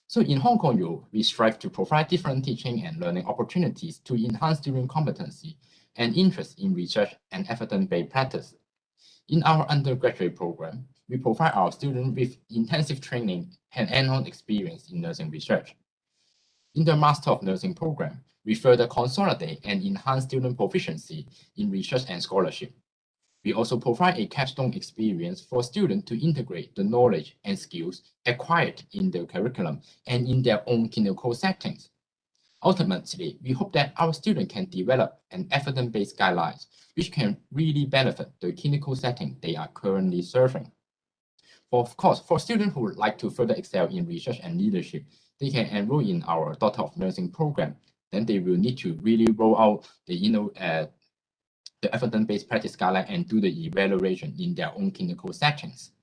Speaker 20: So in Hong Kong U, we strive to provide different teaching and learning opportunities to enhance student competency and interest in research and evidence-based practice. In our undergraduate program, we provide our students with intensive training and hands-on experience in nursing research. In the Master of Nursing program, we further consolidate and enhance student proficiency in research and scholarship. We also provide a capstone experience for students to integrate the knowledge and skills acquired in the curriculum and in their own clinical settings. Ultimately, we hope that our students can develop an evidence-based guidelines which can really benefit the clinical setting they are currently serving. Of course, for students who would like to further excel in research and leadership, they can enroll in our Doctor of Nursing program. Then they will need to really roll out the evidence-based practice guideline and do the evaluation in their own clinical settings.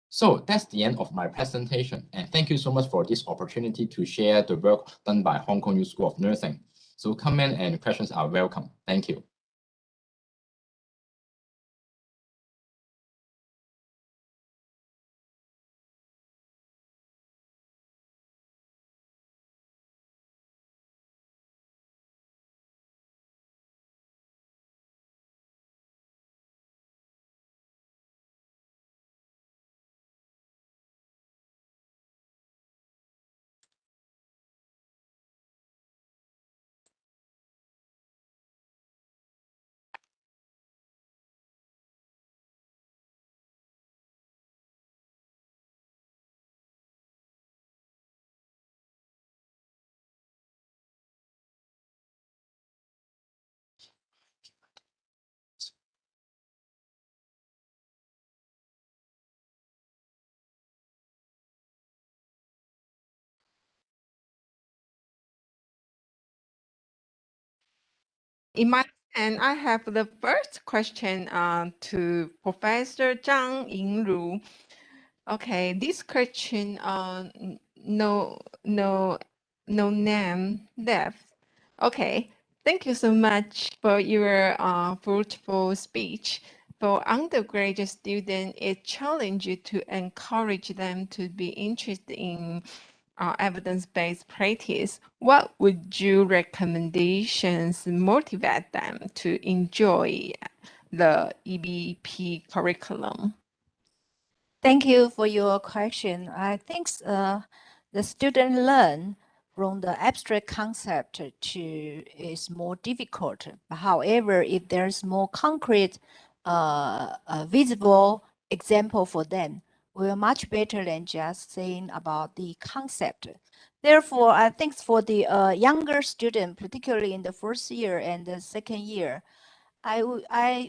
Speaker 20: So that's the end of my presentation, and thank you so much for this opportunity to share the work done by Hong Kong U School of Nursing. So comments and questions are welcome. Thank you.
Speaker 17: In my hand, I have the first question to Professor Zhang Yingru. Okay, this question, no name left. Okay, thank you so much for your fruitful speech. For undergraduate students, it challenges to encourage them to be interested in evidence-based practice. What would your recommendations motivate them to enjoy the EBP curriculum?
Speaker 15: Thank you for your question. I think the student learn from the abstract concept to is more difficult. However, if there's more concrete, visible example for them, we're much better than just saying about the concept. Therefore, I think for the younger student, particularly in the first year and the second year,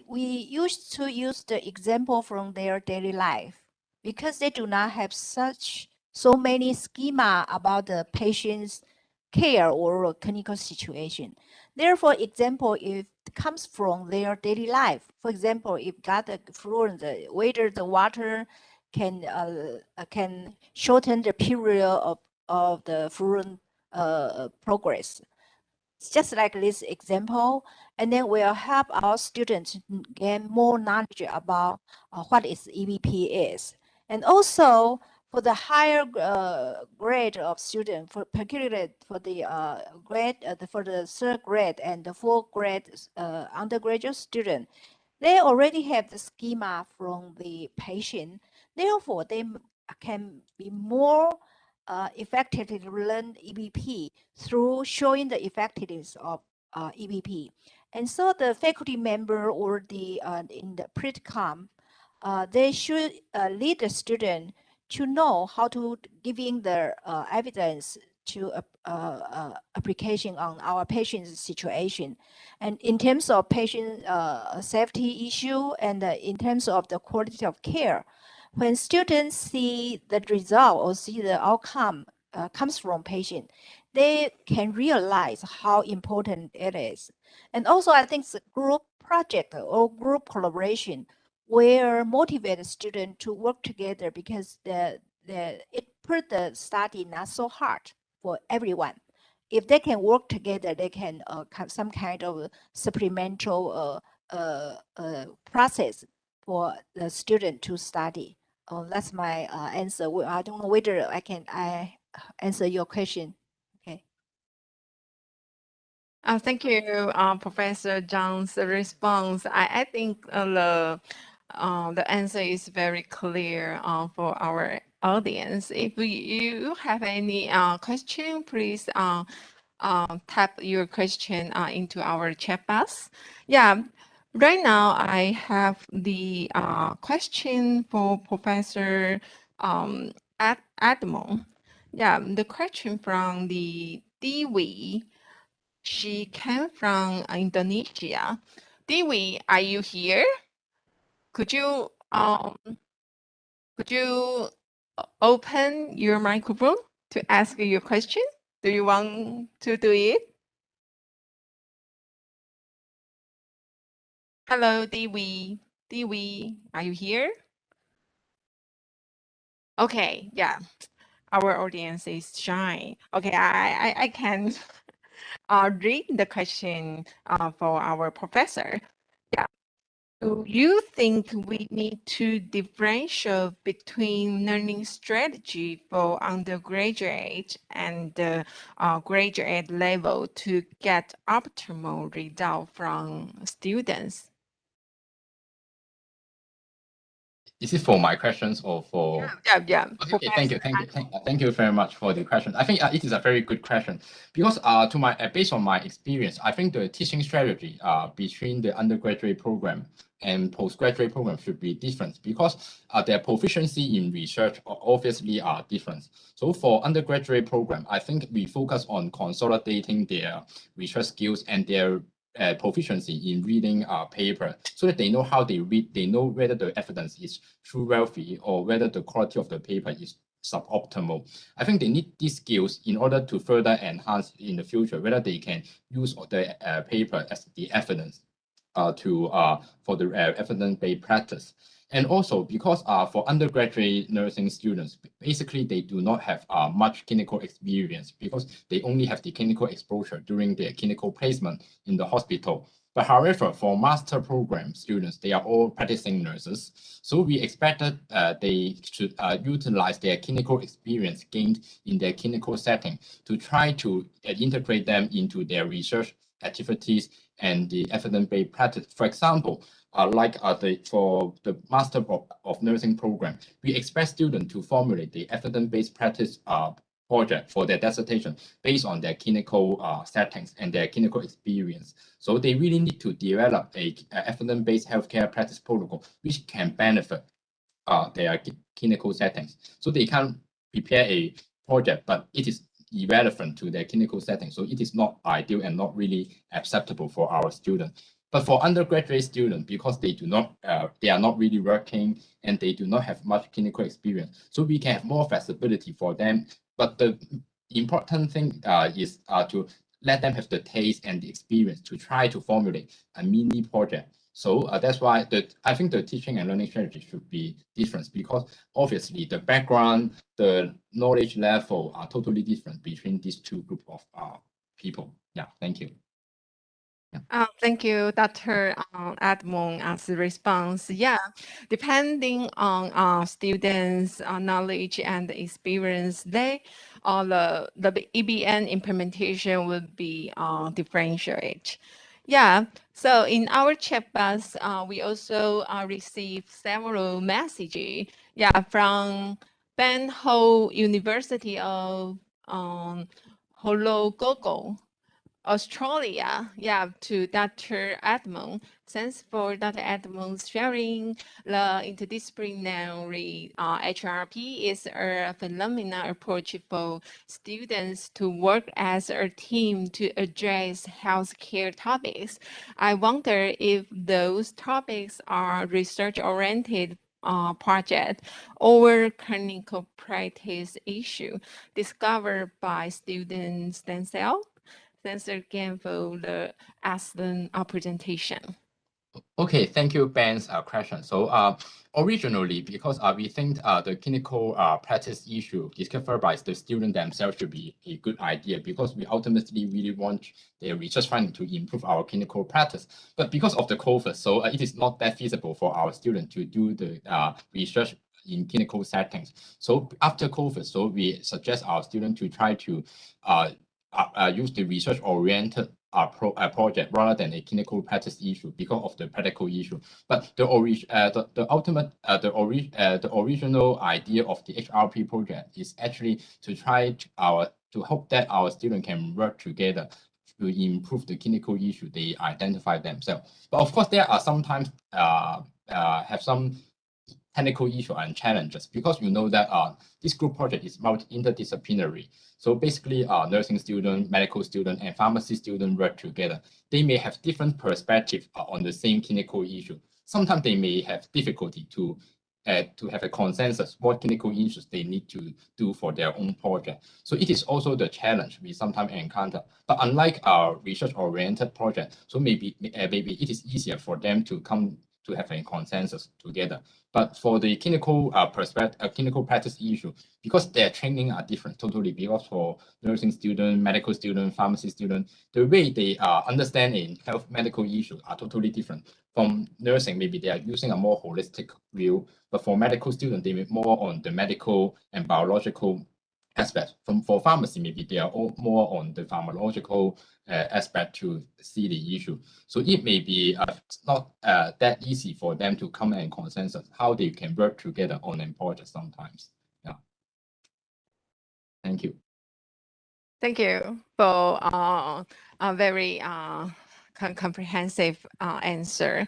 Speaker 15: we used to use the example from their daily life because they do not have so many schema about the patient's care or clinical situation. Therefore, example, if it comes from their daily life, for example, if got the fluoride, whether the water can shorten the period of the fluoride progress. It's just like this example, and then we'll help our students gain more knowledge about what is EBP is. And also for the higher grade of student, particularly for the for the third grade and the fourth grade undergraduate student, they already have the schema from the patient. Therefore, they can be more effectively learn EBP through showing the effectiveness of EBP. And so the faculty member or the in the pre-com, they should lead the student to know how to giving the evidence to application on our patient's situation. And in terms of patient safety issue and in terms of the quality of care, when students see the result or see the outcome comes from patient, they can realize how important it is. And also, I think the group project or group collaboration will motivate the student to work together because it put the study not so hard for everyone. If they can work together, they can have some kind of supplemental process for the student to study. That's my answer. I don't know whether I answer your question. Okay.
Speaker 17: Thank you, Professor Zhang's response. I think the answer is very clear for our audience. If you have any question, please type your question into our chat box. Yeah, right now I have the question for Professor Edmond. Yeah, the question from the Dewi. She came from Indonesia. Dewi, are you here? Could you open your microphone to ask your question? Do you want to do it? Hello, Dewi. Dewi, are you here? Okay, yeah. Our audience is shy. Okay, I can read the question for our professor. Yeah. Do you think we need to differentiate between learning strategy for undergraduate and graduate level to get optimal result from students?
Speaker 20: Is it for my questions or for?
Speaker 17: Yeah.
Speaker 20: Okay, thank you very much for the question. I think it is a very good question because based on my experience, I think the teaching strategy between the undergraduate program and postgraduate program should be different because their proficiency in research obviously are different. So for undergraduate program, I think we focus on consolidating their research skills and their proficiency in reading paper so that they know how they read, they know whether the evidence is too wealthy or whether the quality of the paper is suboptimal. I think they need these skills in order to further enhance in the future, whether they can use the paper as the evidence for the evidence-based practice. And also because for undergraduate nursing students, basically they do not have much clinical experience because they only have the clinical exposure during their clinical placement in the hospital. But however, for master program students, they are all practicing nurses. So we expect that they should utilize their clinical experience gained in their clinical setting to try to integrate them into their research activities and the evidence-based practice. For example, for the Master of Nursing program, we expect students to formulate the evidence-based practice project for their dissertation based on their clinical settings and their clinical experience. So they really need to develop a evidence-based healthcare practice protocol which can benefit their clinical settings. So they can prepare a project, but it is irrelevant to their clinical setting. So it is not ideal and not really acceptable for our students. But for undergraduate students, because they are not really working and they do not have much clinical experience, so we can have more flexibility for them. But the important thing is to let them have the taste and the experience to try to formulate a mini project. So that's why I think the teaching and learning strategy should be different, because obviously the background, the knowledge level are totally different between these two groups of people. Yeah, thank you.
Speaker 17: Thank you, Dr. Edmond, as a response. Yeah, depending on students' knowledge and experience, the EBN implementation will be differentiate. Yeah, so in our chat box, we also received several messages. Yeah, from Ben Ho University of Hologogo, Australia, yeah, to Dr. Edmond. Thanks for Dr. Edmond sharing the interdisciplinary HRP is a phenomenal approach for students to work as a team to address healthcare topics. I wonder if those topics are research-oriented project or clinical practice issue discovered by students themselves. Thanks again for the excellent presentation.
Speaker 20: Okay, thank you, Ben's question. So originally, because we think the clinical practice issue discovered by the student themselves should be a good idea, because we ultimately really want their research finding to improve our clinical practice. But because of the COVID, so it is not that feasible for our students to do the research in clinical settings. So after COVID, so we suggest our students to try to use the research-oriented project rather than a clinical practice issue because of the practical issue. But the original idea of the HRP project is actually to try to hope that our students can work together to improve the clinical issue they identify themselves. But of course, there are sometimes have some technical issue and challenges, because you know that this group project is interdisciplinary. So basically, nursing student, medical student, and pharmacy student work together. They may have different perspectives on the same clinical issue. Sometimes they may have difficulty to have a consensus what clinical issues they need to do for their own project. So it is also the challenge we sometimes encounter. But unlike our research-oriented project, so maybe it is easier for them to come to have a consensus together. But for the clinical clinical practice issue, because their training are different totally, because for nursing student, medical student, pharmacy student, the way they understand in health medical issues are totally different. From nursing, maybe they are using a more holistic view, but for medical students, they may more on the medical and biological aspect. For pharmacy, maybe they are all more on the pharmacological aspect to see the issue. So it may be not that easy for them to come and consensus how they can work together on a project sometimes. Yeah. Thank you.
Speaker 17: Thank you for a very comprehensive answer.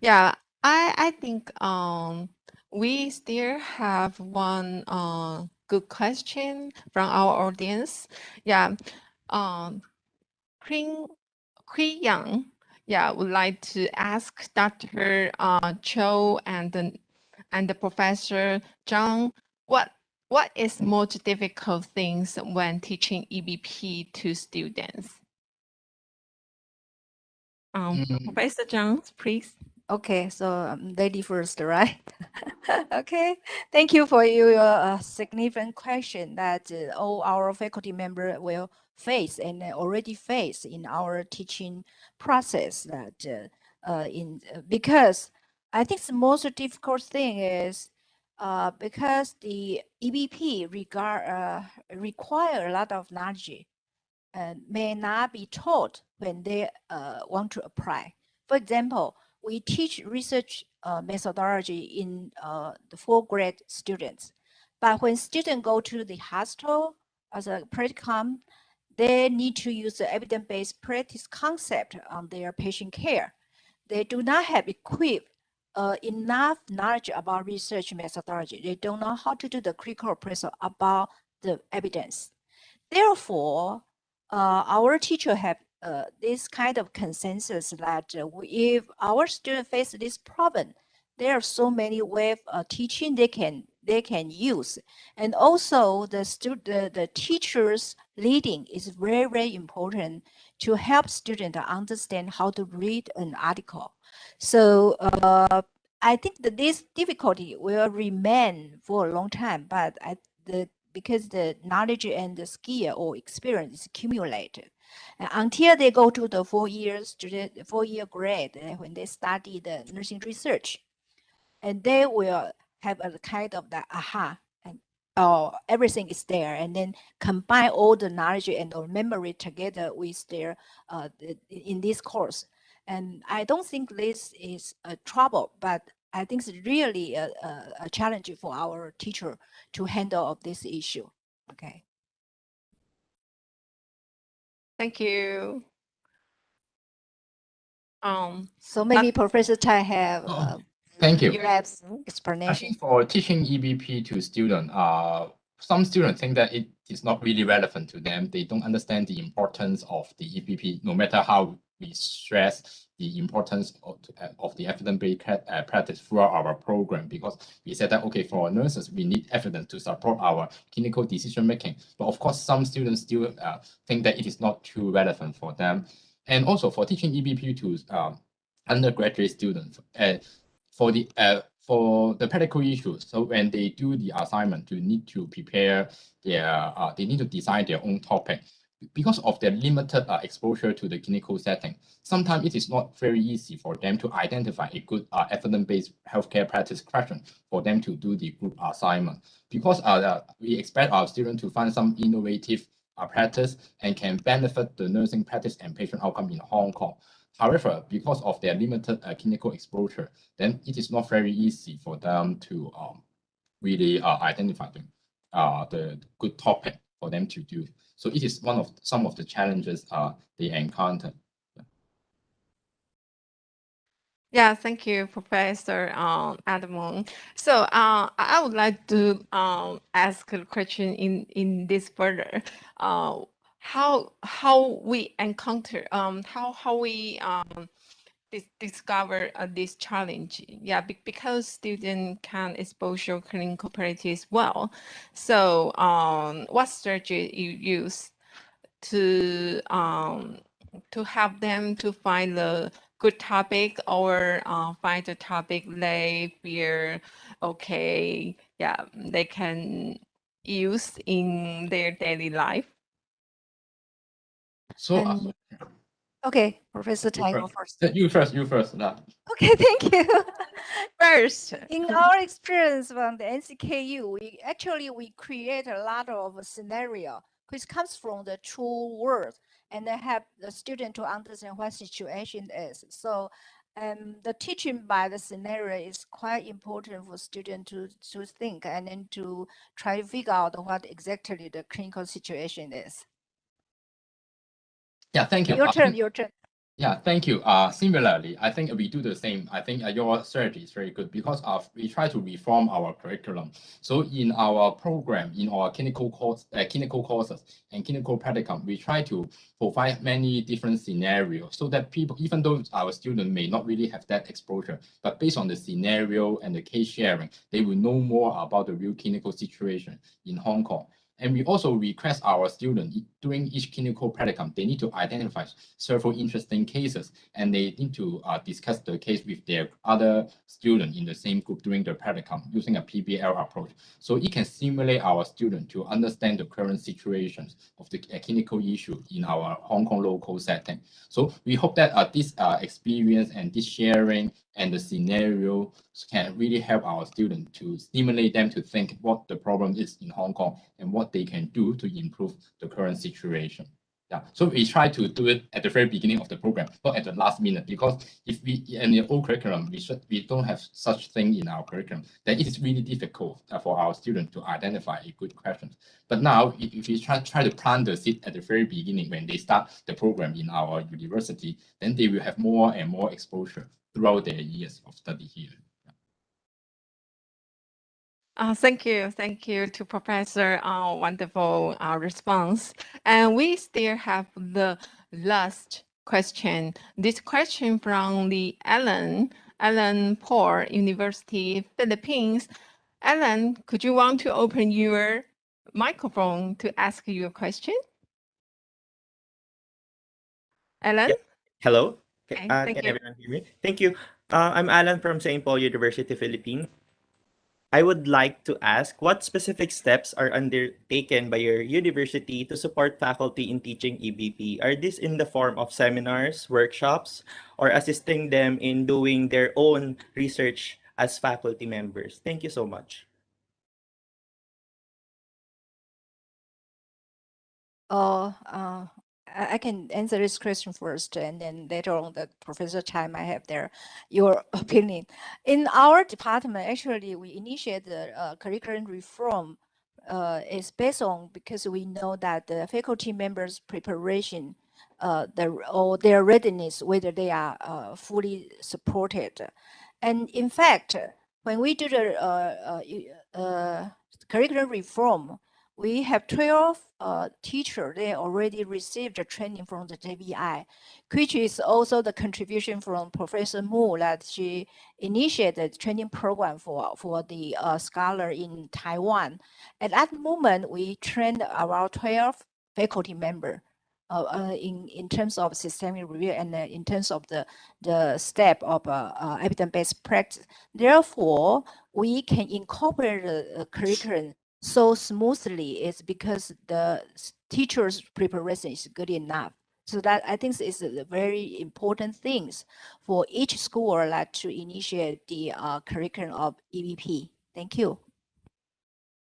Speaker 17: Yeah, I think we still have one good question from our audience. Yeah, Kui Yang, yeah, would like to ask Dr. Cho and the Professor Zhang, what What is most difficult things when teaching EBP to students? Professor Jones, please.
Speaker 15: Okay, so lady first, right? Okay, thank you for your significant question that all our faculty members will face and already face in our teaching process. That because I think the most difficult thing is because the EBP require a lot of knowledge and may not be taught when they want to apply. For example, we teach research methodology in the 4th grade students, but when students go to the hospital as a practicum, they need to use the evidence-based practice concept on their patient care. They do not have equipped enough knowledge about research methodology. They don't know how to do the critical appraisal about the evidence. Therefore, our teacher have this kind of consensus that if our student face this problem, there are so many ways of teaching they can use, and also the teachers leading is very, very important to help students understand how to read an article. So I think that this difficulty will remain for a long time, but because the knowledge and the skill or experience is accumulated. And until they go to the 4-year grade, when they study the nursing research, and they will have a kind of the aha, and everything is there, and then combine all the knowledge and the memory together with their in this course. And I don't think this is a trouble, but I think it's really a challenge for our teacher to handle this issue. Okay.
Speaker 17: Thank you.
Speaker 15: So maybe Professor Tai have
Speaker 20: Thank you.
Speaker 15: perhaps
Speaker 20: I
Speaker 15: explanation.
Speaker 20: think for teaching EBP to students, some students think that it is not really relevant to them. They don't understand the importance of the EBP, no matter how we stress the importance of the evidence-based practice throughout our program, because we said that, okay, for nurses, we need evidence to support our clinical decision-making. But of course, some students still think that it is not too relevant for them. And also for teaching EBP to undergraduate students, for the practical issues, so when they do the assignment, they need to prepare they need to design their own topic. Because of their limited exposure to the clinical setting, sometimes it is not very easy for them to identify a good evidence-based healthcare practice question for them to do the group assignment. Because we expect our students to find some innovative practice and can benefit the nursing practice and patient outcome in Hong Kong. However, because of their limited clinical exposure, then it is not very easy for them to really identify the good topic for them to do. So it is some of the challenges they encounter.
Speaker 17: Yeah, thank you, Professor Adamon. So I would like to ask a question in this further. How we encounter how we discover this challenge. Yeah, because students can expose your clinical practice well. So what strategy you use to help them to find the good topic or find a topic they feel okay, yeah, they can use in their daily life?
Speaker 20: So
Speaker 15: Okay, Professor Tai, go first.
Speaker 20: You first.
Speaker 15: Okay, thank you. First, in our experience from the NCKU, we create a lot of scenario which comes from the true world and then help the student to understand what situation is. So the teaching by the scenario is quite important for students to think and then to try to figure out what exactly the clinical situation is.
Speaker 20: Yeah, thank you.
Speaker 15: Your turn.
Speaker 20: Yeah, thank you. Similarly, I think we do the same. I think your strategy is very good because we try to reform our curriculum. So in our program, in our clinical courses and clinical practicum, we try to provide many different scenarios so that people, even though our students may not really have that exposure, but based on the scenario and the case sharing, they will know more about the real clinical situation in Hong Kong. And we also request our students during each clinical practicum, they need to identify several interesting cases and they need to discuss the case with their other students in the same group during the practicum using a PBL approach. So it can stimulate our students to understand the current situations of the clinical issue in our Hong Kong local setting. So we hope that this experience and this sharing and the scenario can really help our students to stimulate them to think what the problem is in Hong Kong and what they can do to improve the current situation. Yeah, so we try to do it at the very beginning of the program, not at the last minute, because if we in the old curriculum we don't have such thing in our curriculum, then it is really difficult for our students to identify a good question. But now, if we try to plant the seed at the very beginning when they start the program in our university, then they will have more and more exposure throughout their years of study here.
Speaker 17: Thank you to Professor. Wonderful response. And we still have the last question. This question from the Alan Paul, University, Philippines. Alan, could you want to open your microphone to ask your question? Alan?
Speaker 21: Yeah. Hello.
Speaker 17: Okay,
Speaker 21: Can
Speaker 17: thank you.
Speaker 21: everyone hear me? Thank you. I'm Alan from St. Paul University, Philippines. I would like to ask what specific steps are undertaken by your university to support faculty in teaching EBP? Are these in the form of seminars, workshops, or assisting them in doing their own research as faculty members? Thank you so much.
Speaker 15: I can answer this question first, and then later on, the Professor Chai might have your opinion. In our department, actually, we initiate the curriculum reform. Is based on because we know that the faculty members' preparation, their readiness, whether they are fully supported, and in fact, when we do the curriculum reform, we have 12 teachers. They already received the training from the JBI, which is also the contribution from Professor Mu that she initiated the training program for the scholar in Taiwan. At that moment, we trained around 12 faculty members in terms of systemic review and in terms of the step of evidence-based practice. Therefore, we can incorporate the curriculum so smoothly is because the teacher's preparation is good enough. So that I think is a very important things for each school like to initiate the curriculum of EBP. Thank you.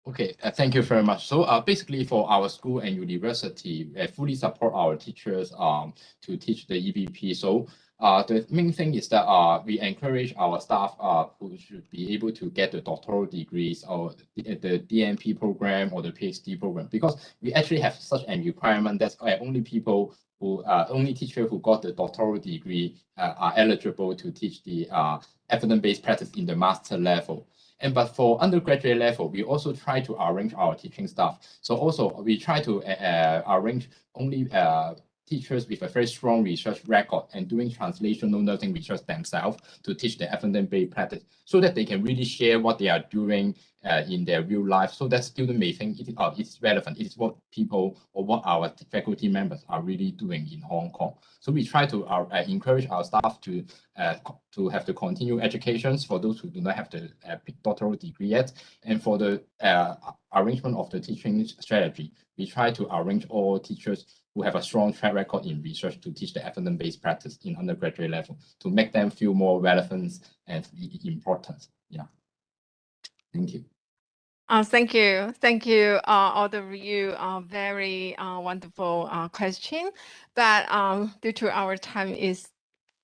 Speaker 20: Okay, thank you very much. So basically for our school and university, fully support our teachers to teach the EBP. So the main thing is that we encourage our staff who should be able to get the doctoral degrees or the DNP program or the PhD program, because we actually have such a requirement that only people who only teachers who got the doctoral degree are eligible to teach the evidence-based practice in the master level. But for undergraduate level, we also try to arrange our teaching staff. So also we try to arrange only teachers with a very strong research record and doing translational nursing research themselves to teach the evidence-based practice, so that they can really share what they are doing in their real life, so that students may think it's relevant. It's what people or what our faculty members are really doing in Hong Kong. So we try to encourage our staff to have the continued educations for those who do not have the doctoral degree yet. And for the arrangement of the teaching strategy, we try to arrange all teachers who have a strong track record in research to teach the evidence-based practice in undergraduate level to make them feel more relevance and important. Yeah. Thank you.
Speaker 17: Thank you, all of you. Very wonderful question, but due to our time is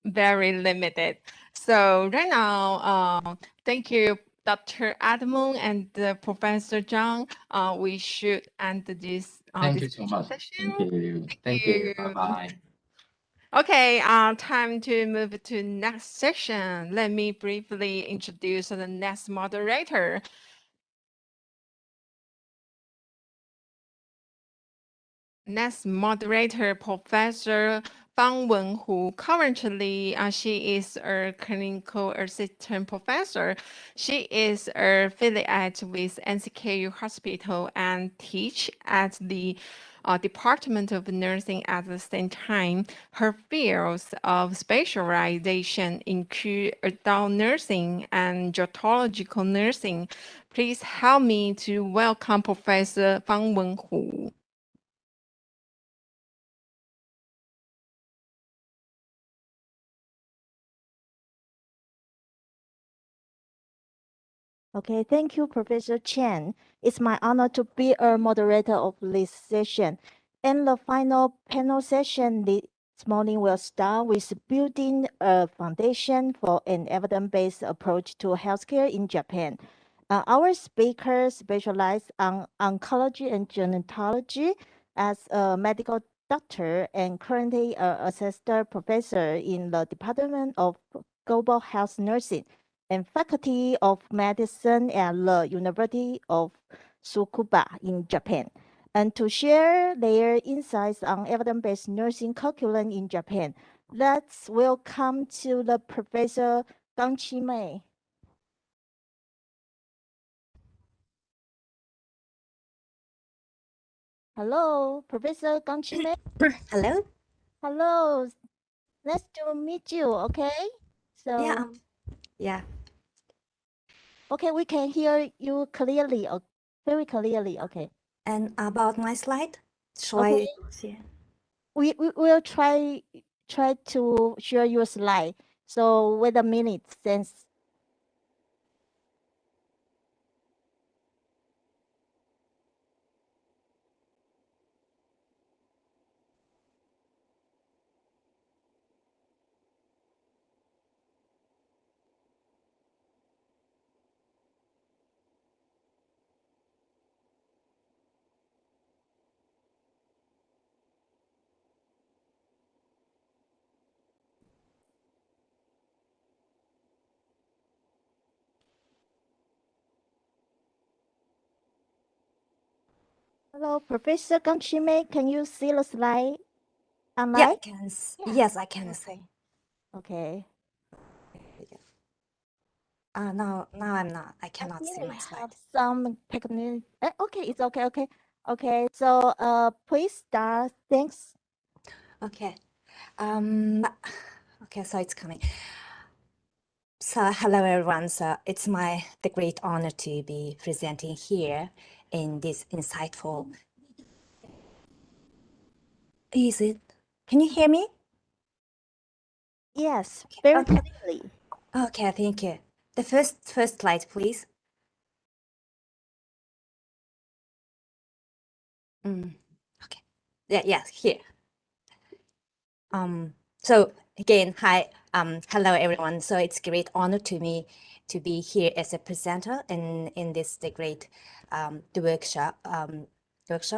Speaker 17: very limited. So right now, thank you, Dr. Adamon and Professor Zhang. We should end this
Speaker 20: Thank you so much.
Speaker 17: session.
Speaker 20: Thank you. Thank you. Bye-bye.
Speaker 17: Okay, time to move to next section. Let me briefly introduce the next moderator. Next moderator, Professor Fang Wenhu. Currently, she is a clinical assistant professor. She is affiliated with NCKU Hospital and teach at the Department of Nursing at the same time. Her fields of specialization include adult nursing and gerontological nursing. Please help me to welcome Professor Fang Wenhu.
Speaker 1: Okay, thank you, Professor Chen. It's my honor to be a moderator of this session. And the final panel session this morning will start with building a foundation for an evidence-based approach to healthcare in Japan. Our speakers specialize on oncology and gerontology as a medical doctor and currently an assistant professor in the Department of Global Health Nursing and Faculty of Medicine at the University of Tsukuba in Japan, and to share their insights on evidence-based nursing curriculum in Japan. Let's welcome to the Professor Gang Chi-mei. Hello, Professor Gang Chi-mei.
Speaker 22: Hello.
Speaker 1: Hello. Nice to meet you. Okay. So
Speaker 22: Yeah.
Speaker 1: Okay, we can hear you clearly. Very clearly. Okay.
Speaker 22: And about my slide, shall
Speaker 1: Okay.
Speaker 22: I share?
Speaker 1: We will try to share your slide. So wait a minute, since hello, Professor Gang Chi-mei, can you see the slide online?
Speaker 22: Yeah, I can. Yes, I can see.
Speaker 1: Okay.
Speaker 22: Now I'm not. I cannot see
Speaker 1: We
Speaker 22: my slide.
Speaker 1: have some technical. Okay, it's okay. Okay. Okay. So please start. Thanks.
Speaker 22: Okay. Okay, so it's coming. So hello everyone. So it's the great honor to be presenting here in this insightful. Is it? Can you hear me?
Speaker 1: Yes, very clearly.
Speaker 22: Okay, thank you. The first slide, please. Okay. Yeah, here. So again, hi, hello everyone. So it's a great honor to me to be here as a presenter in this great the workshop,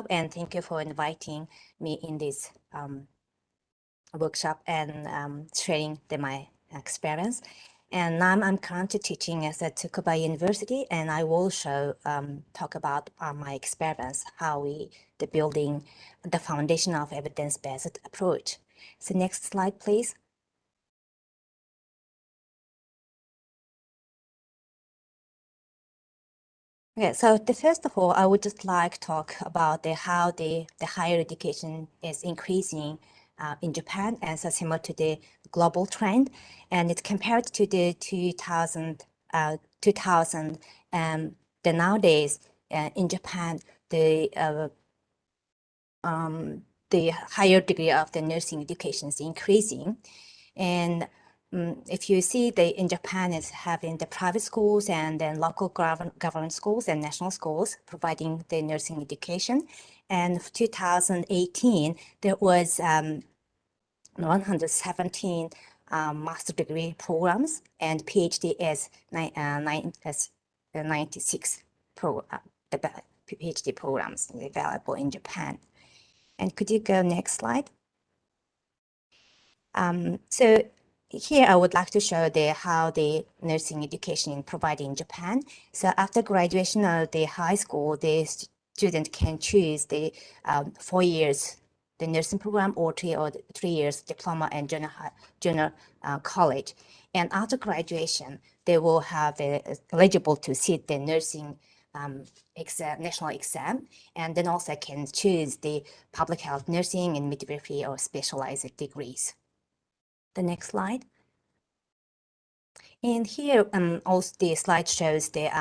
Speaker 22: and thank you for inviting me in this workshop and sharing my experience. And now I'm currently teaching at Tsukuba University, and I will talk about my experience, how the building the foundation of evidence-based approach. So next slide, please. Okay, so first of all, I would just like to talk about how the higher education is increasing in Japan as similar to the global trend, and it's compared to the 2000 the nowadays in Japan the higher degree of the nursing education is increasing, and if you see in Japan is having the private schools and then local government schools and national schools providing the nursing education. And 2018, there was 117 master degree programs, and PhD is 96 the PhD programs available in Japan. And could you go next slide? So here I would like to show how the nursing education is provided in Japan. So after graduation of the high school, the student can choose the 4 years the nursing program or 3 years diploma and junior college. And after graduation, they will have eligible to sit the nursing national exam, and then also can choose the public health nursing and midwifery or specialized degrees. The next slide. And here also the slide shows the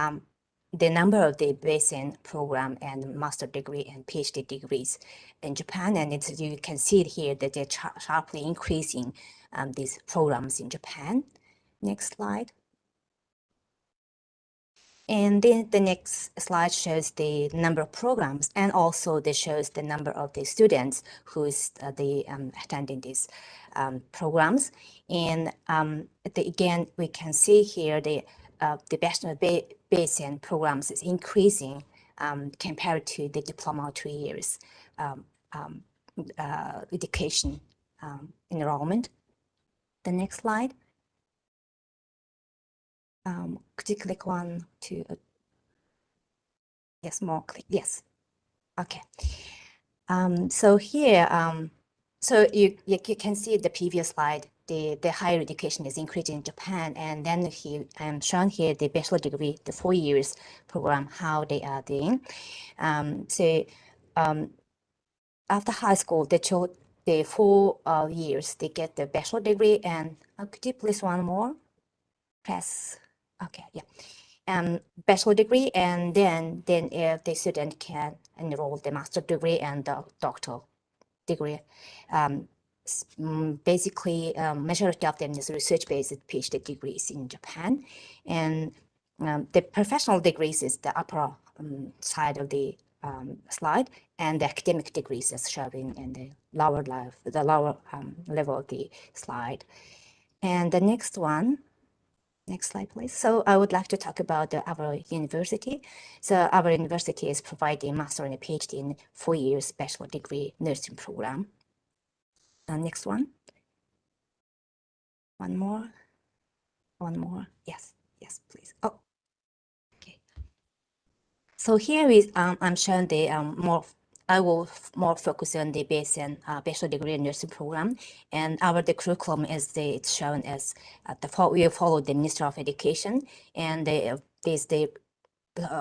Speaker 22: number of the BASIN program and master degree and PhD degrees in Japan. And you can see it here that they're sharply increasing these programs in Japan. Next slide. And then the next slide shows the number of programs, and also it shows the number of the students who is attending these programs. And again, we can see here the bachelor BASIN programs is increasing compared to the diploma 2 years education enrollment. The next slide. Could you click one to, yes, more click, yes. Okay. So here, so you can see the previous slide, the higher education is increasing in Japan, and then here I'm shown here the bachelor degree, the 4 years program, how they are doing. After high school, the 4 years, they get the bachelor degree, and could you please one more? Press. Okay, yeah. Bachelor degree, and then if the student can enroll the master degree and the doctoral degree. Basically, majority of them is research-based PhD degrees in Japan, and the professional degrees is the upper side of the slide, and the academic degrees is shown in the lower level of the slide. And the next one. Next slide, please. So I would like to talk about our university. So our university is providing master and PhD in 4 years bachelor degree nursing program. Next one. One more. One more. Yes, yes, please. Oh, okay. So here is I'm showing the I will more focus on the BASIN bachelor degree nursing program, and the curriculum is it's shown as we follow the Ministry of Education, and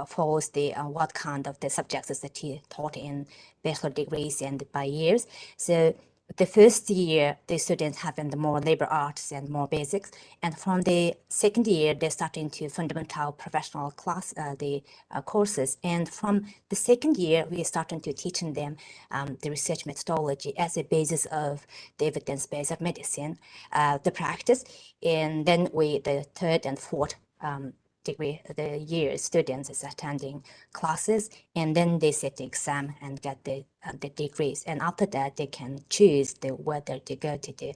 Speaker 22: follows what kind of the subjects that he taught in bachelor degrees and by years. So the first year, the students have the more liberal arts and more basics. And from the second year, they're starting to fundamental professional class, courses. And from the second year, we're starting to teaching them the research methodology as a basis of the evidence base of medicine, the practice. And then the third and fourth degree, the year students is attending classes, and then they sit the exam and get the degrees. And after that, they can choose whether to go to the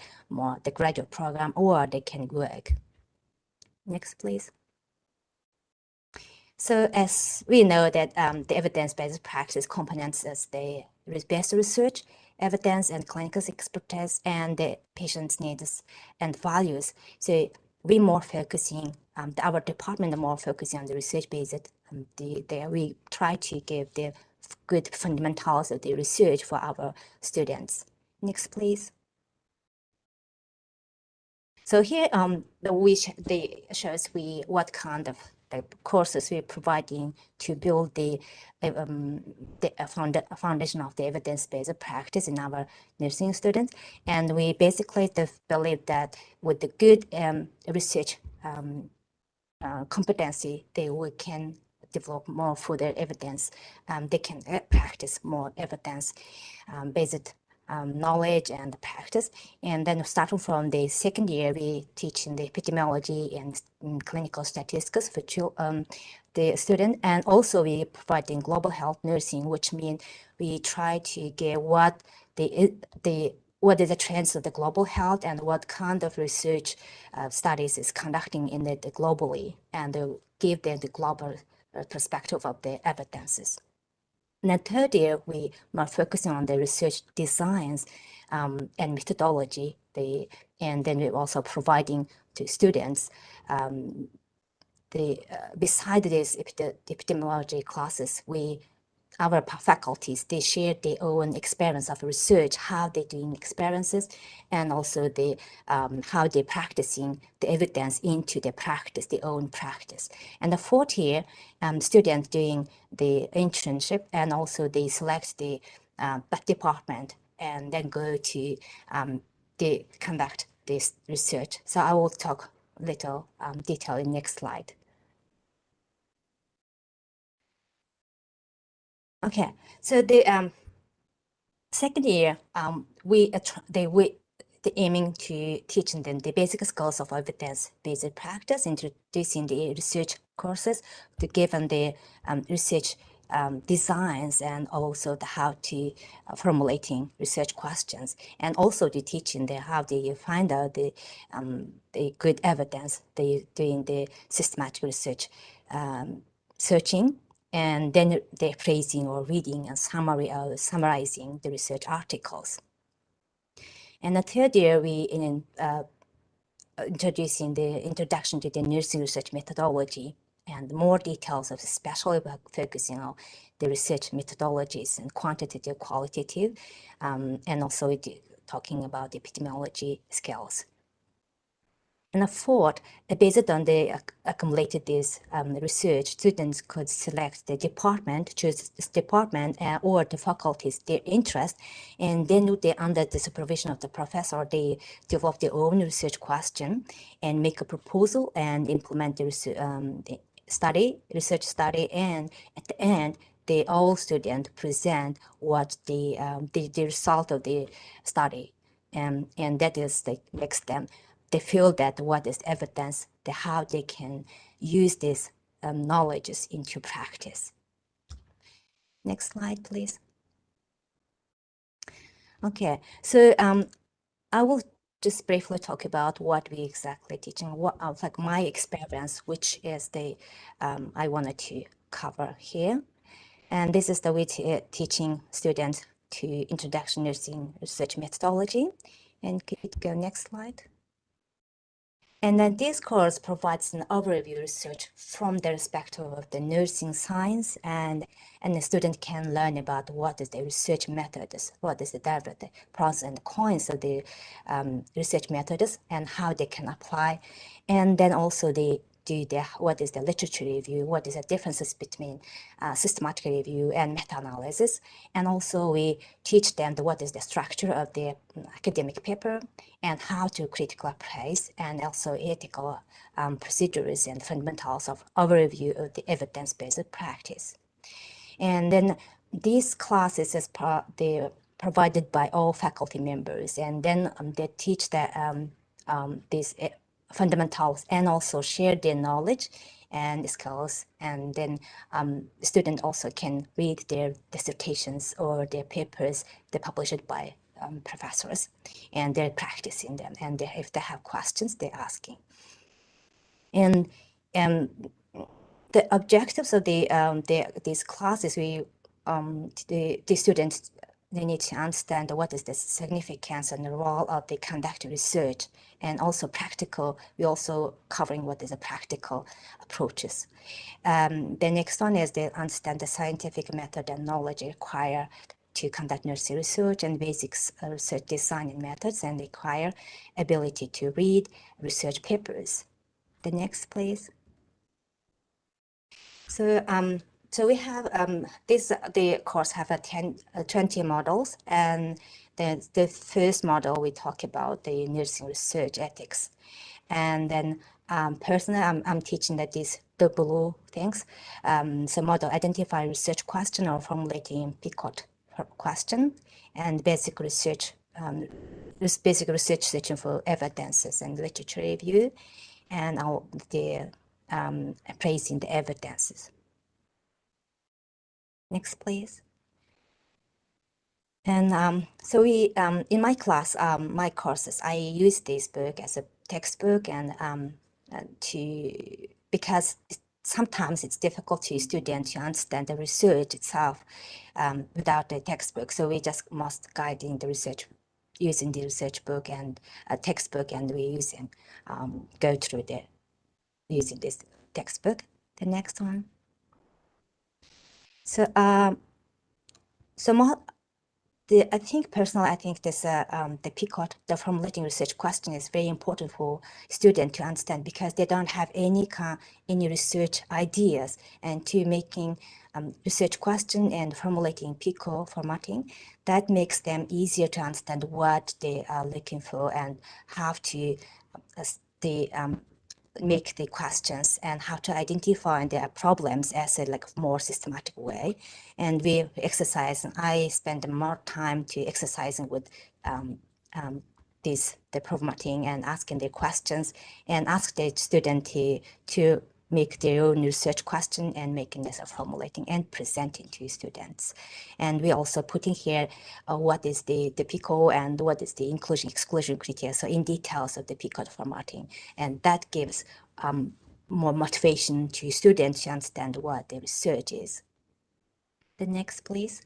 Speaker 22: graduate program or they can work. Next, please. So as we know that the evidence-based practice components is the best research, evidence and clinical expertise, and the patient's needs and values. So we more focusing, our department more focusing on the research-based. We try to give the good fundamentals of the research for our students. Next, please. So here, shows what kind of the courses we're providing to build the foundation of the evidence-based practice in our nursing students. And we basically believe that with the good research competency, we can develop more further evidence. They can practice more evidence-based knowledge and practice. And then starting from the second year, we teach in the epidemiology and clinical statistics for the student. And also we providing global health nursing, which means we try to get what is the trends of the global health and what kind of research studies is conducting in the globally, and give them the global perspective of the evidences. In the third year, we are focusing on the research designs and methodology. And then we're also providing to students beside these epidemiology classes, our faculties, they share their own experience of research, how they're doing experiences, and also how they're practicing the evidence into their practice, their own practice. And the fourth year, students doing the internship, and also they select the department and then go to they conduct this research. So I will talk a little detail in next slide. Okay, so the second year, the aiming to teaching them the basic skills of evidence-based practice, introducing the research courses to give them the research designs, and also the how to formulating research questions, and also the teaching them how they find out the good evidence. They doing the systematic research searching, and then they're praising or reading and summarizing the research articles. And the third year, we introducing the introduction to the nursing research methodology, and more details of especially about focusing on the research methodologies and quantitative, qualitative, and also talking about the epidemiology skills. And the fourth, based on the accumulated this research, students could select the department, choose this department or the faculties, their interest, and then they, under the supervision of the professor, they develop their own research question and make a proposal and implement the research study, and at the end, all students present what the result of the study, and that is makes them. They feel that what is evidence, how they can use these knowledges into practice. Next slide, please. Okay, so I will just briefly talk about what we exactly teaching, what like my experience, which is the I wanted to cover here. And this is the way teaching students to introduction nursing research methodology. And could you go next slide? And then this course provides an overview research from the perspective of the nursing science, and the student can learn about what is the research methods, what is the pros and cons of the research methods, and how they can apply. And then also they do what is the literature review, what is the differences between systematic review and meta-analysis. And also we teach them what is the structure of the academic paper and how to critically appraise, and also ethical procedures and fundamentals of overview of the evidence-based practice. And then these classes they're provided by all faculty members, and then they teach these fundamentals and also share their knowledge and skills. And then the student also can read their dissertations or their papers they published by professors, and they're practicing them. And if they have questions, they're asking. And the objectives of these classes, the students, they need to understand what is the significance and the role of the conduct research, and also practical. We're also covering what is the practical approaches. The next one is they understand the scientific method and knowledge required to conduct nursing research and basics research design and methods, and require ability to read research papers. The next, please. So we have the course have 20 models, and the first model we talk about the nursing research ethics, and then personally I'm teaching that these the blue things. So model identify research question or formulating PICOT question, and basic research searching for evidences and literature review, and appraising the evidences. Next, please. And so we, in my class, my courses, I use this book as a textbook, and because sometimes it's difficult to students to understand the research itself without the textbook. So we just must guide in the research using the research book and a textbook, and we using go through the using this textbook. The next one. So more. I think personally, I think this the PICOT, the formulating research question, is very important for students to understand, because they don't have any research ideas, and to making research question and formulating PICO formatting, that makes them easier to understand what they are looking for and how to make the questions and how to identify their problems as a more systematic way. And we exercise, and I spend more time to exercising with the formatting and asking the questions, and ask the student to make their own research question and making this formulating and presenting to students. And we also putting here what is the PICO and what is the inclusion exclusion criteria, so in details of the PICO formatting, and that gives more motivation to students to understand what the research is. The next, please.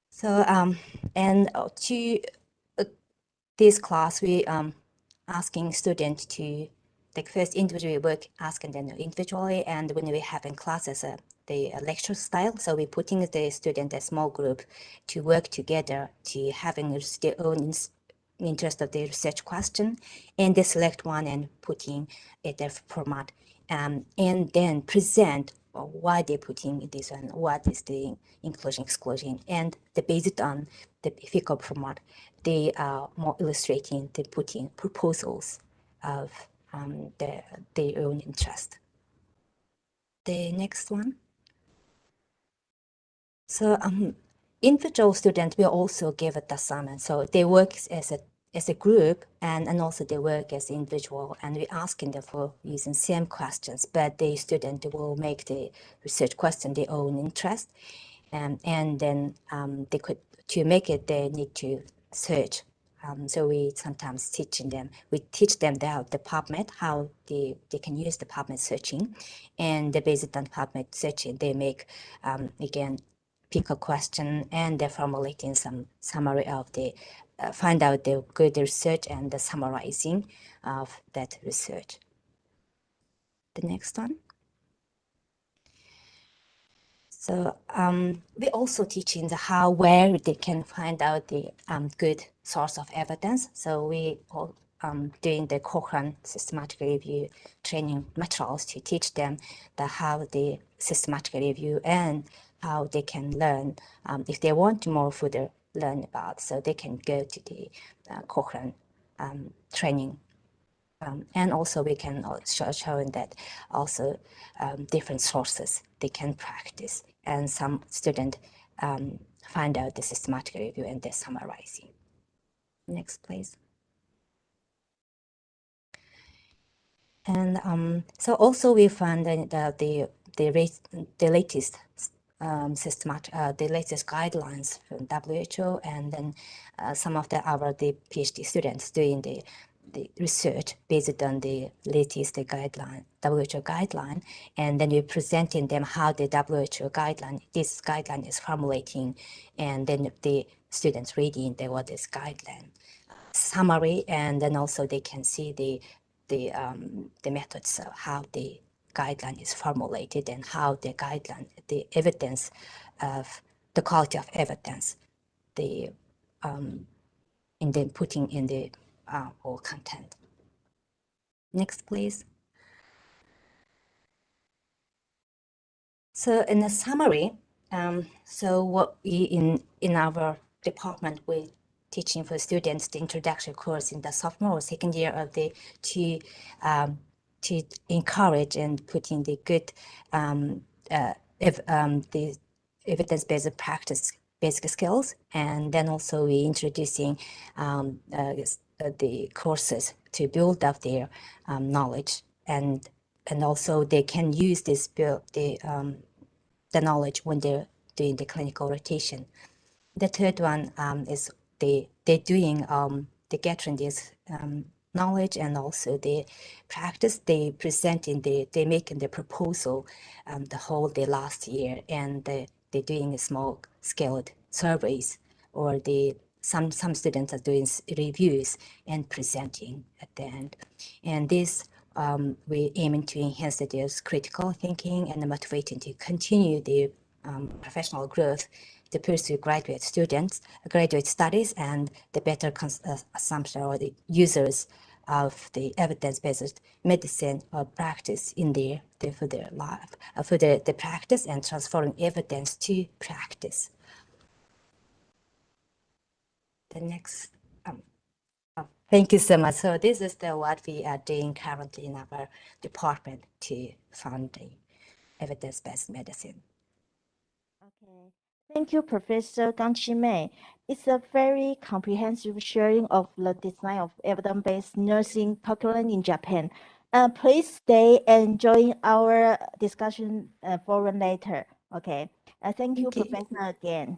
Speaker 22: So and to this class, we asking students to like first individually work, asking them individually, and when we have in classes the lecture style, so we putting the student a small group to work together to having their own interest of the research question, and they select one and putting it their format, and then present why they're putting this one, what is the inclusion exclusion, and based on the PICO format, they are more illustrating the putting proposals of their own interest. The next one. So individual students will also give it the assignment. So they work as a group, and also they work as individual, and we're asking them for using same questions, but the student will make the research question their own interest, and then they could, to make it, they need to search. So we sometimes teach them the PubMed, how they can use the PubMed searching, and based on PubMed searching, they make again pick a question, and they're formulating some summary of the find out the good research and the summarizing of that research. The next one. So we also teaching where they can find out the good source of evidence. So we all doing the Cochrane systematic review training materials to teach them how the systematic review and how they can learn if they want more further learn about. So they can go to the Cochrane training. And also we can showing that also different sources they can practice, and some students find out the systematic review and the summarizing. Next, please. And so also we found that the latest systematic, the latest guidelines from WHO, and then some of the PhD students doing the research based on the latest guideline, WHO guideline, and then we're presenting them how the WHO guideline, this guideline is formulating, and then the students reading what is guideline summary, and then also they can see the methods of how the guideline is formulated, and how the guideline, the evidence of the quality of evidence, in the putting in the whole content. Next, please. So in a summary, so what we in our department, we teaching for students the introduction course in the sophomore or second year of the to encourage and put in the good the evidence-based practice basic skills, and then also we introducing the courses to build up their knowledge, and also they can use this the knowledge when they're doing the clinical rotation. The third one is they're doing the gathering this knowledge and also the practice they present they make in the proposal the whole day last year, and they're doing small scaled surveys, or some students are doing reviews and presenting at the end. And this we aiming to enhance their critical thinking and motivating to continue their professional growth to pursue graduate studies and the better assumption or the users of the evidence-based medicine or practice in for their life, for the practice and transferring evidence to practice. The next, thank you so much. So this is what we are doing currently in our department to fund the evidence-based medicine.
Speaker 1: Okay. Thank you, Professor Gang Chi-mei. It's a very comprehensive sharing of the design of evidence-based nursing curriculum in Japan. Please stay and join our discussion forum later. Okay. Thank you, Professor, again.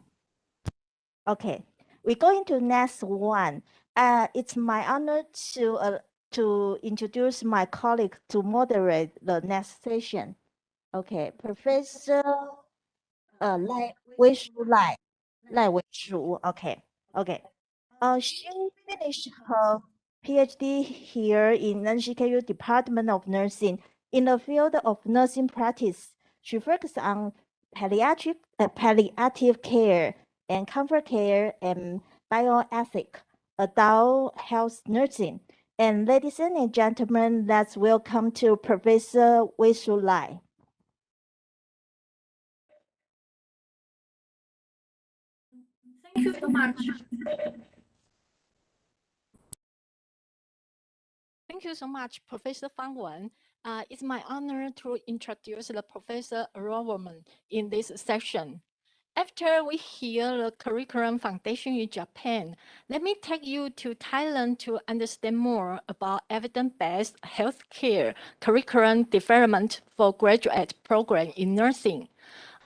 Speaker 1: Okay. We go into next one. It's my honor to introduce my colleague to moderate the next session. Okay, Professor Lai Weishu Lai Weishu. Okay. She finished her PhD here in NCKU Department of Nursing in the field of nursing practice. She focused on palliative care and comfort care and bioethic adult health nursing. And ladies and gentlemen, let's welcome to Professor Weishu Lai.
Speaker 7: Thank you so much. Thank you so much, Professor Fang Wen. It's my honor to introduce the Professor Rowerman in this session. After we hear the curriculum foundation in Japan, let me take you to Thailand to understand more about evidence-based healthcare curriculum development for graduate program in nursing.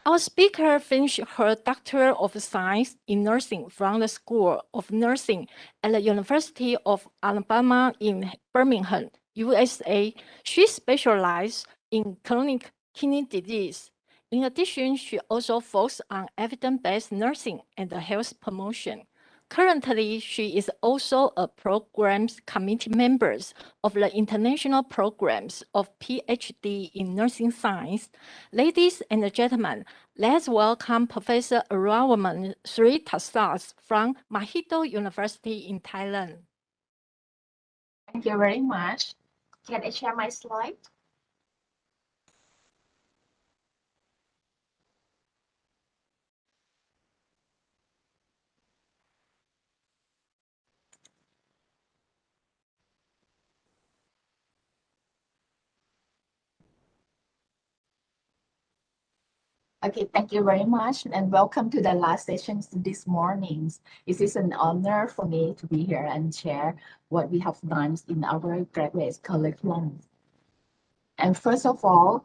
Speaker 7: Our speaker finished her Doctor of Science in Nursing from the School of Nursing at the University of Alabama in Birmingham, USA. She specialized in chronic kidney disease. In addition, she also focuses on evidence-based nursing and health promotion. Currently, she is also a programs committee member of the international programs of PhD in nursing science. Ladies and gentlemen, let's welcome Professor Rowerman Sritasas from Mahidol University in Thailand.
Speaker 11: Thank you very much. Can I share my slide? Okay, thank you very much, and welcome to the last session this morning. It is an honor for me to be here and share what we have done in our graduate curriculum. And first of all,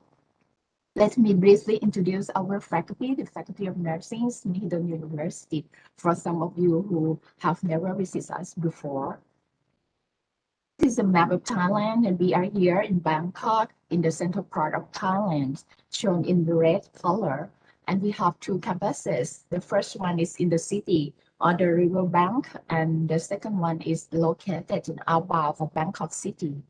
Speaker 11: let me briefly introduce our faculty, the Faculty of Nursing, Mahidol University, for some of you who have never visited us before. This is a map of Thailand, and we are here in Bangkok, in the central part of Thailand, shown in the red color. And we have two campuses. The first one is in the city on the river bank, and the second one is located in outbound of Bangkok City.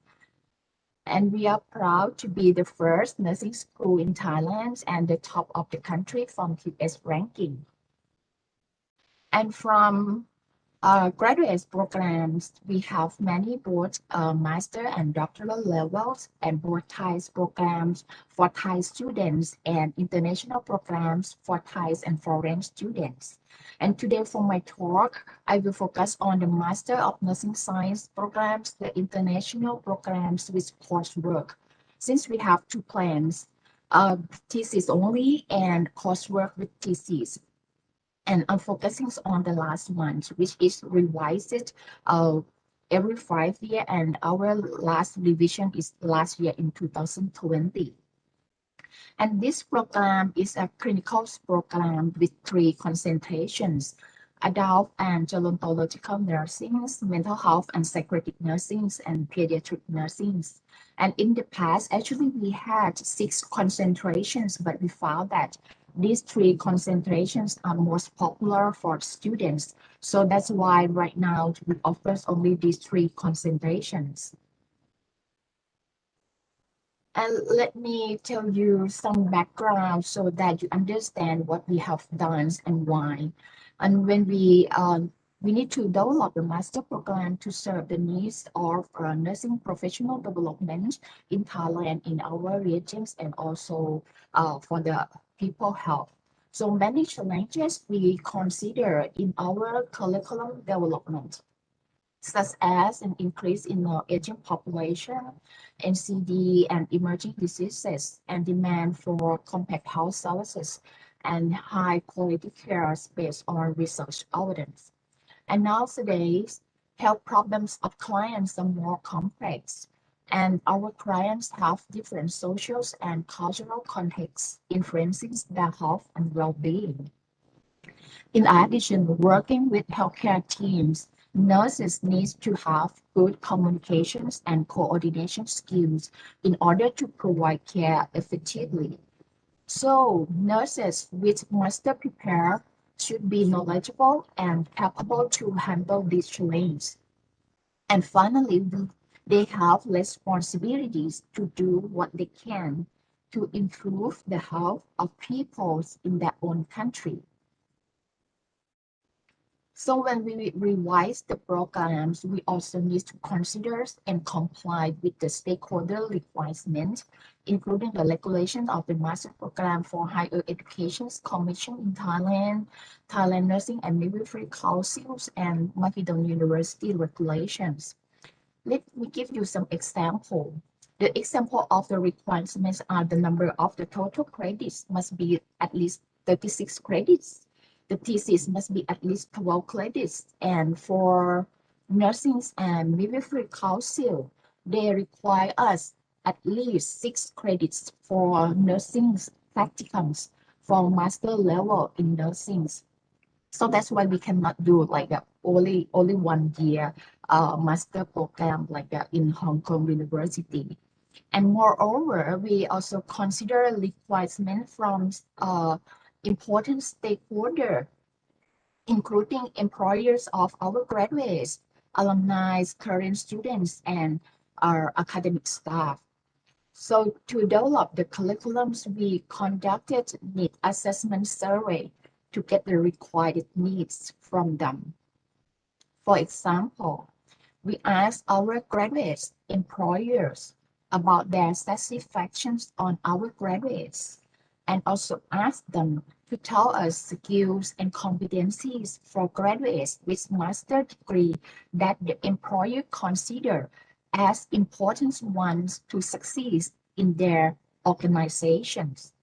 Speaker 11: And we are proud to be the first nursing school in Thailand and the top of the country from QS ranking. And from graduate programs, we have many both master and doctoral levels, and both Thai programs for Thai students and international programs for Thai and foreign students. And today for my talk, I will focus on the Master of Nursing Science programs, the international programs with coursework. Since we have two plans, thesis only and coursework with thesis. And I'm focusing on the last one, which is revised every 5 years, and our last revision is last year in 2020. And this program is a clinical program with 3 concentrations. adult and gerontological nursing, mental health and psychiatric nursing, and pediatric nursing. And in the past, actually, we had 6 concentrations, but we found that these 3 concentrations are most popular for students. So that's why right now we offer only these 3 concentrations. And let me tell you some background so that you understand what we have done and why. And when we need to develop the master program to serve the needs of nursing professional development in Thailand, in our regions, and also for the people health. So many challenges we consider in our curriculum development, such as an increase in the aging population, NCD and emerging diseases, and demand for compact health services and high quality care based on research evidence. And nowadays, health problems of clients are more complex, and our clients have different social and cultural contexts influencing their health and well-being. In addition, working with healthcare teams, nurses need to have good communications and coordination skills in order to provide care effectively. So nurses with master prepare should be knowledgeable and capable to handle these challenges. And finally, they have responsibilities to do what they can to improve the health of people in their own country. So when we revise the programs, we also need to consider and comply with the stakeholder requirements, including the regulation of the Master Program for Higher Education Commission in Thailand, Thailand Nursing and Midwifery Councils, and Mahidol University regulations. Let me give you some example. The example of the requirements are the number of the total credits must be at least 36 credits. The thesis must be at least 12 credits. And for nursing and midwifery council, they require us at least 6 credits for nursing practicums for master level in nursing. So that's why we cannot do like only 1 year master program like in Hong Kong University. And moreover, we also consider requirements from important stakeholders, including employers of our graduates, alumni, current students, and our academic staff. So to develop the curriculums, we conducted need assessment survey to get the required needs from them. For example, we asked our graduates, employers, about their satisfactions on our graduates, and also asked them to tell us skills and competencies for graduates with master's degree that the employer consider as important ones to succeed in their organizations.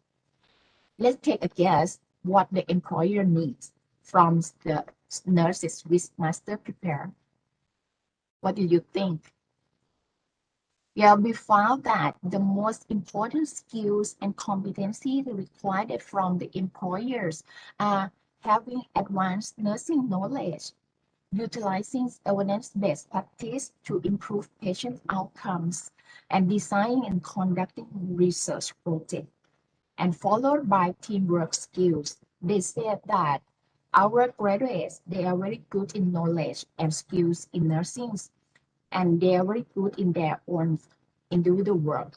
Speaker 11: Let's take a guess what the employer needs from the nurses with master prepare. What do you think? Yeah, we found that the most important skills and competencies required from the employers are having advanced nursing knowledge, utilizing evidence-based practice to improve patient outcomes, and designing and conducting research projects, and followed by teamwork skills. They said that our graduates, they are very good in knowledge and skills in nursing, and they are very good in their own individual work,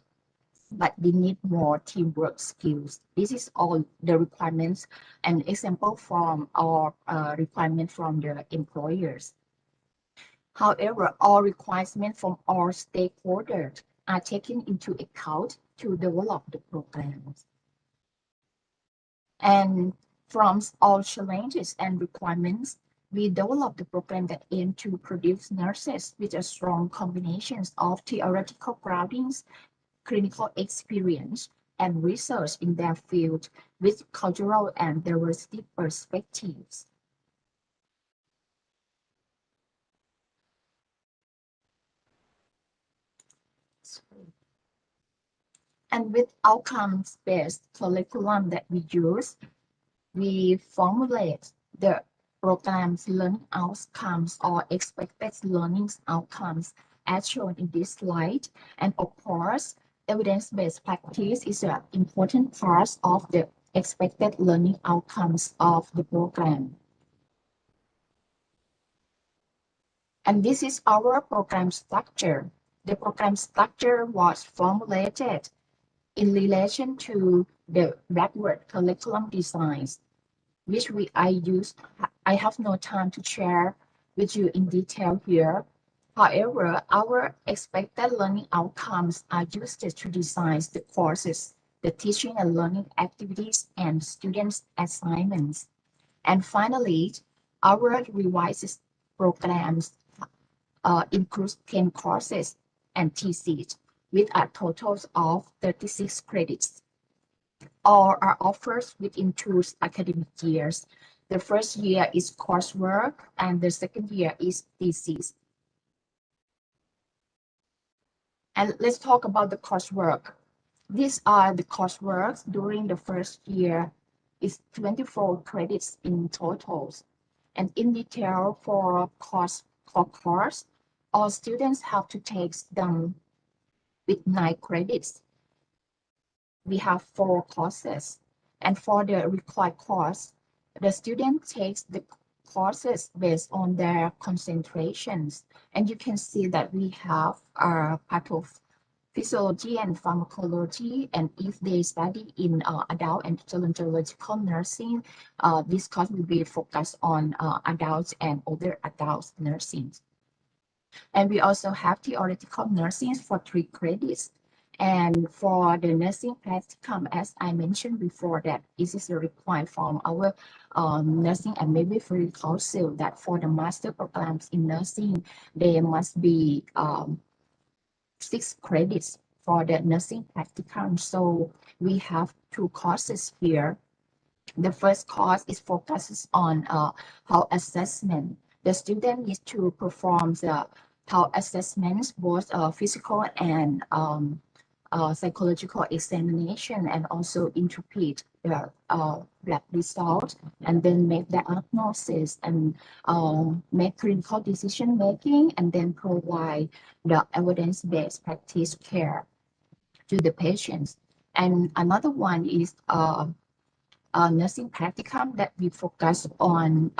Speaker 11: but they need more teamwork skills. This is all the requirements and example from our requirement from the employers. However, all requirements from all stakeholders are taken into account to develop the programs. And from all challenges and requirements, we developed the program that aim to produce nurses with a strong combinations of theoretical groundings, clinical experience, and research in their field with cultural and diversity perspectives. And with outcomes-based curriculum that we use, we formulate the program's learning outcomes or expected learning outcomes as shown in this slide. And of course, evidence-based practice is an important part of the expected learning outcomes of the program. And this is our program structure. The program structure was formulated in relation to the Blackboard curriculum designs, which I have no time to share with you in detail here. However, our expected learning outcomes are used to design the courses, the teaching and learning activities, and students' assignments. And finally, our revised programs includes 10 courses and theses with a total of 36 credits. All are offered within 2 academic years. The first year is coursework and the second year is thesis. And let's talk about the coursework. These are the coursework during the first year. Is 24 credits in totals. And in detail for course, all students have to take them with 9 credits. We have 4 courses. And for the required course, the student takes the courses based on their concentrations. And you can see that we have pathophysiology and pharmacology. And if they study in adult and gerontological nursing, this course will be focused on adults and older adults nursing. And we also have theoretical nursing for 3 credits. And for the nursing practicum, as I mentioned before, that this is a requirement from our nursing and midwifery council that for the master programs in nursing, they must be 6 credits for the nursing practicum. So we have 2 courses here. The first course is focuses on health assessment. The student needs to perform the health assessments, both physical and psychological examination, and also interpret the lab result, and then make diagnosis and make clinical decision making, and then provide the evidence-based practice care to the patients. And another one is nursing practicum that we focus on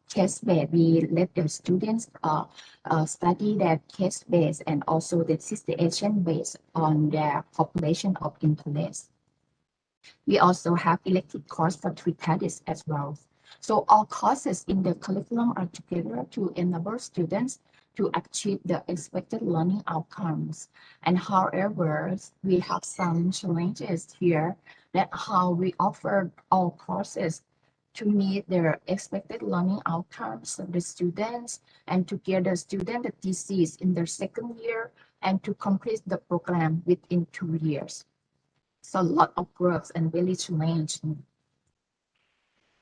Speaker 11: case-based. We let the students study that case-based and also the situation based on their population of interest. We also have elective course for 3 credits as well. So all courses in the curriculum are together to enable students to achieve the expected learning outcomes. And however, we have some challenges here that how we offer all courses to meet their expected learning outcomes of the students and to get the student the thesis in their second year and to complete the program within 2 years. So a lot of work and really challenging.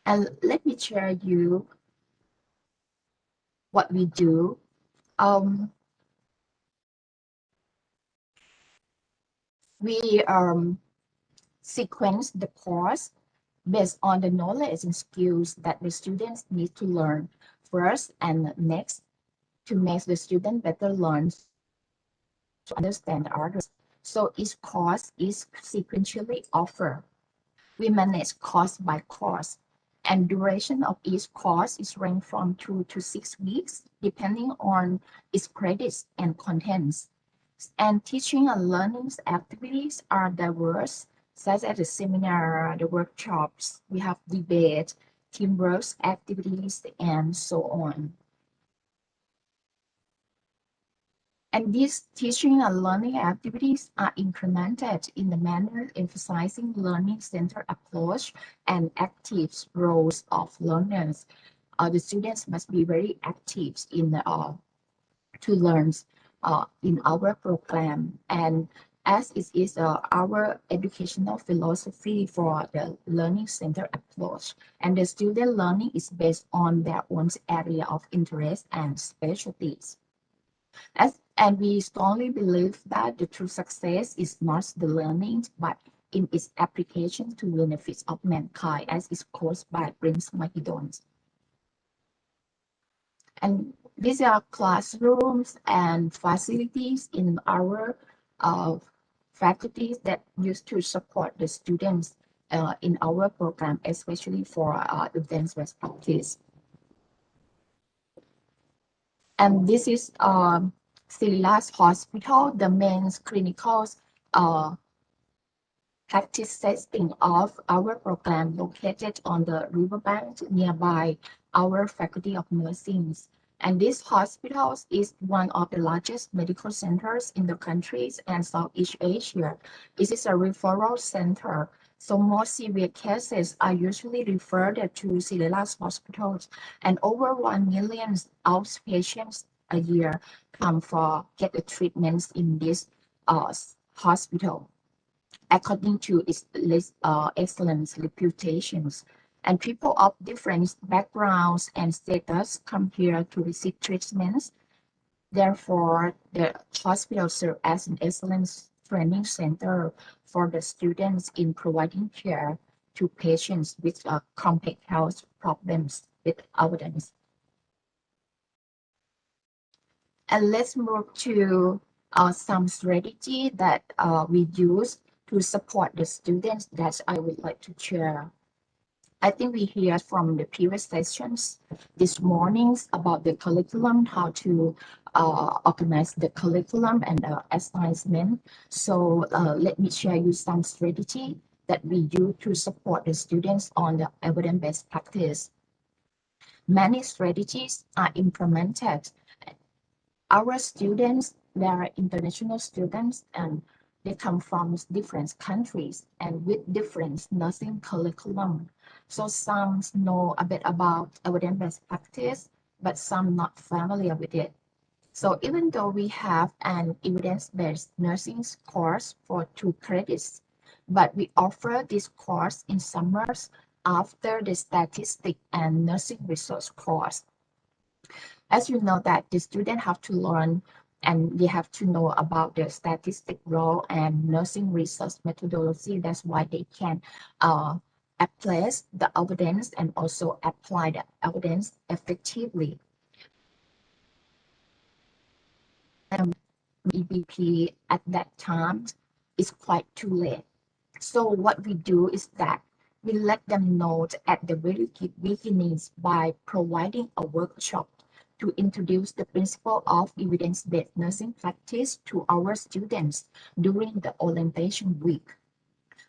Speaker 11: And let me share you what we do. We sequence the course based on the knowledge and skills that the students need to learn first and next to make the student better learn to understand others. So each course is sequentially offered. We manage course by course, and duration of each course is ranged from 2 to 6 weeks, depending on its credits and contents. And teaching and learning activities are diverse, such as the seminar, the workshops, we have debate, teamwork activities, and so on. And these teaching and learning activities are implemented in the manner emphasizing learning-centered approach and active roles of learners. The students must be very active in to learn in our program, and as it is our educational philosophy for the learning center approach, and the student learning is based on their own area of interest and specialties. And we strongly believe that the true success is not the learning, but in its application to benefits of mankind, as is caused by Prince Mahidol. And these are classrooms and facilities in our faculties that used to support the students in our program, especially for evidence-based practice. And this is Silas Hospital, the main clinical practice setting of our program located on the riverbank nearby our Faculty of Nursing. And this hospital is one of the largest medical centers in the countries and Southeast Asia. It is a referral center, so more severe cases are usually referred to Silas hospitals, and over 1 million outpatients a year come for get the treatments in this hospital, according to its excellent reputations. And people of different backgrounds and status come here to receive treatments. Therefore, the hospital serves as an excellent training center for the students in providing care to patients with complex health problems with evidence. And let's move to some strategy that we use to support the students that I would like to share. I think we hear from the previous sessions this morning about the curriculum, how to organize the curriculum and the assignment. So let me share you some strategy that we use to support the students on the evidence-based practice. Many strategies are implemented. Our students, they are international students, and they come from different countries and with different nursing curriculum. So some know a bit about evidence-based practice, but some not familiar with it. So even though we have an evidence-based nursing course for 2 credits, but we offer this course in summers after the statistics and nursing resource course. As you know that the student have to learn and they have to know about the statistic role and nursing research methodology. That's why they can apply the evidence and also apply the evidence effectively. And EBP at that time is quite too late. So what we do is that we let them know at the very beginnings by providing a workshop to introduce the principle of evidence-based nursing practice to our students during the orientation week.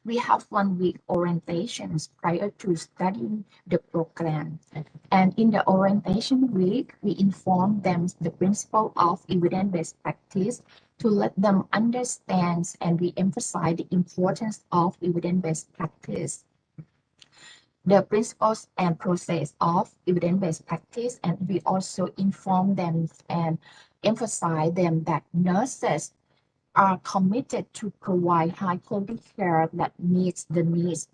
Speaker 11: We have 1 week orientations prior to studying the program. And in the orientation week, we inform them the principle of evidence-based practice to let them understand, and we emphasize the importance of evidence-based practice, the principles and process of evidence-based practice, and we also inform them and emphasize them that nurses are committed to provide high-quality care that meets the needs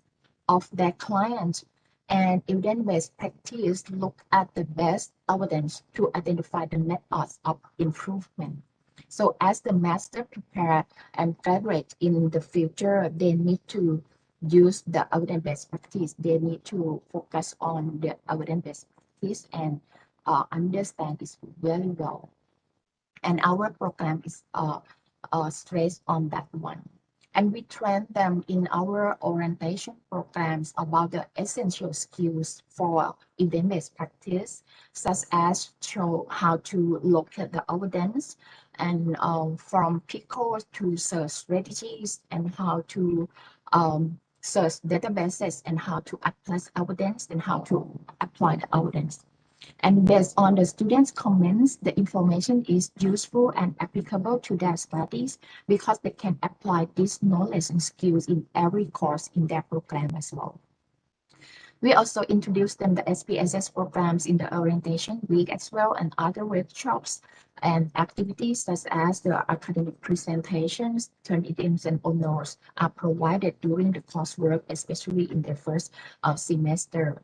Speaker 11: of their clients, and evidence-based practice look at the best evidence to identify the methods of improvement. So as the master prepare and graduate in the future, they need to use the evidence-based practice. They need to focus on the evidence-based practice and understand this very well. And our program is stressed on that one. And we train them in our orientation programs about the essential skills for evidence-based practice, such as show how to locate the evidence, and from PICO to search strategies, and how to search databases, and how to access evidence, and how to apply the evidence. And based on the students' comments, the information is useful and applicable to their studies because they can apply this knowledge and skills in every course in their program as well. We also introduced them the SPSS programs in the orientation week as well, and other workshops and activities such as the academic presentations, Turnitin and honors are provided during the coursework, especially in the first semester.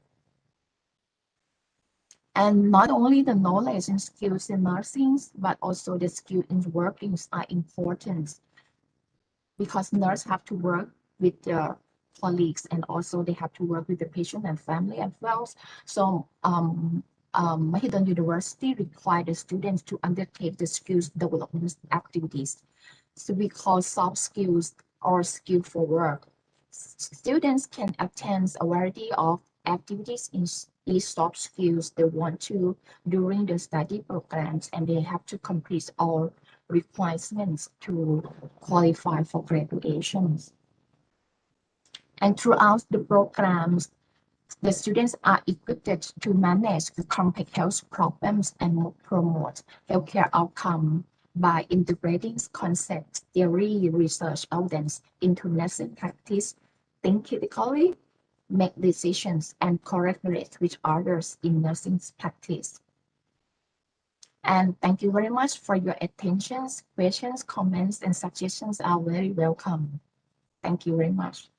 Speaker 11: And not only the knowledge and skills in nursing, but also the skill in workings are important, because nurses have to work with their colleagues, and also they have to work with the patient and family as well. So Mahidol University requires the students to undertake the skills development activities. So we call soft skills or skill for work. Students can attend a variety of activities in each soft skills they want to during the study programs, and they have to complete all requirements to qualify for graduations. And throughout the programs, the students are equipped to manage the complex health problems and promote healthcare outcome by integrating concept, theory, research evidence into nursing practice, think critically, make decisions, and collaborate with others in nursing practice. And thank you very much for your attention. Questions, comments, and suggestions are very welcome. Thank you very much.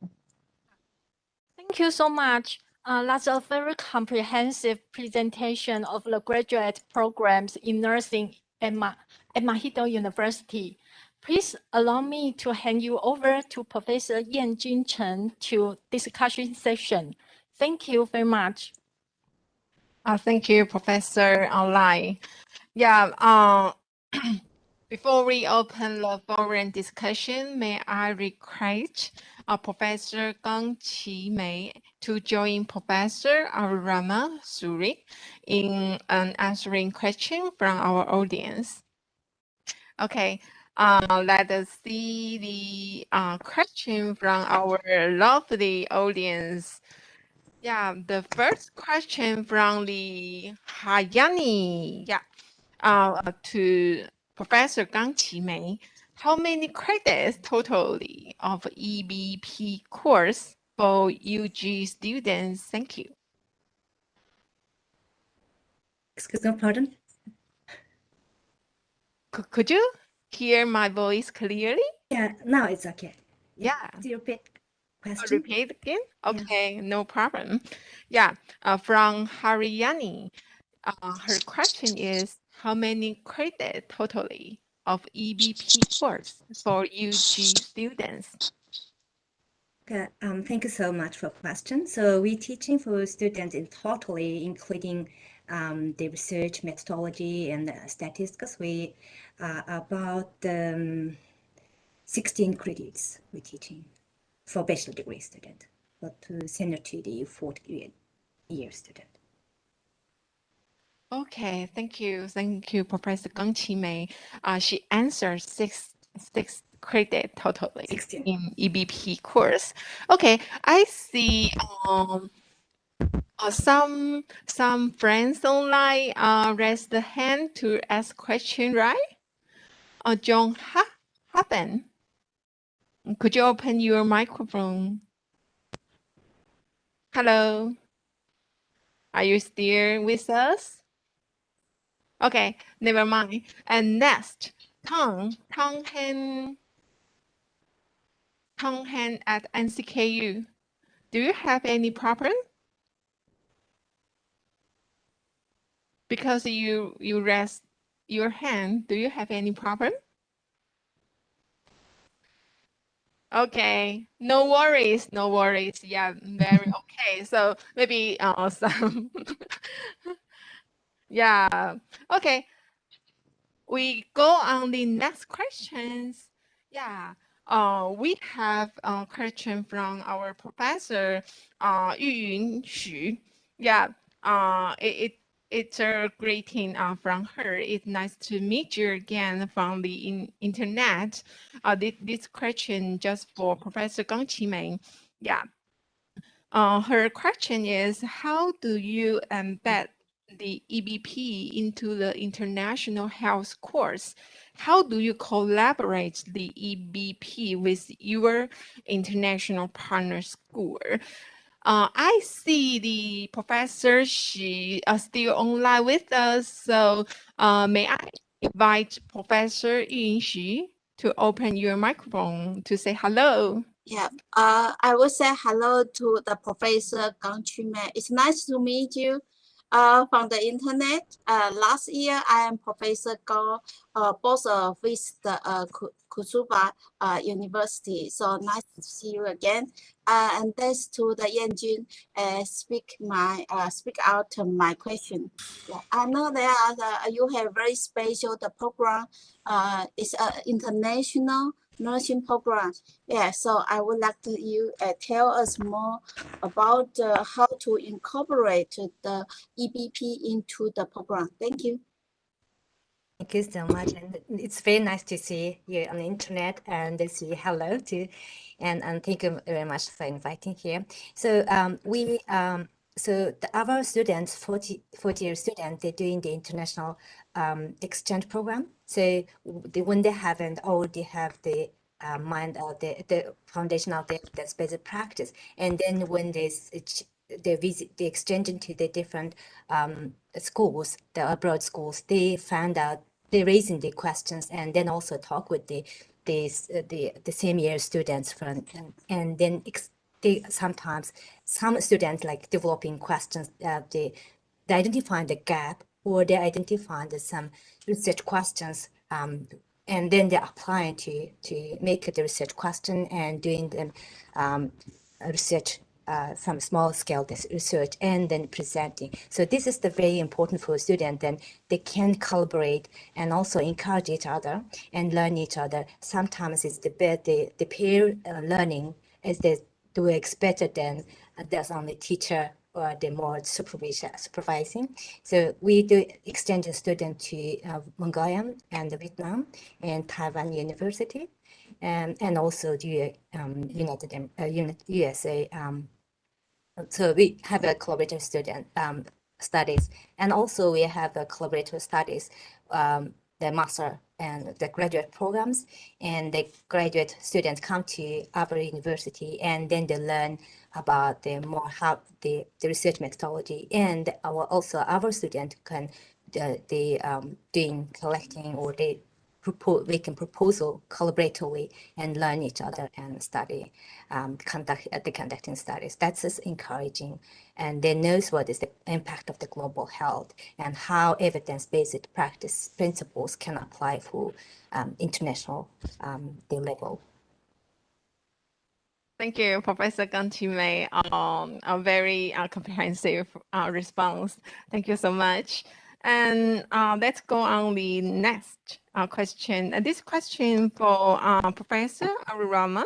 Speaker 7: Thank you so much. That's a very comprehensive presentation of the graduate programs in nursing at Mahidol University. Please allow me to hand you over to Professor Yanjun Chen to discussion session. Thank you very much.
Speaker 17: Thank you, Professor Lai. Before we open the forum discussion, may I request Professor Gang Qimei to join Professor Rama Suri in answering questions from our audience. Okay, let us see the question from our lovely audience. The first question from the Hayani. To Professor Gang Qimei, how many credits totally of EBP course for UG students? Thank you.
Speaker 22: Excuse me, pardon?
Speaker 17: Could you hear my voice clearly?
Speaker 22: Yeah, now it's okay.
Speaker 17: Yeah.
Speaker 22: Do you repeat question?
Speaker 17: Repeat again? Okay, no problem. From Haryani, her question is, how many credits totally of EBP course for UG students?
Speaker 22: Okay, thank you so much for question. So we're teaching for students in totally, including the research methodology and statistics. We about 16 credits we're teaching for bachelor degree student, but to senior to the fourth year student.
Speaker 17: Okay, thank you. Thank you, Professor Gang Qimei. She answered six credit totally
Speaker 22: 16.
Speaker 17: in EBP course. Okay, I see some friends online raised the hand to ask question, right? John Haben, could you open your microphone? Hello, are you still with us? Okay, never mind. And next, Tang Han at NCKU. Do you have any problem? Because you raised your hand, do you have any problem? Okay, no worries, no worries. Yeah, very okay. So maybe some yeah. Okay. We go on the next questions. We have a question from our professor, Yuyun Xu. It's a greeting from her. It's nice to meet you again from the internet. This question just for Professor Gang Qimei. Her question is, how do you embed the EBP into the international health course? How do you collaborate the EBP with your international partner school? I see the professor, she is still online with us. So may I invite Professor Yun Xu to open your microphone to say hello?
Speaker 2: Yeah, I will say hello to the Professor Gang Qimei. It's nice to meet you. from the internet. Last year, I am Professor Gao, both with the Tsukuba University. So nice to see you again. And thanks to the Yanjun speak out my question. Yeah, I know that you have very special the program. It's an international nursing program. Yeah, so I would like to you tell us more about how to incorporate the EBP into the program. Thank you.
Speaker 22: Thank you so much, and it's very nice to see you on the internet and to say hello to, and thank you very much for inviting here. So our students, 40-year students, they're doing the international exchange program. So when they haven't already have the mind of the foundation of the evidence-based practice, and then when they visit the exchange into the different schools, the abroad schools, they found out they're raising the questions, and then also talk with the same year students from, and then they sometimes some students like developing questions, they identify the gap, or they identify some research questions, and then they apply to make the research question and doing the research, some small scale research, and then presenting. So this is the very important for a student. Then they can collaborate and also encourage each other and learn each other. Sometimes it's the peer learning is doing better than there's only teacher or the more supervising. So we do extend the student to Mongolia and Vietnam and Taiwan University, and also the USA. So we have a collaborative student studies, and also we have a collaborative studies, the master and the graduate programs, and the graduate students come to our university, and then they learn about the more how the research methodology, and our student can doing collecting, or they making proposal collaboratively and learn each other and study, conducting studies. That's just encouraging, and they knows what is the impact of the global health and how evidence-based practice principles can apply for international level.
Speaker 17: Thank you, Professor Gang Qimei. A very comprehensive response. Thank you so much. And let's go on the next question. This question for Professor Arurama.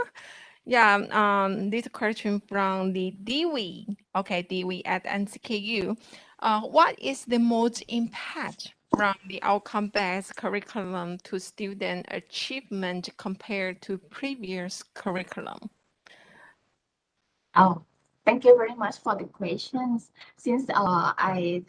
Speaker 17: Yeah, this question from the Dewey. Okay, Dewey at NCKU. What is the most impact from the outcome-based curriculum to student achievement compared to previous curriculum?
Speaker 11: Oh, thank you very much for the questions. Since I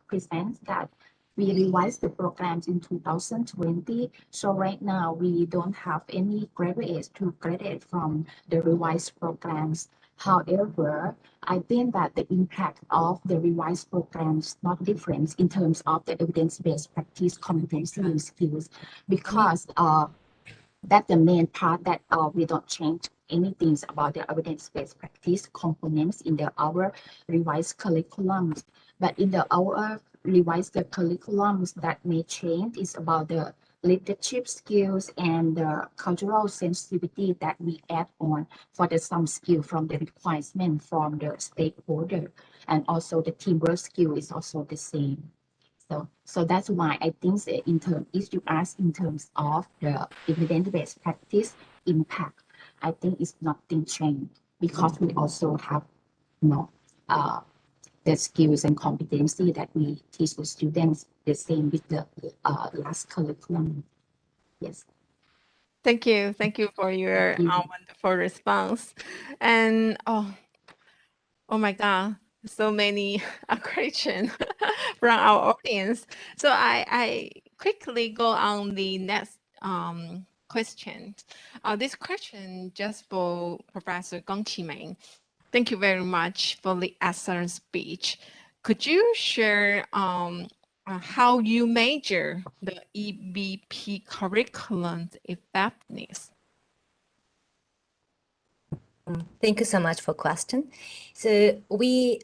Speaker 11: present that we revised the programs in 2020, so right now we don't have any graduates to graduate from the revised programs. However, I think that the impact of the revised programs not different in terms of the evidence-based practice competency and skills, because that's the main part that we don't change anything about the evidence-based practice components in our revised curriculums. But in our revised curriculums that may change is about the leadership skills and the cultural sensitivity that we add on for the some skill from the requirement from the stakeholder, and also the teamwork skill is also the same. So that's why I think that if you ask in terms of the evidence-based practice impact, I think it's nothing changed, because we also have the skills and competency that we teach the students the same with the last curriculum. Yes.
Speaker 17: Thank you for your wonderful response. And oh my God, so many questions from our audience. So I quickly go on the next question. This question just for Professor Gang Qimei. Thank you very much for the excellent speech. Could you share how you measure the EBP curriculum effectiveness?
Speaker 22: Thank you so much for question. So we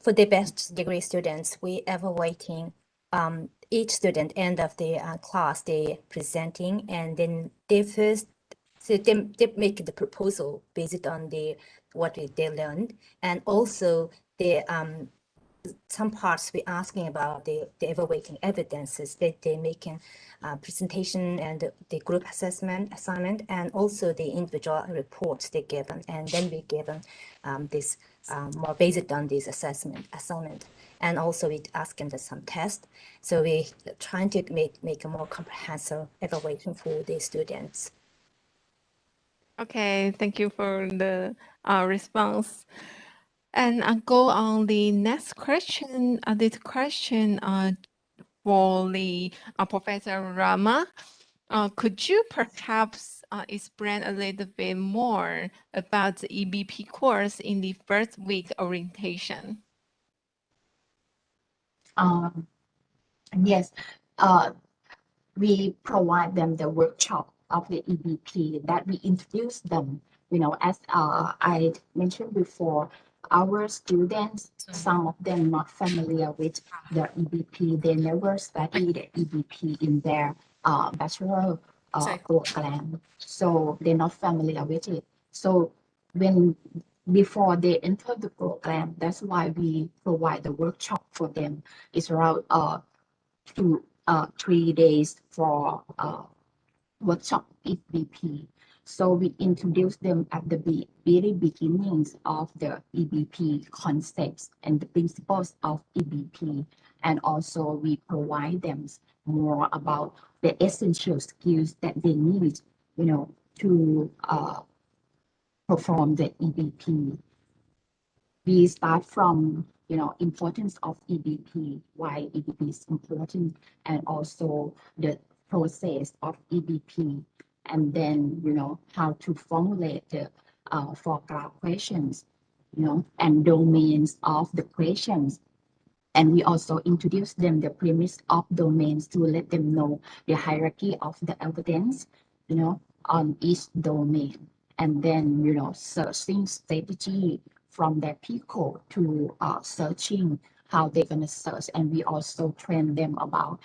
Speaker 22: for the best degree students, we evaluating each student end of the class they presenting, and then they first so they make the proposal based on they learned, and also the some parts we asking about the evaluating evidences that they making presentation and the group assignment, and also the individual reports they given, and then we given this more based on this assignment, and also we asking them some tests. So we trying to make a more comprehensive evaluation for the students.
Speaker 17: Okay, thank you for the response. And I'll go on the next question. This question for the Professor Rama. Could you perhaps explain a little bit more about the EBP course in the first week orientation?
Speaker 11: Yes, we provide them the workshop of the EBP that we introduce them. You know, as I mentioned before, our students, some of them not familiar with the EBP. They never studied the EBP in their bachelor program, so they're not familiar with it. So before they enter the program, that's why we provide the workshop for them. It's around 3 days for workshop EBP. So we introduce them at the very beginnings of the EBP concepts and the principles of EBP. And also we provide them more about the essential skills that they need, you know, to perform the EBP. We start from, you know, importance of EBP, why EBP is important, and also the process of EBP, and then, you know, how to formulate the forecast questions, you know, and domains of the questions. And we also introduce them the premise of domains to let them know the hierarchy of the evidence, you know, on each domain. And then, you know, searching strategy from their PICO to searching how they're going to search. And we also train them about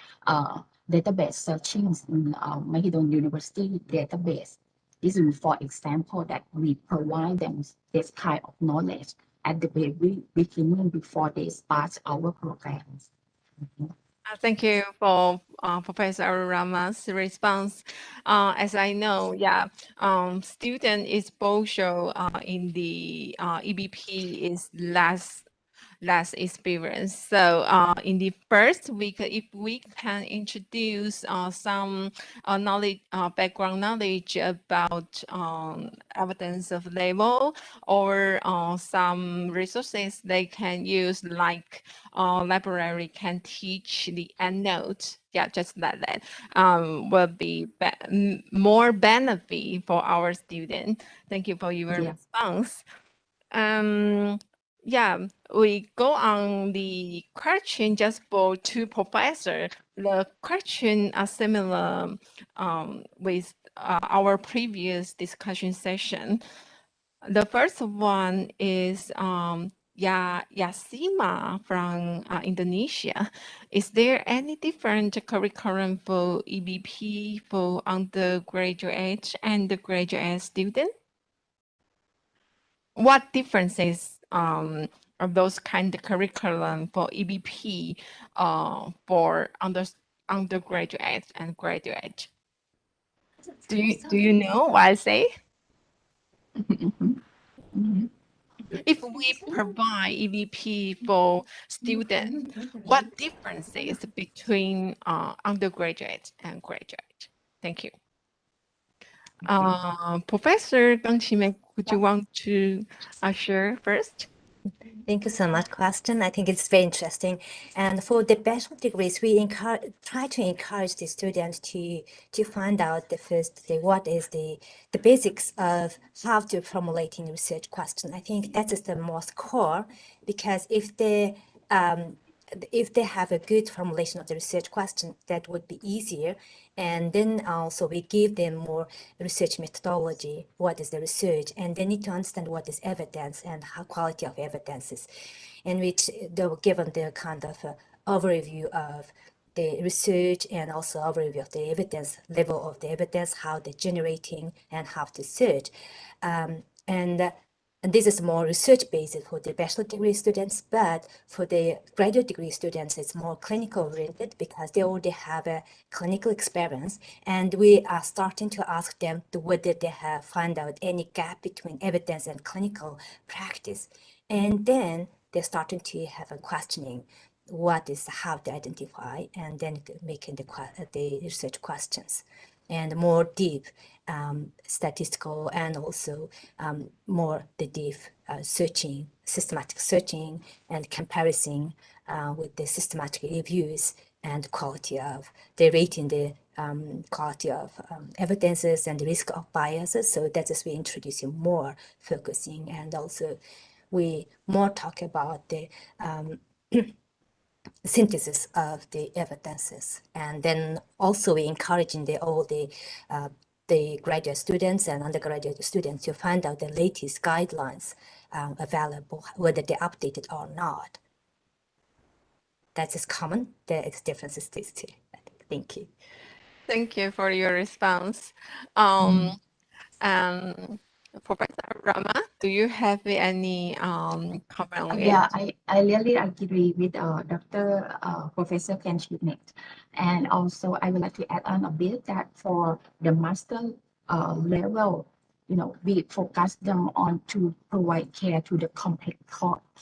Speaker 11: database searching in Mahidol University database. This is, for example, that we provide them this kind of knowledge at the very beginning before they start our programs.
Speaker 17: Thank you for Professor Rama's response. As I know, student exposure in the EBP is less experience. So in the first week, if we can introduce some knowledge, background knowledge about evidence of label, or some resources they can use, like library can teach the EndNote. Yeah, just like that will be more benefit for our student. Thank you for your response. Yeah, we go on the question just for two professors. The question are similar with our previous discussion session. The first one is Yasima from Indonesia. Is there any different curriculum for EBP for undergraduate and graduate students? What differences are those kind of curriculum for EBP for undergraduate and graduate? Do you know what I say? If we provide EBP for students, what differences between undergraduate and graduate? Thank you. Professor Kang Chi-mek, would you want to share first?
Speaker 22: Thank you so much, question. I think it's very interesting. And for the bachelor degrees, we try to encourage the students to find out what is the basics of how to formulating research question. I think that is the most core, because if they if they have a good formulation of the research question, that would be easier. And then also we give them more research methodology, what is the research, and they need to understand what is evidence and how quality of evidences, in which they were given the kind of overview of the research and also overview of the evidence, level of the evidence, how they're generating and how to search. And this is more research-based for the bachelor degree students, but for the graduate degree students, it's more clinical-oriented because they already have a clinical experience. And we are starting to ask them whether they have found out any gap between evidence and clinical practice. And then they're starting to have a questioning what is how to identify, and then making the research questions and more deep statistical and also more the deep searching, systematic searching and comparison with the systematic reviews and quality of the rating the quality of evidences and the risk of biases. So that is we introducing more focusing, and also we more talk about the synthesis of the evidences. And then also we encouraging all the graduate students and undergraduate students to find out the latest guidelines available, whether they're updated or not. That is common. There is differences too. Thank you.
Speaker 17: Thank you for your response. Professor Rama, do you have any comment on
Speaker 11: Yeah,
Speaker 17: it?
Speaker 11: I really agree with Professor Ken Schmidt. And also I would like to add on a bit that for the master level, we focus them on to provide care to the complex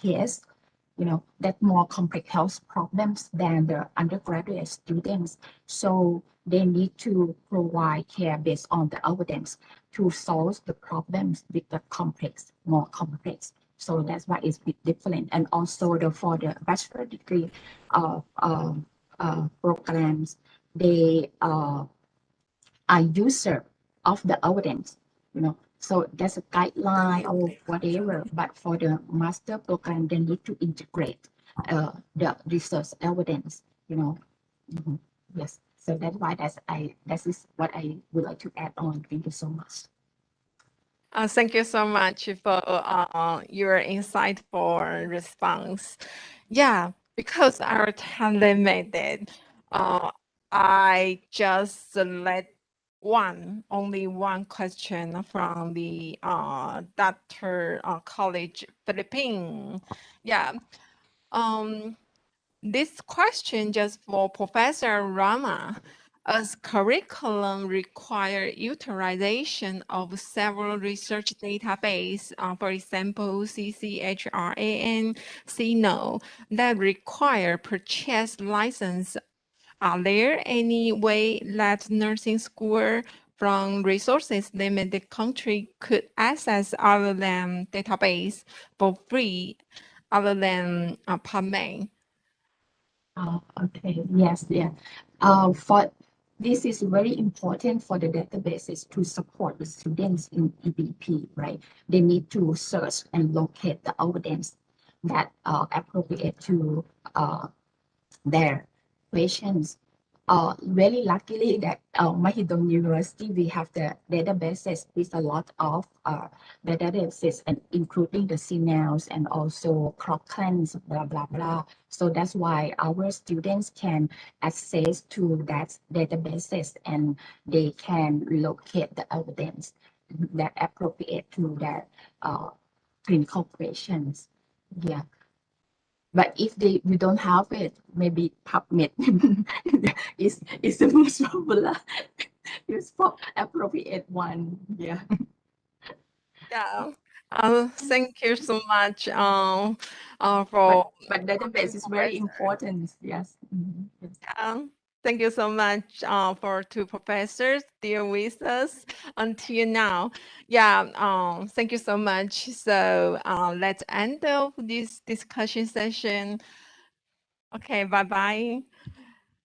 Speaker 11: case, that more complex health problems than the undergraduate students. So they need to provide care based on the evidence to solve the problems with the more complex. So that's why it's a bit different. And also for the bachelor degree programs, they are user of the evidence, so that's a guideline or whatever. But for the master program, they need to integrate the research evidence, Yes. So that's why that is what I would like to add on. Thank you so much.
Speaker 17: Thank you so much for your insightful response. Yeah, because our time limited, I just select only one question from the Dr. College Philippines. Yeah. This question just for Professor Rama. As curriculum require utilization of several research database, for example, CCHRAN, CNO, that require purchase license, are there any way that nursing school from resources limited country could access other than database for free, other than PubMed?
Speaker 11: Okay. Yes. Yeah. For this is very important for the databases to support the students in EBP, right? They need to search and locate the evidence that are appropriate to their questions. Very luckily that Mahidol University, we have the databases with a lot of databases, and including the CNALS and also Crocklands, blah, blah, blah. So that's why our students can access to that databases, and they can locate the evidence that appropriate to their clinical questions. Yeah. But if we don't have it, maybe PubMed is the most popular, is for appropriate one. Yeah.
Speaker 17: Yeah. Thank you so much for
Speaker 11: But database is very important. Yes.
Speaker 17: Yes. Thank you so much for two professors still with us until now. Yeah, thank you so much. So let's end of this discussion session. Okay, bye-bye.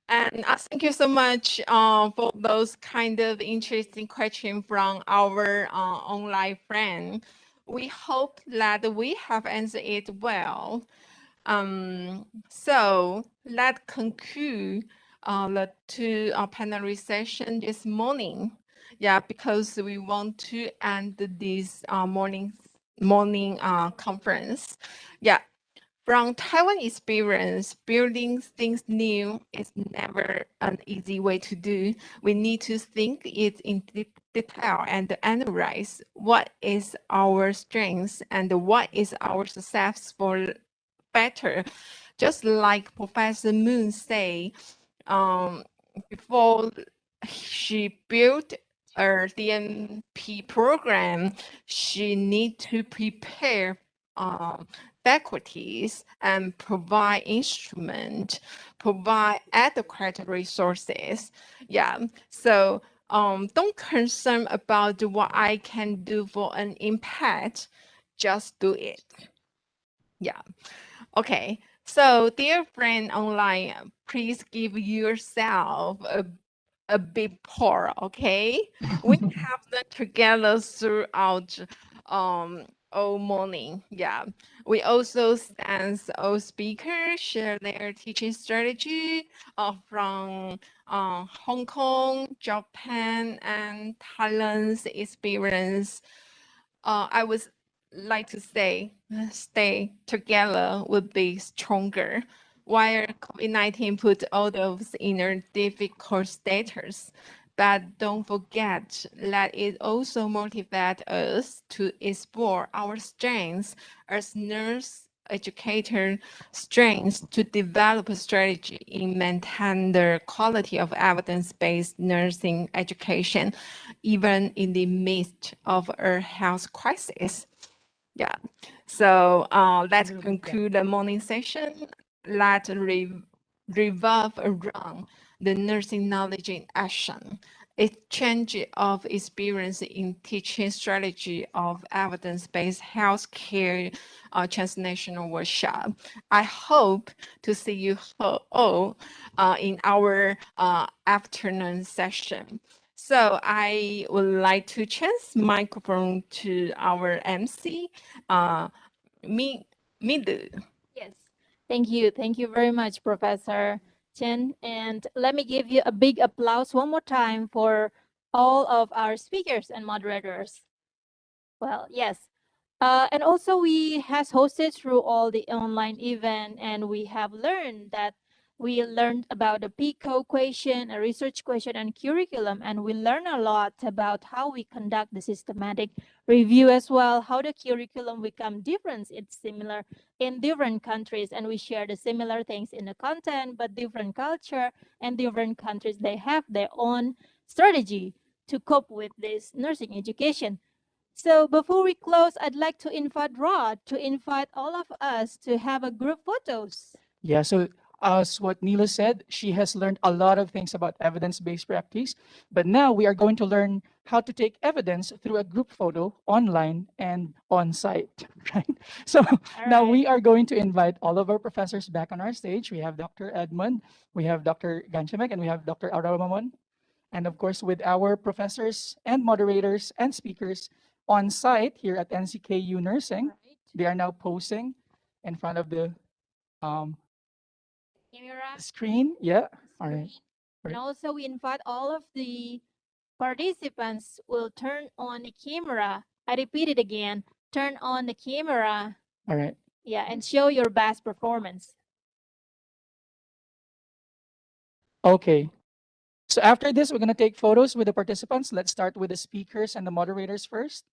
Speaker 17: And thank you so much for those kind of interesting questions from our online friend. We hope that we have answered it well. So that conclude the two plenary session this morning. Yeah, because we want to end this morning conference. Yeah, from Taiwan experience, building things new is never an easy way to do. We need to think it in detail and analyze what is our strengths and what is our successful better. Just like Professor Moon say, before she built a DMP program, she need to prepare faculties and provide instrument, provide adequate resources. Yeah, so don't concern about what I can do for an impact, just do it. Yeah. Okay. So, dear friend online, please give yourself a big pour, okay? We have them together throughout all morning. Yeah. We also stands all speakers share their teaching strategy from Hong Kong, Japan, and Thailand's experience. I would like to say, stay together would be stronger. While COVID-19 put all those in a difficult status, but don't forget that it also motivates us to explore our strengths as nurse educator strengths to develop a strategy in maintain the quality of evidence-based nursing education, even in the midst of a health crisis. Yeah. So let's conclude the morning session. Let's revolve around the nursing knowledge in action, exchange of experience in teaching strategy of evidence-based healthcare transnational workshop. I hope to see you all in our afternoon session. So I would like to chance microphone to our MC, Midu.
Speaker 10: Yes. Thank you. Thank you very much, Professor Chen. And let me give you a big applause one more time for all of our speakers and moderators. Well, yes. And also we has hosted through all the online event, and we have learned that we learned about the PICO question, a research question, and curriculum, and we learn a lot about how we conduct the systematic review as well, how the curriculum become different. It's similar in different countries, and we share the similar things in the content, but different culture and different countries, they have their own strategy to cope with this nursing education. So before we close, I'd like to invite Rod to invite all of us to have a group photos.
Speaker 9: Yeah, so as what Neela said, she has learned a lot of things about evidence-based practice, but now we are going to learn how to take evidence through a group photo online and on-site, right? So now we are going to invite all of our professors back on our stage. We have Dr. Edmund, we have Dr. Ganchamek, and we have Dr. Aramamon. And of course, with our professors and moderators and speakers on site here at NCKU Nursing, they are now posing in front of the screen. Yeah. All right.
Speaker 10: And also we invite all of the participants will turn on the camera. I repeat it again, turn on the camera.
Speaker 9: All right.
Speaker 10: Yeah, and show your best performance.
Speaker 9: Okay. So after this, we're going to take photos with the participants. Let's start with the speakers and the moderators first.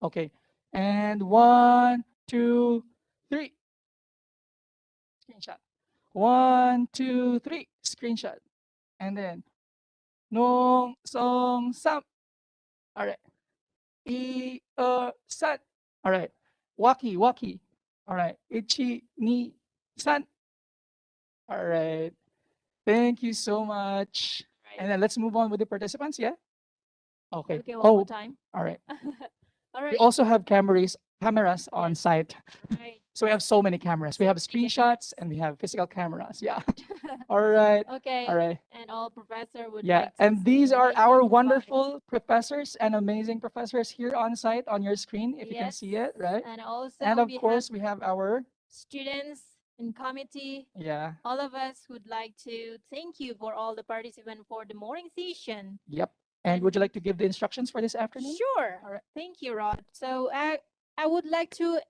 Speaker 9: Okay. And 1, 2, 3. Screenshot. 1, 2, 3. Screenshot. And then Nong Song Sam. All right. I San. All right. Waki Waki. All right. Ichi Ni San. All right. Thank you so much. And then let's move on with the participants. Yeah. Okay.
Speaker 10: Okay, one more time.
Speaker 9: All right.
Speaker 10: All
Speaker 9: We
Speaker 10: right.
Speaker 9: also have cameras on site.
Speaker 10: Right.
Speaker 9: So we have so many cameras. We have screenshots and we have physical cameras. Yeah. All right.
Speaker 10: Okay.
Speaker 9: All right.
Speaker 10: And all professor would
Speaker 9: Yeah.
Speaker 10: like to
Speaker 9: And these
Speaker 10: say
Speaker 9: are
Speaker 10: thank
Speaker 9: our
Speaker 10: you.
Speaker 9: wonderful professors and amazing professors here on site on your screen, if you can
Speaker 10: Yes.
Speaker 9: see it, right?
Speaker 10: And also
Speaker 9: And of
Speaker 10: we
Speaker 9: course,
Speaker 10: have
Speaker 9: we have our
Speaker 10: students and committee.
Speaker 9: Yeah.
Speaker 10: All of us would like to thank you for all the participants for the morning session.
Speaker 9: Yep. And would you like to give the instructions for this afternoon?
Speaker 10: Sure.
Speaker 9: All right.
Speaker 10: Thank you, Rod. So I would like to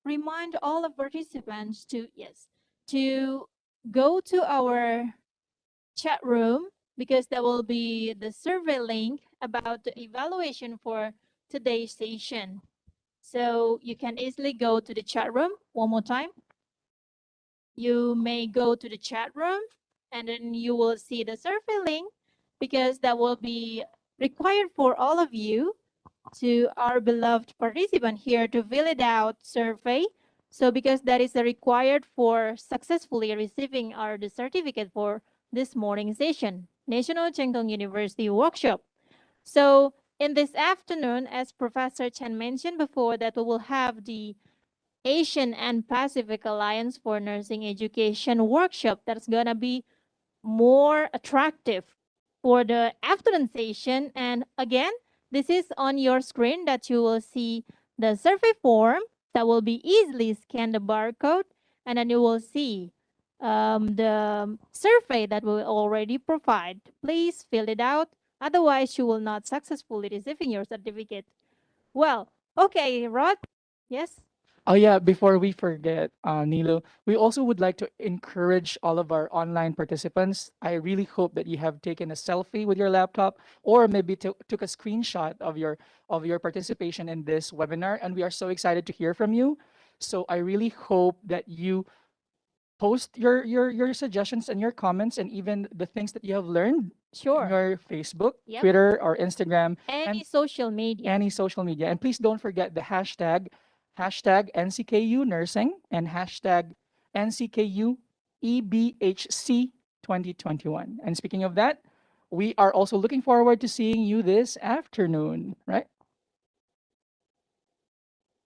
Speaker 10: remind all of participants to go to our chat room because there will be the survey link about the evaluation for today's session. So you can easily go to the chat room one more time. You may go to the chat room and then you will see the survey link because that will be required for all of you to our beloved participant here to fill it out survey. So because that is required for successfully receiving the certificate for this morning session, National Cheng Kung University workshop. So in this afternoon, as Professor Chen mentioned before, that we will have the Asian and Pacific Alliance for Nursing Education workshop that's gonna be more attractive for the afternoon session. And again, this is on your screen that you will see the survey form that will be easily scan the barcode, and then you will see the survey that we already provide. Please fill it out. Otherwise, you will not successfully receiving your certificate. Well, okay, Rod. Yes.
Speaker 9: Oh yeah, before we forget, Nilo, we also would like to encourage all of our online participants. I really hope that you have taken a selfie with your laptop or maybe took a screenshot of your participation in this webinar, and we are so excited to hear from you. So I really hope that you post your suggestions and your comments and even the things that you have learned
Speaker 10: Sure.
Speaker 9: on your Facebook,
Speaker 10: Yep.
Speaker 9: Twitter, or Instagram,
Speaker 10: Any social media.
Speaker 9: any social media. And please don't forget the hashtag NCKU Nursing and hashtag NCKU EBHC 2021. And speaking of that, we are also looking forward to seeing you this afternoon, right?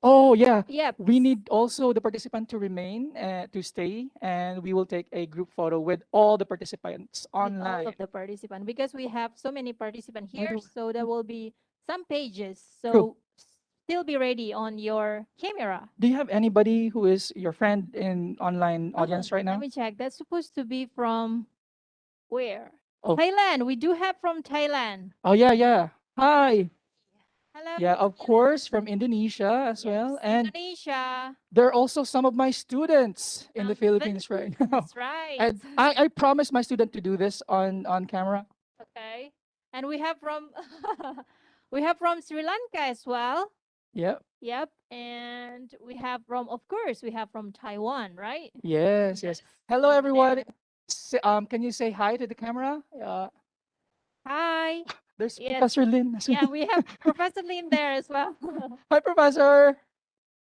Speaker 9: Oh yeah,
Speaker 10: Yep.
Speaker 9: we need also the participant to remain, to stay, and we will take a group photo with all the participants
Speaker 10: With all
Speaker 9: online.
Speaker 10: of the participants because we have so many participants
Speaker 9: Yeah,
Speaker 10: here, so there will be some pages.
Speaker 9: True.
Speaker 10: So still be ready on your camera.
Speaker 9: Do you have anybody who is your friend in online audience right
Speaker 10: Let
Speaker 9: now?
Speaker 10: me check. That's supposed to be from where?
Speaker 9: Oh.
Speaker 10: Thailand. We do have from Thailand.
Speaker 9: Oh yeah. Hi.
Speaker 10: Hello.
Speaker 9: Yeah, of course, from Indonesia as well. And
Speaker 10: Indonesia.
Speaker 9: there are also some of my students in the Philippines right now.
Speaker 10: That's right.
Speaker 9: And I promised my student to do this on camera.
Speaker 10: Okay. And we have from we have from Sri Lanka as well.
Speaker 9: Yeah.
Speaker 10: Yep. And we have from, of course, we have from Taiwan, right?
Speaker 9: Yes. Hello, everyone. Can you say hi to the camera?
Speaker 10: Hi.
Speaker 9: There's
Speaker 10: Yes.
Speaker 9: Professor Lin. as
Speaker 10: Yeah,
Speaker 9: well.
Speaker 10: we have Professor Lin there as well.
Speaker 9: Hi, Professor.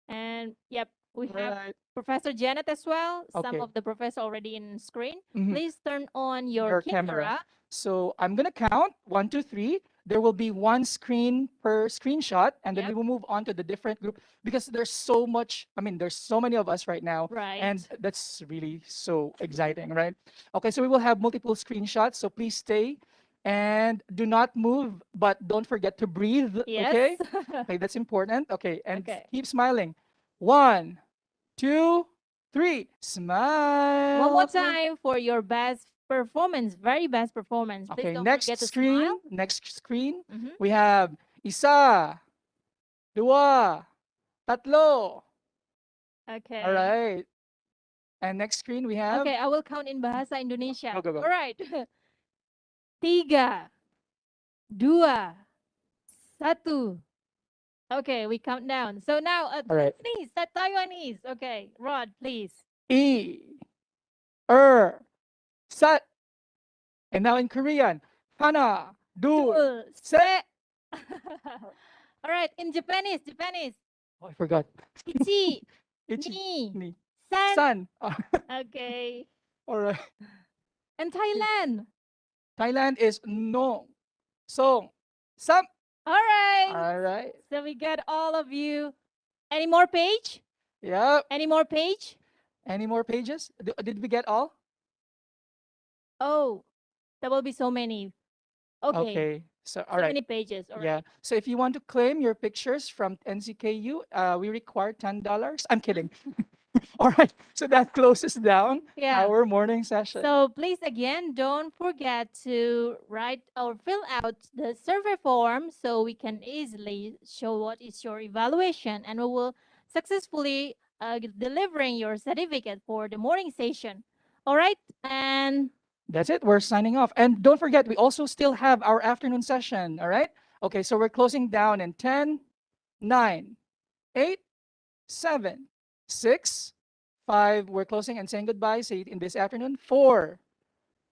Speaker 10: And yep, we have
Speaker 9: Right.
Speaker 10: Professor Janet as well. Some
Speaker 9: Okay.
Speaker 10: of the professor already in screen.
Speaker 9: Mhm.
Speaker 10: Please turn on your camera.
Speaker 9: So I'm gonna count 1, 2, 3. There will be one screen per screenshot, and then we will move on to the different group because there's so much. I mean, there's so many of us right now, and
Speaker 10: Right.
Speaker 9: that's really so exciting, right? Okay, so we will have multiple screenshots. So please stay and do not move, but don't forget to breathe. Okay,
Speaker 10: Yes.
Speaker 9: okay, that's important. Okay, and
Speaker 10: Okay.
Speaker 9: keep smiling. 1, 2, 3. Smile.
Speaker 10: One more time for your best performance, very best performance. Please
Speaker 9: Okay,
Speaker 10: don't
Speaker 9: next
Speaker 10: forget to
Speaker 9: screen.
Speaker 10: smile.
Speaker 9: Next screen.
Speaker 10: Mhm.
Speaker 9: We have isa, dua, tatlo.
Speaker 10: Okay.
Speaker 9: All right. And next screen we have.
Speaker 10: Okay, I will count in Bahasa Indonesia.
Speaker 9: Go.
Speaker 10: All right. 3, 2, 1. Okay, we count down. So now,
Speaker 9: All right.
Speaker 10: Taiwanese, Taiwanese. Okay, Rod, please.
Speaker 9: I, sat. And now in Korean. Hana, du, se.
Speaker 10: All right, in Japanese.
Speaker 9: Oh, I forgot.
Speaker 10: Ichi,
Speaker 9: Ichi,
Speaker 10: ni,
Speaker 9: San.
Speaker 10: Okay.
Speaker 9: All right.
Speaker 10: And Thailand.
Speaker 9: Thailand is no, song, sam.
Speaker 10: All right.
Speaker 9: All right.
Speaker 10: So we got all of you. Any more page?
Speaker 9: Yep.
Speaker 10: Any more page?
Speaker 9: Any more pages? Did we get all?
Speaker 10: Oh, there will be so many. Okay.
Speaker 9: So,
Speaker 10: So
Speaker 9: all right.
Speaker 10: many pages. All right.
Speaker 9: Yeah. So if you want to claim your pictures from NCKU, we require $10. I'm kidding. All right, so that closes down
Speaker 10: Yeah.
Speaker 9: our morning session.
Speaker 10: So please again, don't forget to write or fill out the survey form so we can easily show what is your evaluation, and we will successfully delivering your certificate for the morning session. All right, and
Speaker 9: That's it. We're signing off. And don't forget, we also still have our afternoon session. All right. Okay, so we're closing down in 10, 9, 8, 7, 6, 5. We're closing and saying goodbye. Say it in this afternoon. 4,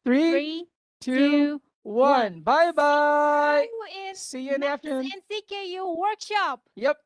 Speaker 9: 3, 2, 1. Bye bye. See you in the afternoon.
Speaker 10: NCKU workshop.
Speaker 9: Yep.